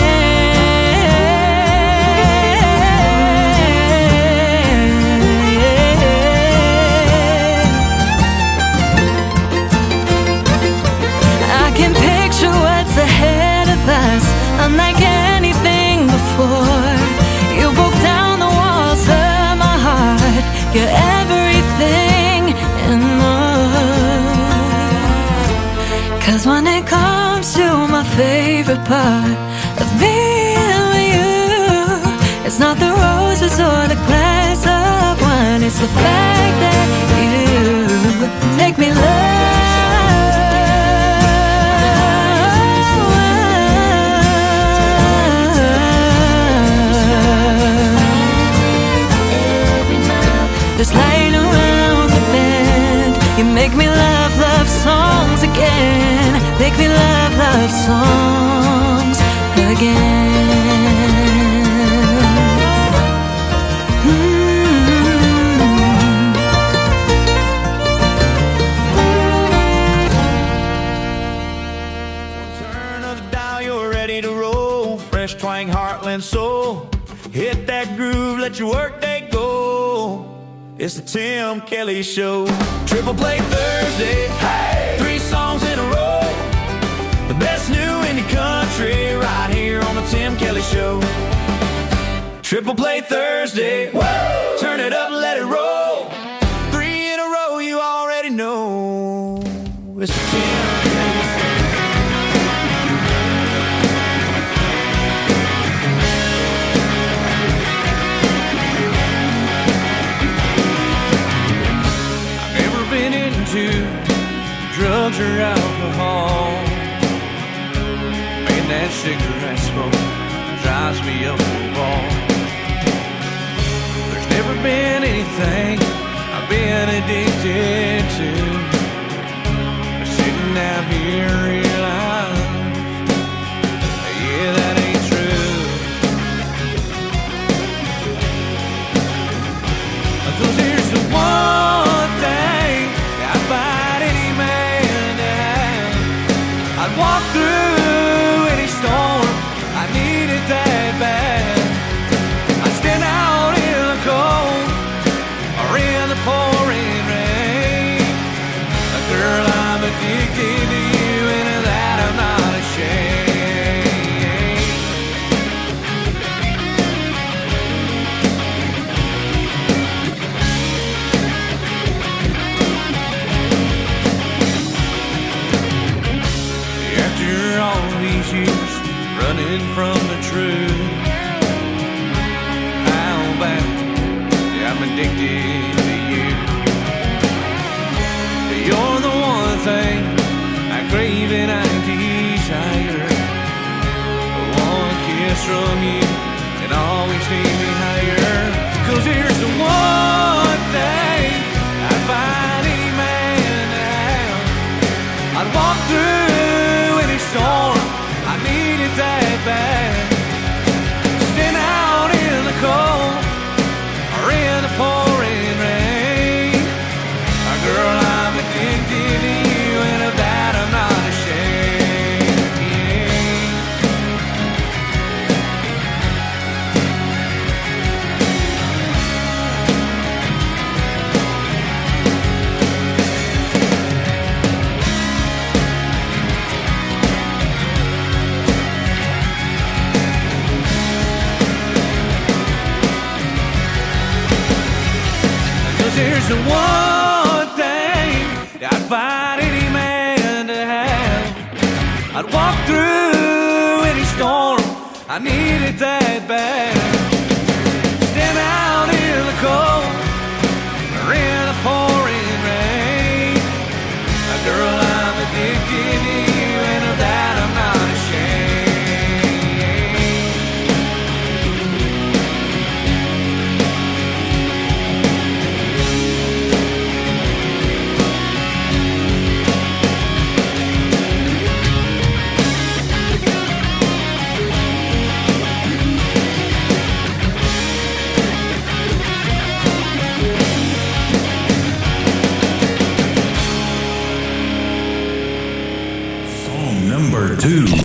I can picture what's ahead of us, unlike anything before. You broke down the walls of my heart. You're everything and more. 'Cause when it comes to my favorite part of being with you, it's not the roses or the glass of wine. It's the fact that you make me love. There's light around the bend. You make me love love songs again. Make me love love songs again. Turn of the dial, you're ready to roll. Fresh twang, heartland soul. Hit that groove, let your work day go. It's the Tim Kelly Show. Triple Play Thursday. Hey! 3 songs in a row. The best new indie country right here on the Tim Kelly Show. Triple Play Thursday. Woo! Turn it up, let it roll. 3 in a row, you already know. It's the Tim Kelly Show. Drugs or alcohol, man, that cigarette smoke drives me up the wall. There's never been anything I've been addicted to, but sitting out here realize, yeah, that ain't true. 'Cause here's the one thing I find any man to have. I'd walk through any storm, I need it that bad. I'd stand out in the cold or in the pouring rain. Girl, I'm addicted to you, and of that I'm not ashamed. After all these years running from the truth, how bad I'm addicted to you. You're the one thing I crave and I desire. One kiss from you can always take me higher. 'Cause here's the one thing I find any man to have. I'd walk through any storm, I need it that bad. Stand out in the cold or in the pouring rain. Girl, I'm addicted to you, and of that I'm not ashamed. Yeah. I'd walk through any storm, I need it that bad. Stand out in the cold or in the pouring rain. Girl, I'm addicted to you, and of that I'm not Number 2.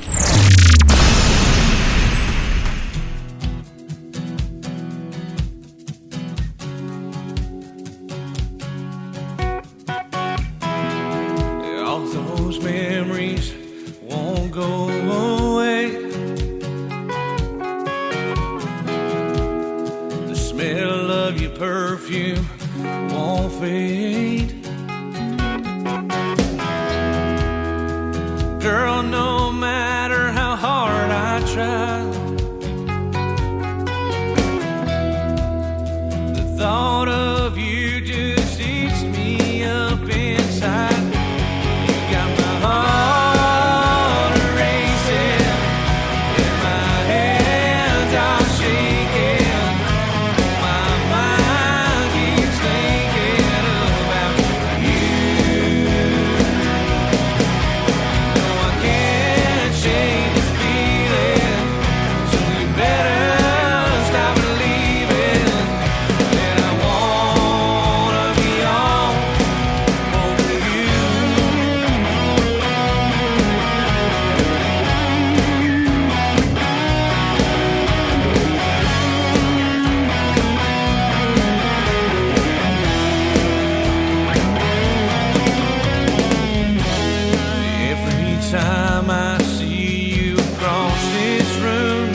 all those memories won't go away. The smell of your perfume won't fade. Girl, no matter how hard I try, the thought of you just eats me up inside. You got my heart racing, and my hands are shaking. My mind keeps thinking about you. Shake this feeling, so you better stop believing that I wanna be all over you. Every time I see you across this room,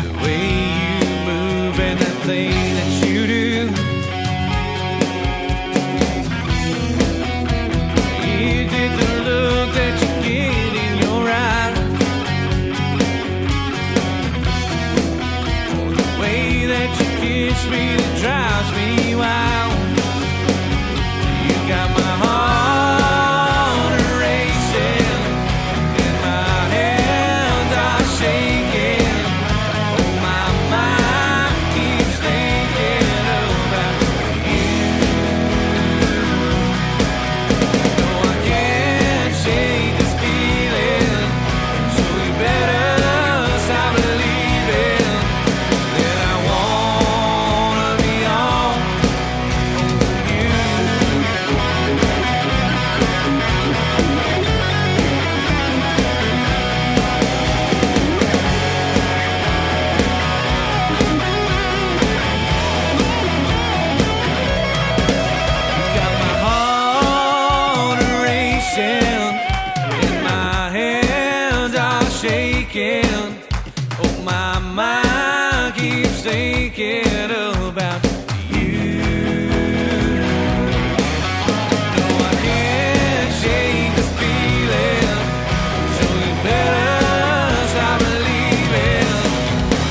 the way you move and the thing that you do, you did the look that you get in your eye, or the way that you kiss me that drives me wild. You got my heart racing, and my hands are shaking. Oh, my mind keeps thinking about you. No, I can't shake this feeling, so you better stop believing that I wanna be all over you. Got my heart racing, and my hands are shaking. Oh, my mind keeps thinking about you. No, I can't shake this feeling, so you better stop believing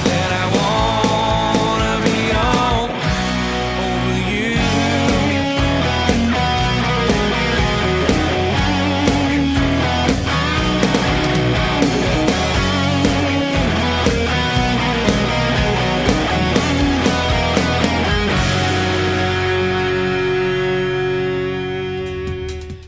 that I wanna be all over you.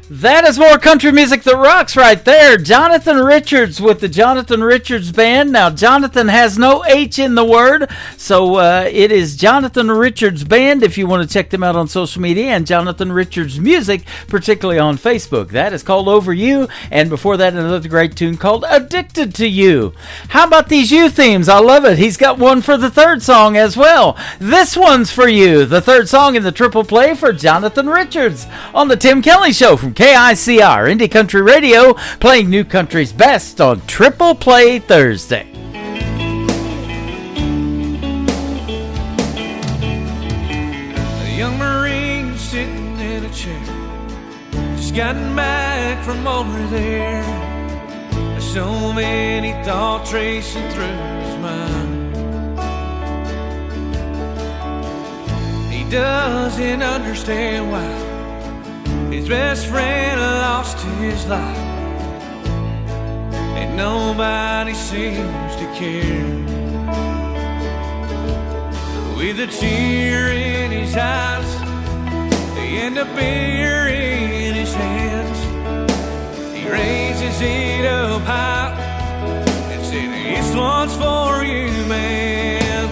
That is more country music that rocks right there. Jonathan Richards with the Jonathan Richards Band. Now, Jonathan has no H in the word, so it is Jonathan Richards Band if you want to check them out on social media, and Jonathan Richards Music, particularly on Facebook. That is called Over You, and before that, another great tune called Addicted to You. How about these you themes? I love it. He's got one for the third song as well. This one's for you, the third song in the triple play for Jonathan Richards on the Tim Kelly Show from KICR Indie Country Radio, playing new country's best on Triple Play Thursday. A young Marine sitting in a chair, just gotten back from over there. There's so many thoughts racing through his mind. He doesn't understand why his best friend lost his life, and nobody seems to care. With a tear in his eyes and a beer in his hands, he raises it up high and said, "This one's for you, man.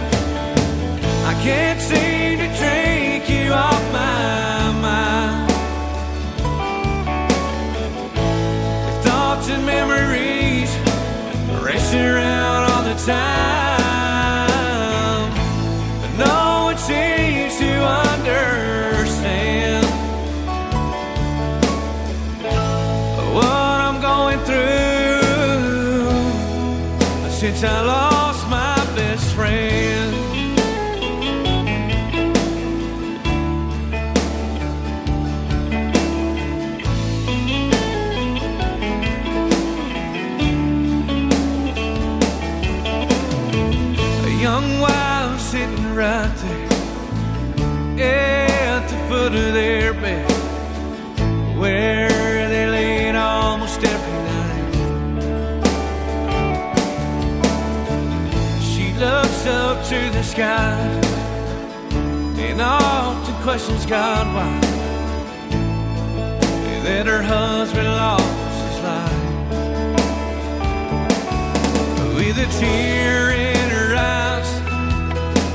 I can't seem to drink you off my mind. The thoughts and memories racing around all the time, but no one seems to understand what I'm going through since I lost my best friend." A young wife sitting right there at the foot of their bed, where they laid almost every night. She looks up to the sky and often questions God why that her husband lost his life. With a tear in her eyes,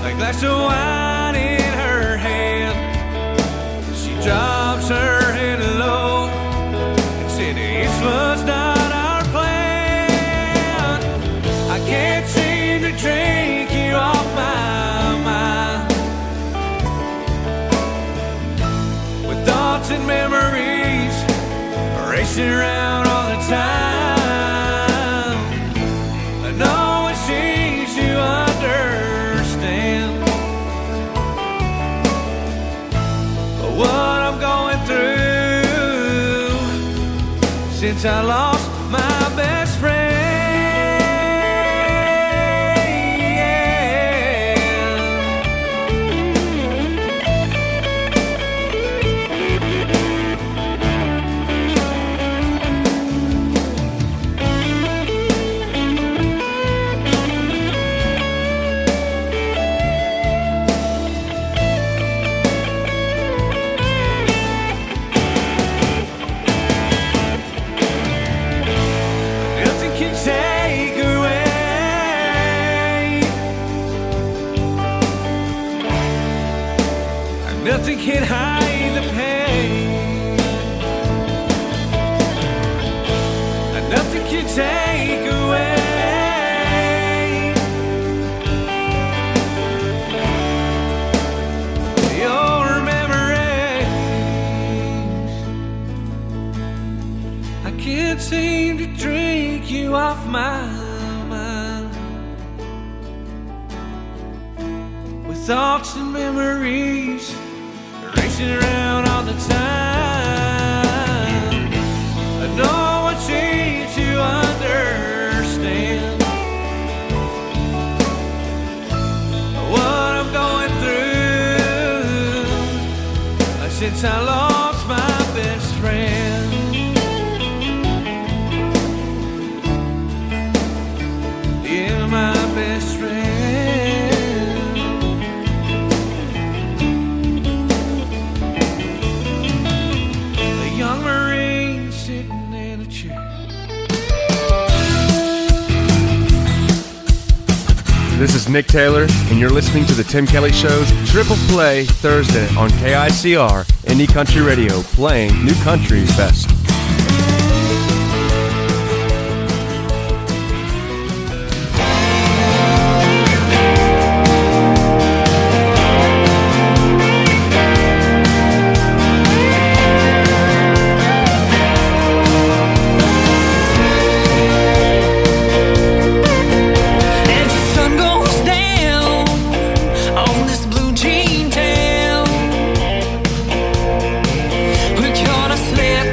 a glass of wine in her hand, she drops her head low and said, "This was not our plan. I can't seem to drink you off my mind. With thoughts and memories racing around all the time, no one seems to understand what I'm going through since I lost my best friend." Nothing can take away, nothing can hide the pain, nothing can take away your memories. I can't seem to drink you off my mind. With thoughts and memories racing around all the time, no one seems to understand what I'm going through since I lost my best friend. Yeah, my best friend. A young Marine sitting in a chair. This is Nick Taylor, and you're listening to the Tim Kelly Show's Triple Play Thursday on KICR Indie Country Radio, playing new country's best. We're gonna slip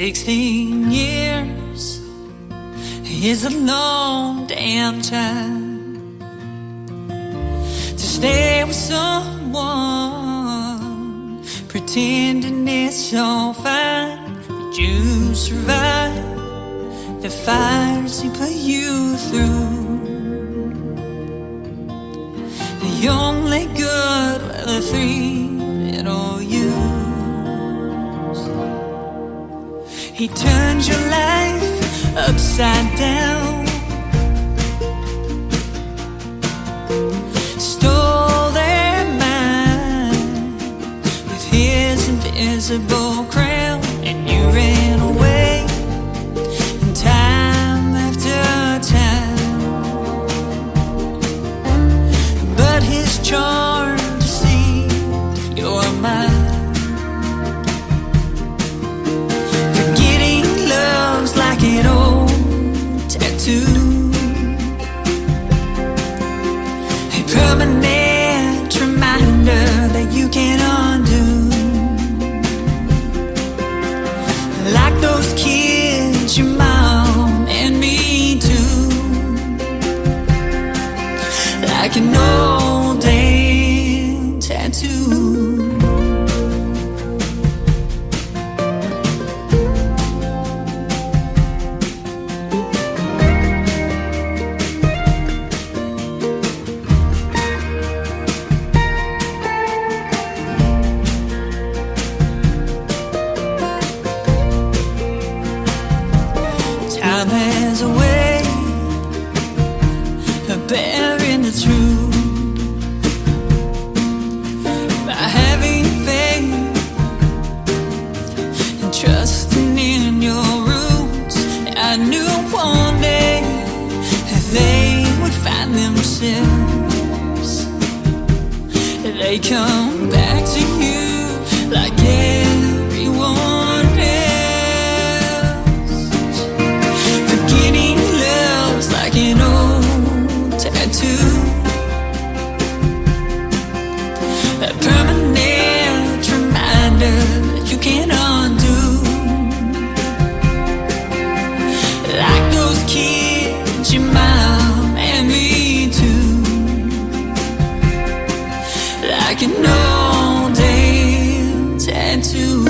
16 years is a long damn time to stay with someone, pretending it's all fine, but you survive the fires he put you through. The only good were the three little yous. He turned your life upside down, stole their mind with his invisible crown, and you ran away time after time. But his charm deceived your mind. Like an old tattoo, a permanent reminder that you can't undo. Like those kids, your mom and me too. Like an old damn tattoo. Bearing the truth by having faith and trusting in your roots. I knew one day that they would find themselves. They come back to you like everyone else. Forgetting love's like an old tattoo, a permanent reminder that you can't undo. Like those kids, your mom and me too. Like an old damn tattoo.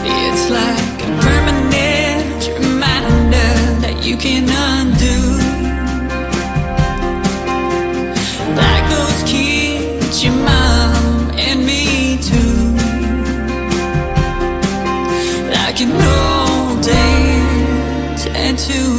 It's like a permanent reminder that you can undo. Like those kids, your mom and me too. Like an old damn tattoo.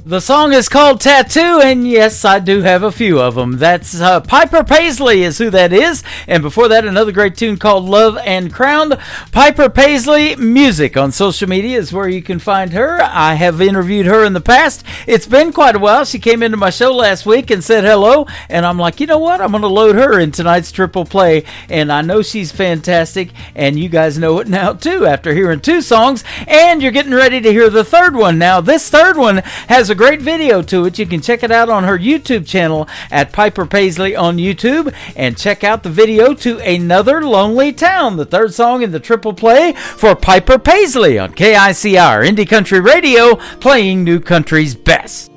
The song is called Tattoo, and yes, I do have a few of them. That's Piper Paisley is who that is. And before that, another great tune called Love and Crowned. Piper Paisley Music on social media is where you can find her. I have interviewed her in the past. It's been quite a while. She came into my show last week and said hello, and I'm like, you know what? I'm going to load her in tonight's Triple Play, and I know she's fantastic, and you guys know it now, too, after hearing two songs, and you're getting ready to hear the third one. Now, this third one has a great video to it. You can check it out on her YouTube channel at Piper Paisley on YouTube, and check out the video to Another Lonely Town, the third song in the Triple Play for Piper Paisley on KICR Indie Country Radio, playing new country's best.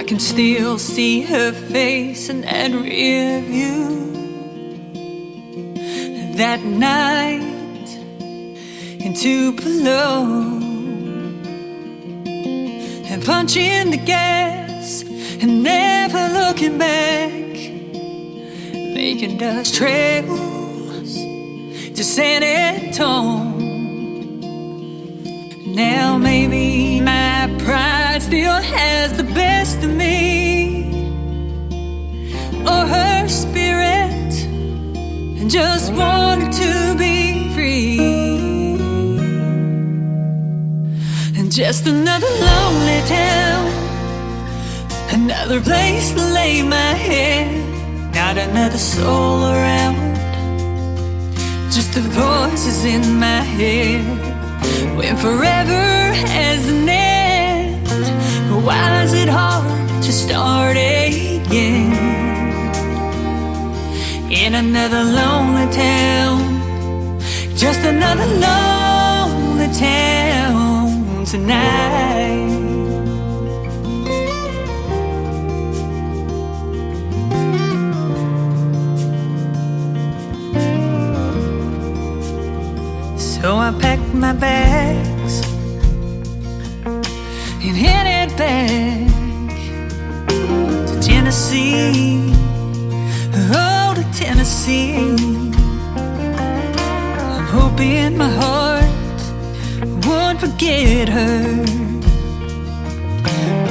can can still see her face in that rear view. That night in Tupelo, and punching the gas and never looking back, making dust trails to San Antonio. Now maybe my pride still has the best of me, or her spirit and just wanted to be free. And just another lonely town, another place to lay my head, not another soul around, just the voices in my head. When forever has an end, why is it hard to start again? In another lonely town, just another lonely town tonight. So I packed my bags and headed back to Tennessee. Oh, to Tennessee. I'm hoping my heart won't forget her,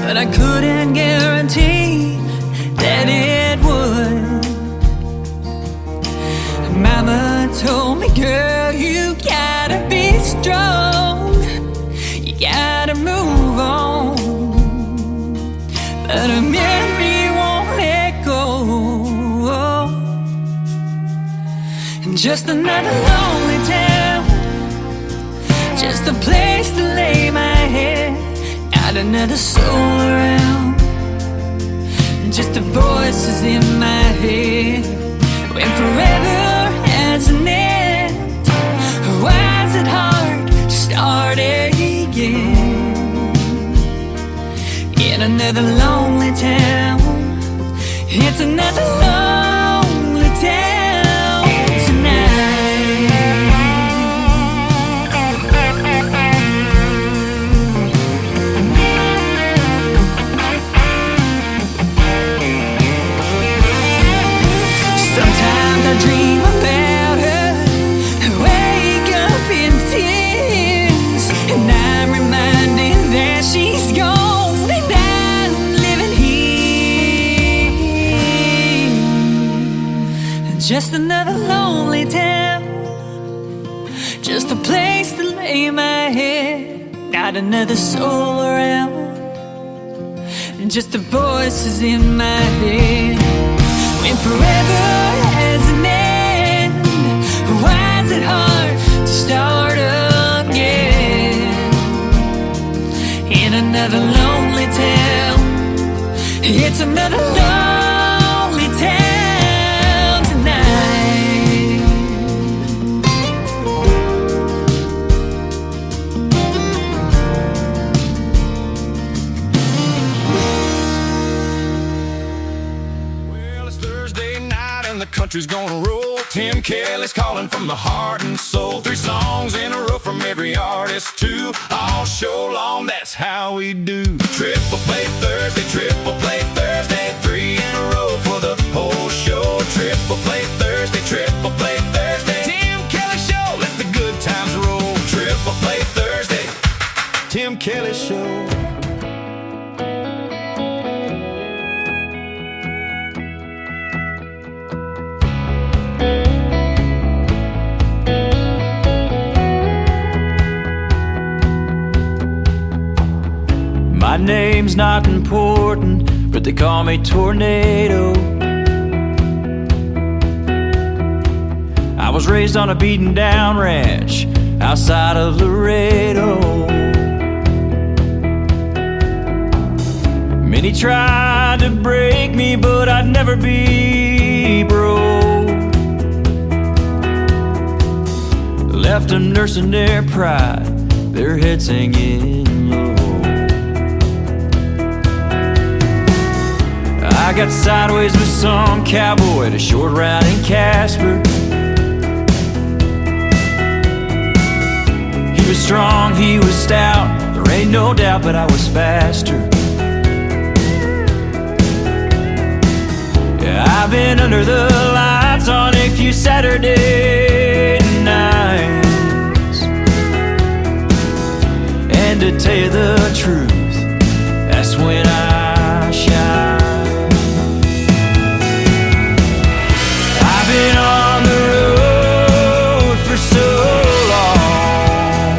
but I couldn't guarantee that it would. Mama told me, girl, you gotta be strong, you gotta move on, but a memory won't let go. And just another lonely town, just a place to lay my head, not another soul around, just the voices in my head. When forever has an end, why is it hard to start again? In another lonely town, it's another lonely town tonight. Sometimes I dream about her, wake up in tears, and I'm reminded that she's gone and I'm living here. Just another lonely town, just a place to lay my head, not another soul around, just the voices in my head. When forever has an end, why is it hard to start again? In another lonely town, it's another lonely town tonight. Well, it's Thursday night and the country's gonna roll. Tim Kelly's calling from the heart and soul. 3 songs in a row from every artist too. All show long, that's how we do. Triple Play Thursday, Triple Play Thursday. 3 in a row for the whole show. Triple Play Thursday, Triple Play Thursday. Tim Kelly Show, let the good times roll. Triple Play Thursday, Tim Kelly Show. My name's not important, but they call me Tornado. I was raised on a beaten down ranch outside of Laredo. Many tried to break me, but I'd never be broke. Left them nursing their pride, their heads hanging low. I got sideways with some cowboy at a short route in Casper. He was strong, he was stout, there ain't no doubt, but I was faster. Yeah, I've been under the lights on a few Saturday nights, and to tell you the truth, that's when I shine. I've been on the road for so long,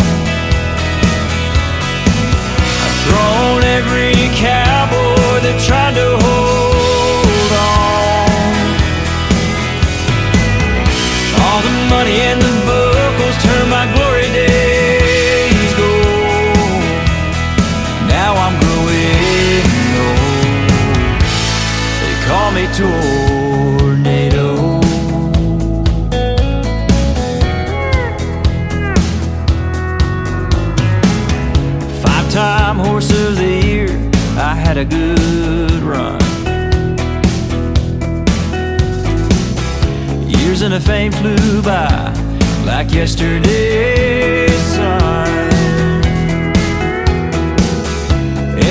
I've thrown every cowboy that tried to hold on. All the money and the buckles turned my glory days gold. Now I'm growing old, they call me Tornado. Five-time horse of the year, I had a good run. Years and a fame flew by like yesterday's sun.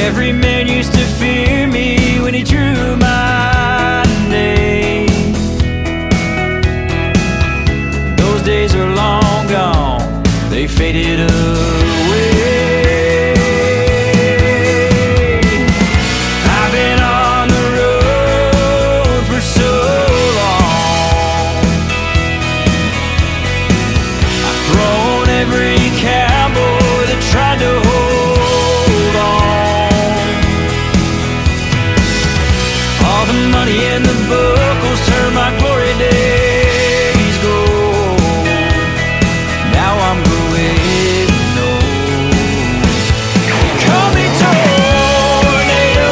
Every man used to fear me when he drew my name. Those days are long gone, they faded away. I've been on the road for so long, I've thrown every cowboy that tried to hold on. All the money and the buckles turned my glory days gold. Now I'm growing old, they call me Tornado.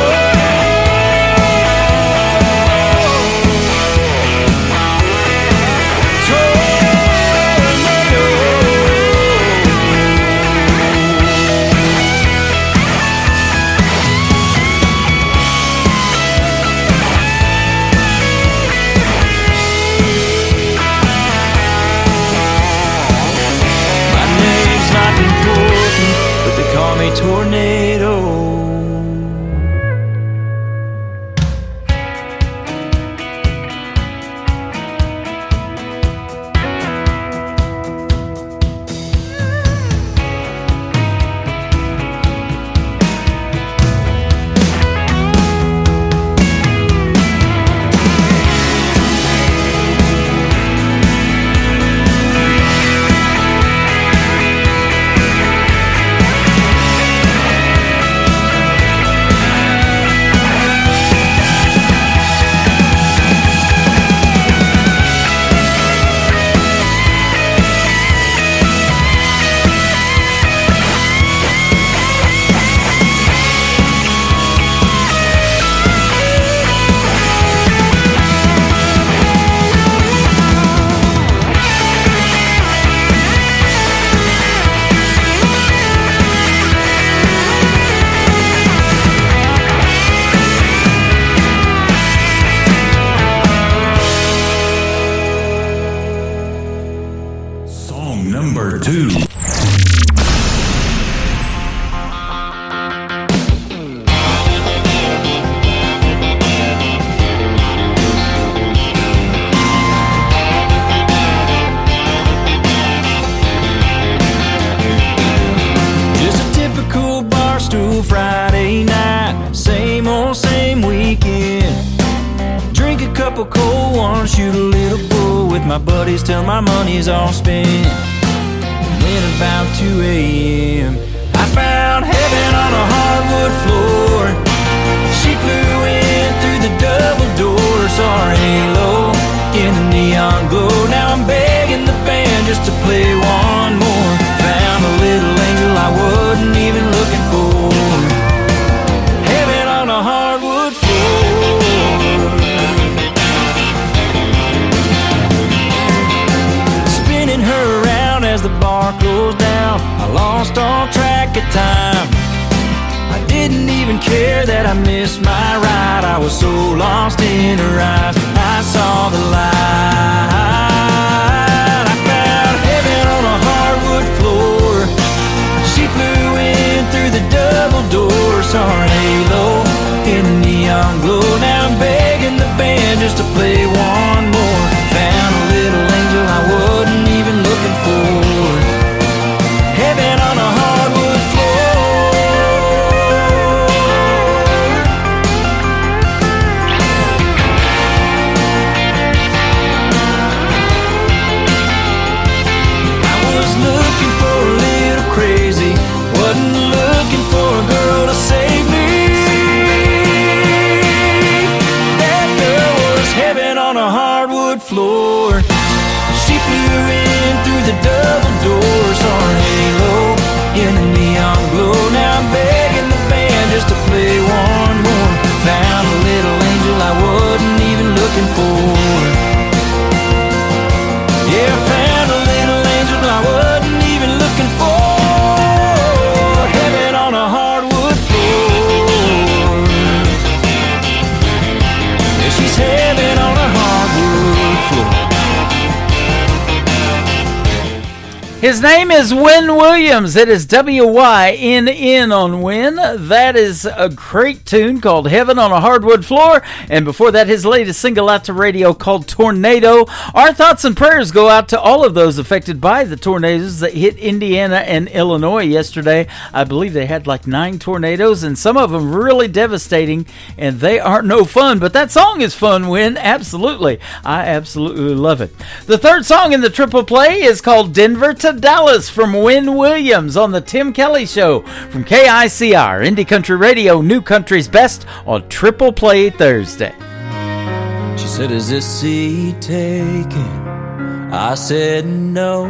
My name's not important, but they call me Tornado. Song number 2. Just a typical barstool Friday night, same old, same weekend. Drink a couple cold ones, shoot a little bull with my buddies till my money's all spent. And then about 2 a.m. I found heaven on a hardwood floor. She flew in through the double door, saw her halo in the neon glow. Now I'm begging the band just to play one more. Found a little angel I wasn't even looking for. Heaven on a hardwood floor. Spinning her around as the bar closed down, I lost all track of time. I did didn't even care that I missed my ride. I was so lost in her eyes, I saw the light. I found heaven on a hardwood floor. She flew in through the double door, saw her halo in the neon glow. Now I'm begging the band just to play one more. Found a little angel I wasn't even looking for. Heaven on a hardwood crazy, wasn't looking for a girl to save me. That girl was heaven on a hardwood floor. She flew in through the double doors, saw her halo in the neon glow. Now I'm begging the band just to play one more. Found a little angel I wasn't even looking for. Yeah, I found a little angel I wasn't even looking for. Heaven on a hardwood floor. His name is Wynn Williams. It is W-Y-N-N on Wynn. That is a great tune called Heaven on a Hardwood Floor. And before that, his latest single out to radio called Tornado. Our thoughts and prayers go out to all of those affected by the tornadoes that hit Indiana and Illinois yesterday. I believe they had like 9 tornadoes, and some of them really devastating, and they are no fun. But that song is fun, Wynn. Absolutely. I absolutely love it. The third song in the triple play is called Denver to Dallas from Wynn Williams on the Tim Kelly Show from KICR, Indie Country Radio, New Country's Best on Triple Play Thursday. She said, is this seat taken? I said no.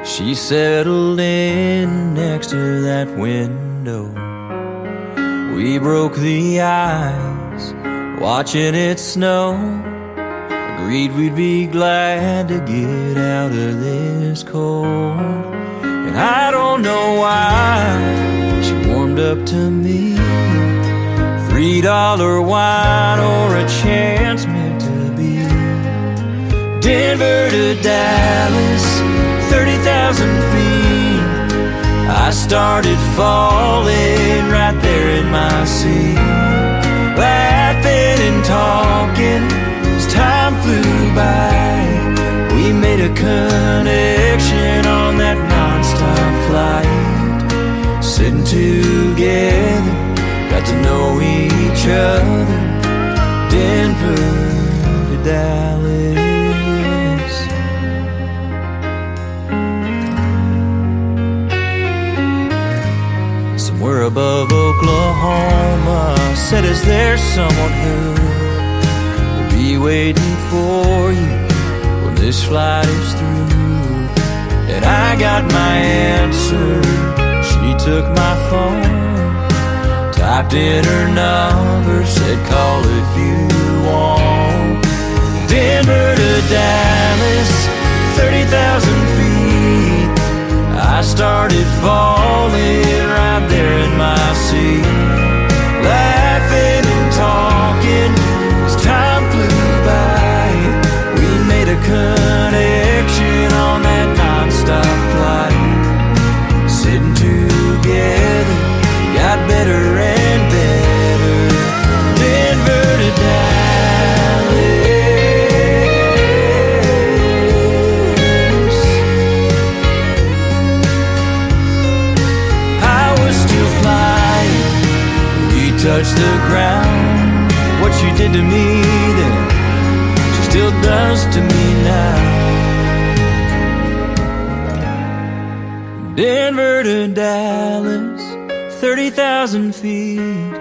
She settled in next to that window. We broke the ice, watching it snow. Agreed we'd be glad to get out of this cold. And I don't know why she warmed up to me. $3 wine or a chance meant to be. Denver to Dallas, 30,000 feet. I started falling right there in my seat. Laughing and talking, time flew by. We made a connection on that non-stop flight. Sitting together, got to know each other. Denver to Dallas. Somewhere above Oklahoma, said, is there someone who be waiting for you when this flight is through? And I got my answer. She took my phone, typed in her number, said call if you want. Denver to Dallas, 30,000 feet. I started falling right there in my seat. Laughing and talking, time flew by. We made a connection on that non-stop flight. Sitting together, got better and better. Denver to Dallas. I was still flying, we touched the ground. What she did to me then, she still does to me now. Denver to Dallas, 30,000 feet.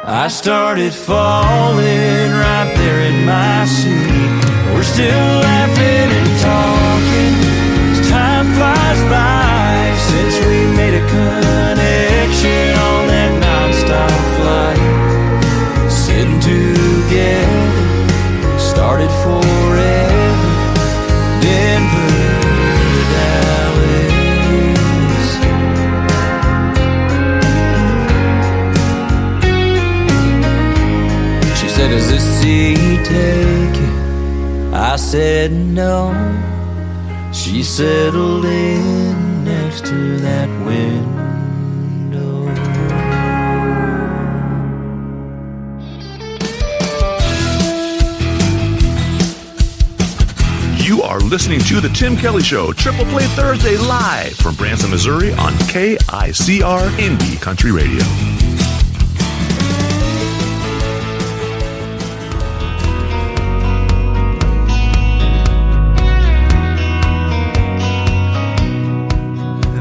I started falling right there in my seat. We're still laughing and talking as time flies by. Since we made a connection on that non-stop flight. Sitting together, started forever. Denver to Dallas. She settled in next to that window. You are listening to The Tim Kelly Show, Triple Play Thursday, live from Branson, Missouri on KICR Indie Country Radio.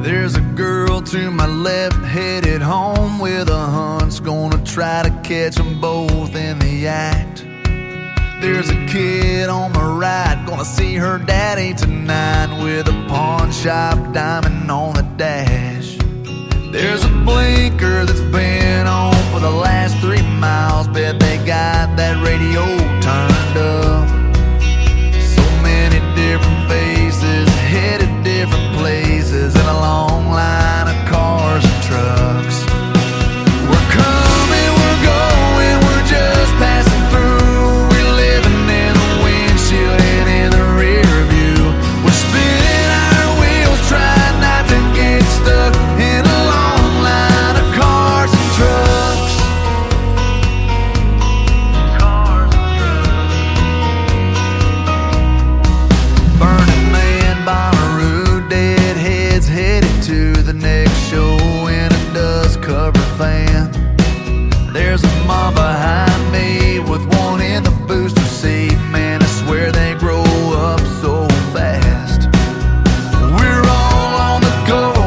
There's a girl to my left headed home with a hunch, gonna try to catch them both in the act. There's a kid on my right, gonna see her daddy tonight with a pawn shop diamond on the dash. There's a blinker that's been on for the last 3 miles, bet they got that radio turned up. So many different faces, headed different places, in a long line of cars and trucks. We're coming, we're going, we're just passing through. Stuck in a long line of cars and trucks. Cars and trucks. Burning Man, Bonnaroo, deadheads headed to the next show in a dust-covered van. There's a mom behind me with one in the booster seat. Man, I swear they grow up so fast. We're all on the go.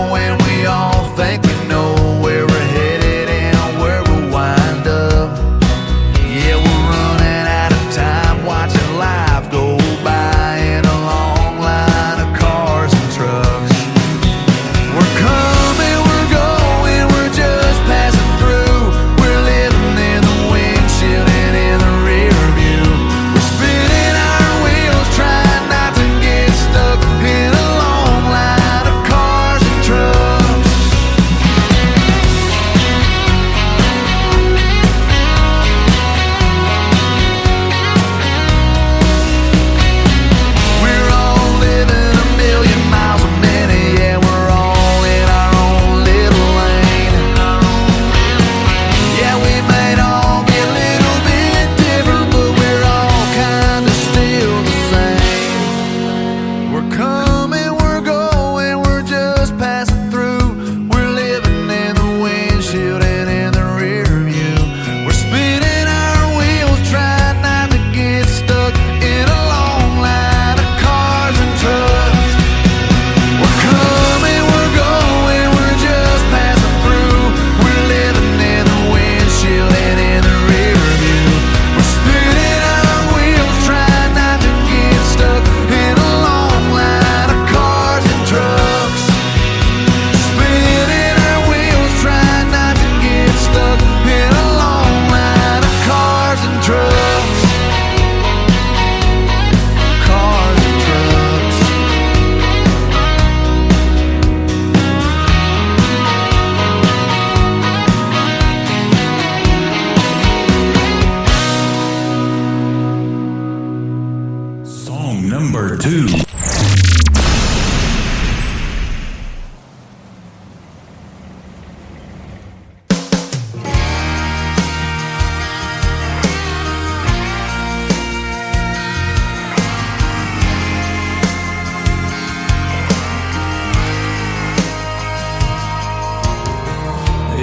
Think we know where we're headed and where we'll wind up. Yeah, we're running out of time, watching life go by in a long line of cars and trucks. We're coming, we're going, we're just passing through. We're living in the windshield and in the rear view. We're spinning our wheels, trying not to get stuck in a long line of cars and trucks.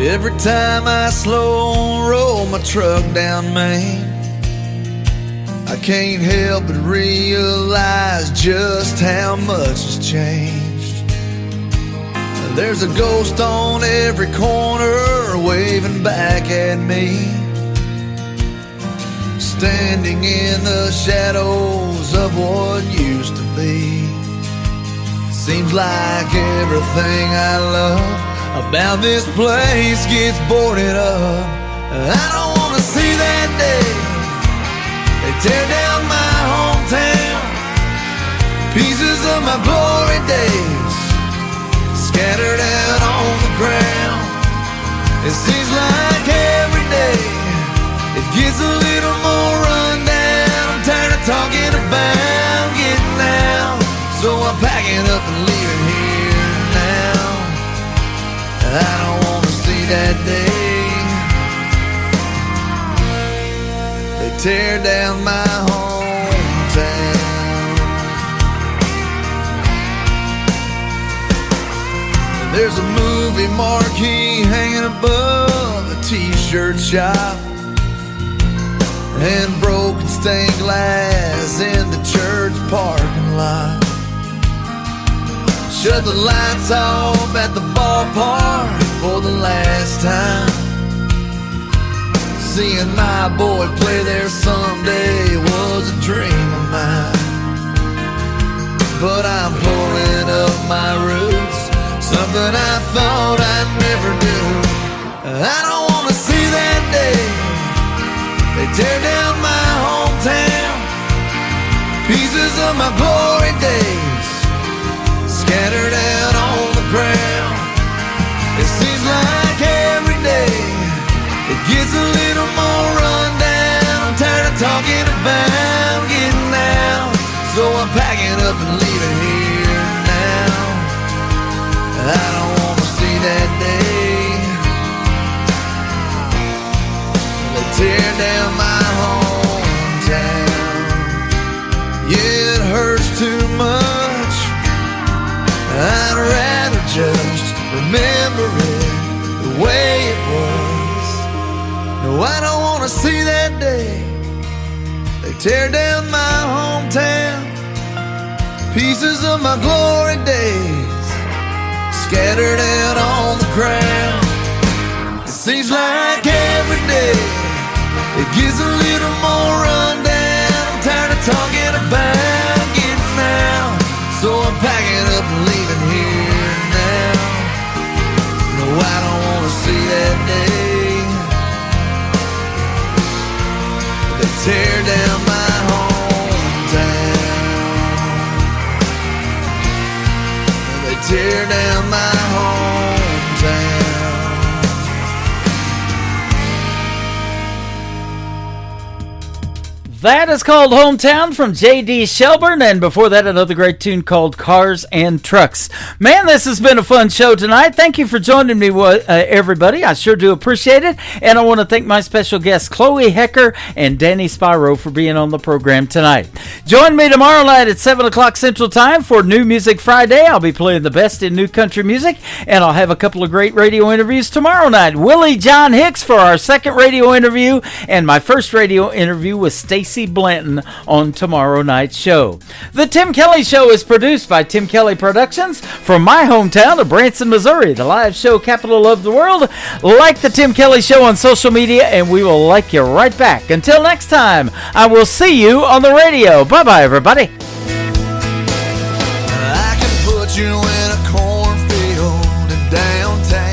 Every time I slow roll my truck down Main, I can't help but realize just how much has changed. There's a ghost on every corner waving back at me, standing in the shadows of what used to be. Seems like everything I love about this place gets boarded up. I don't wanna see that day they tear down my hometown. Pieces of my glory days scattered out on the ground. It seems like every day it gets a little more rundown. I'm tired of talking about getting out, so I'm packing up tear down my hometown. There's a movie marquee hanging above a t-shirt shop, and broken stained glass in the church parking lot. Shut the lights off at the ballpark for the last time. Seeing my boy play there someday was a dream of mine. But I'm pulling up my roots, something I thought I'd never do. I don't wanna see that day they tear down my hometown. Pieces of my glory days scattered out on the ground. It seems like every day it gets a little more run down. I'm tired of talking about getting out, so I'm packing up and leaving here now. I don't wanna see that day they tear down my hometown. Yeah, it hurts too much. I'd rather just remember it the way it was. No, I don't wanna see that day they tear down my hometown. Pieces of my glory days scattered out on the ground. It seems like every day it gets a little more run down. I'm tired of talking about getting out, so I'm packing up and leaving here now. No, I don't wanna see that day they tear down my hometown. They tear down my hometown. That is called Hometown from J.D. Shelburne, and before that, another great tune called Cars and Trucks. Man, this has been a fun show tonight. Thank you for joining me, everybody. I sure do appreciate it, and I want to thank my special guests, Chloe Hecker and Danny Spyro, for being on the program tonight. Join me tomorrow night at 7 o'clock Central Time for New Music Friday. I'll be playing the best in new country music, and I'll have a couple of great radio interviews tomorrow night. Willie John Hicks for our second radio interview, and my first radio interview with Stacey Blanton on tomorrow night's show. The Tim Kelly Show is produced by Tim Kelly Productions from my hometown of Branson, Missouri, the live show capital of the world. Like the Tim Kelly Show on social media, and we will like you right back. Until next time, I will see you on the radio. Bye-bye, everybody. I can put you in a cornfield in downtown.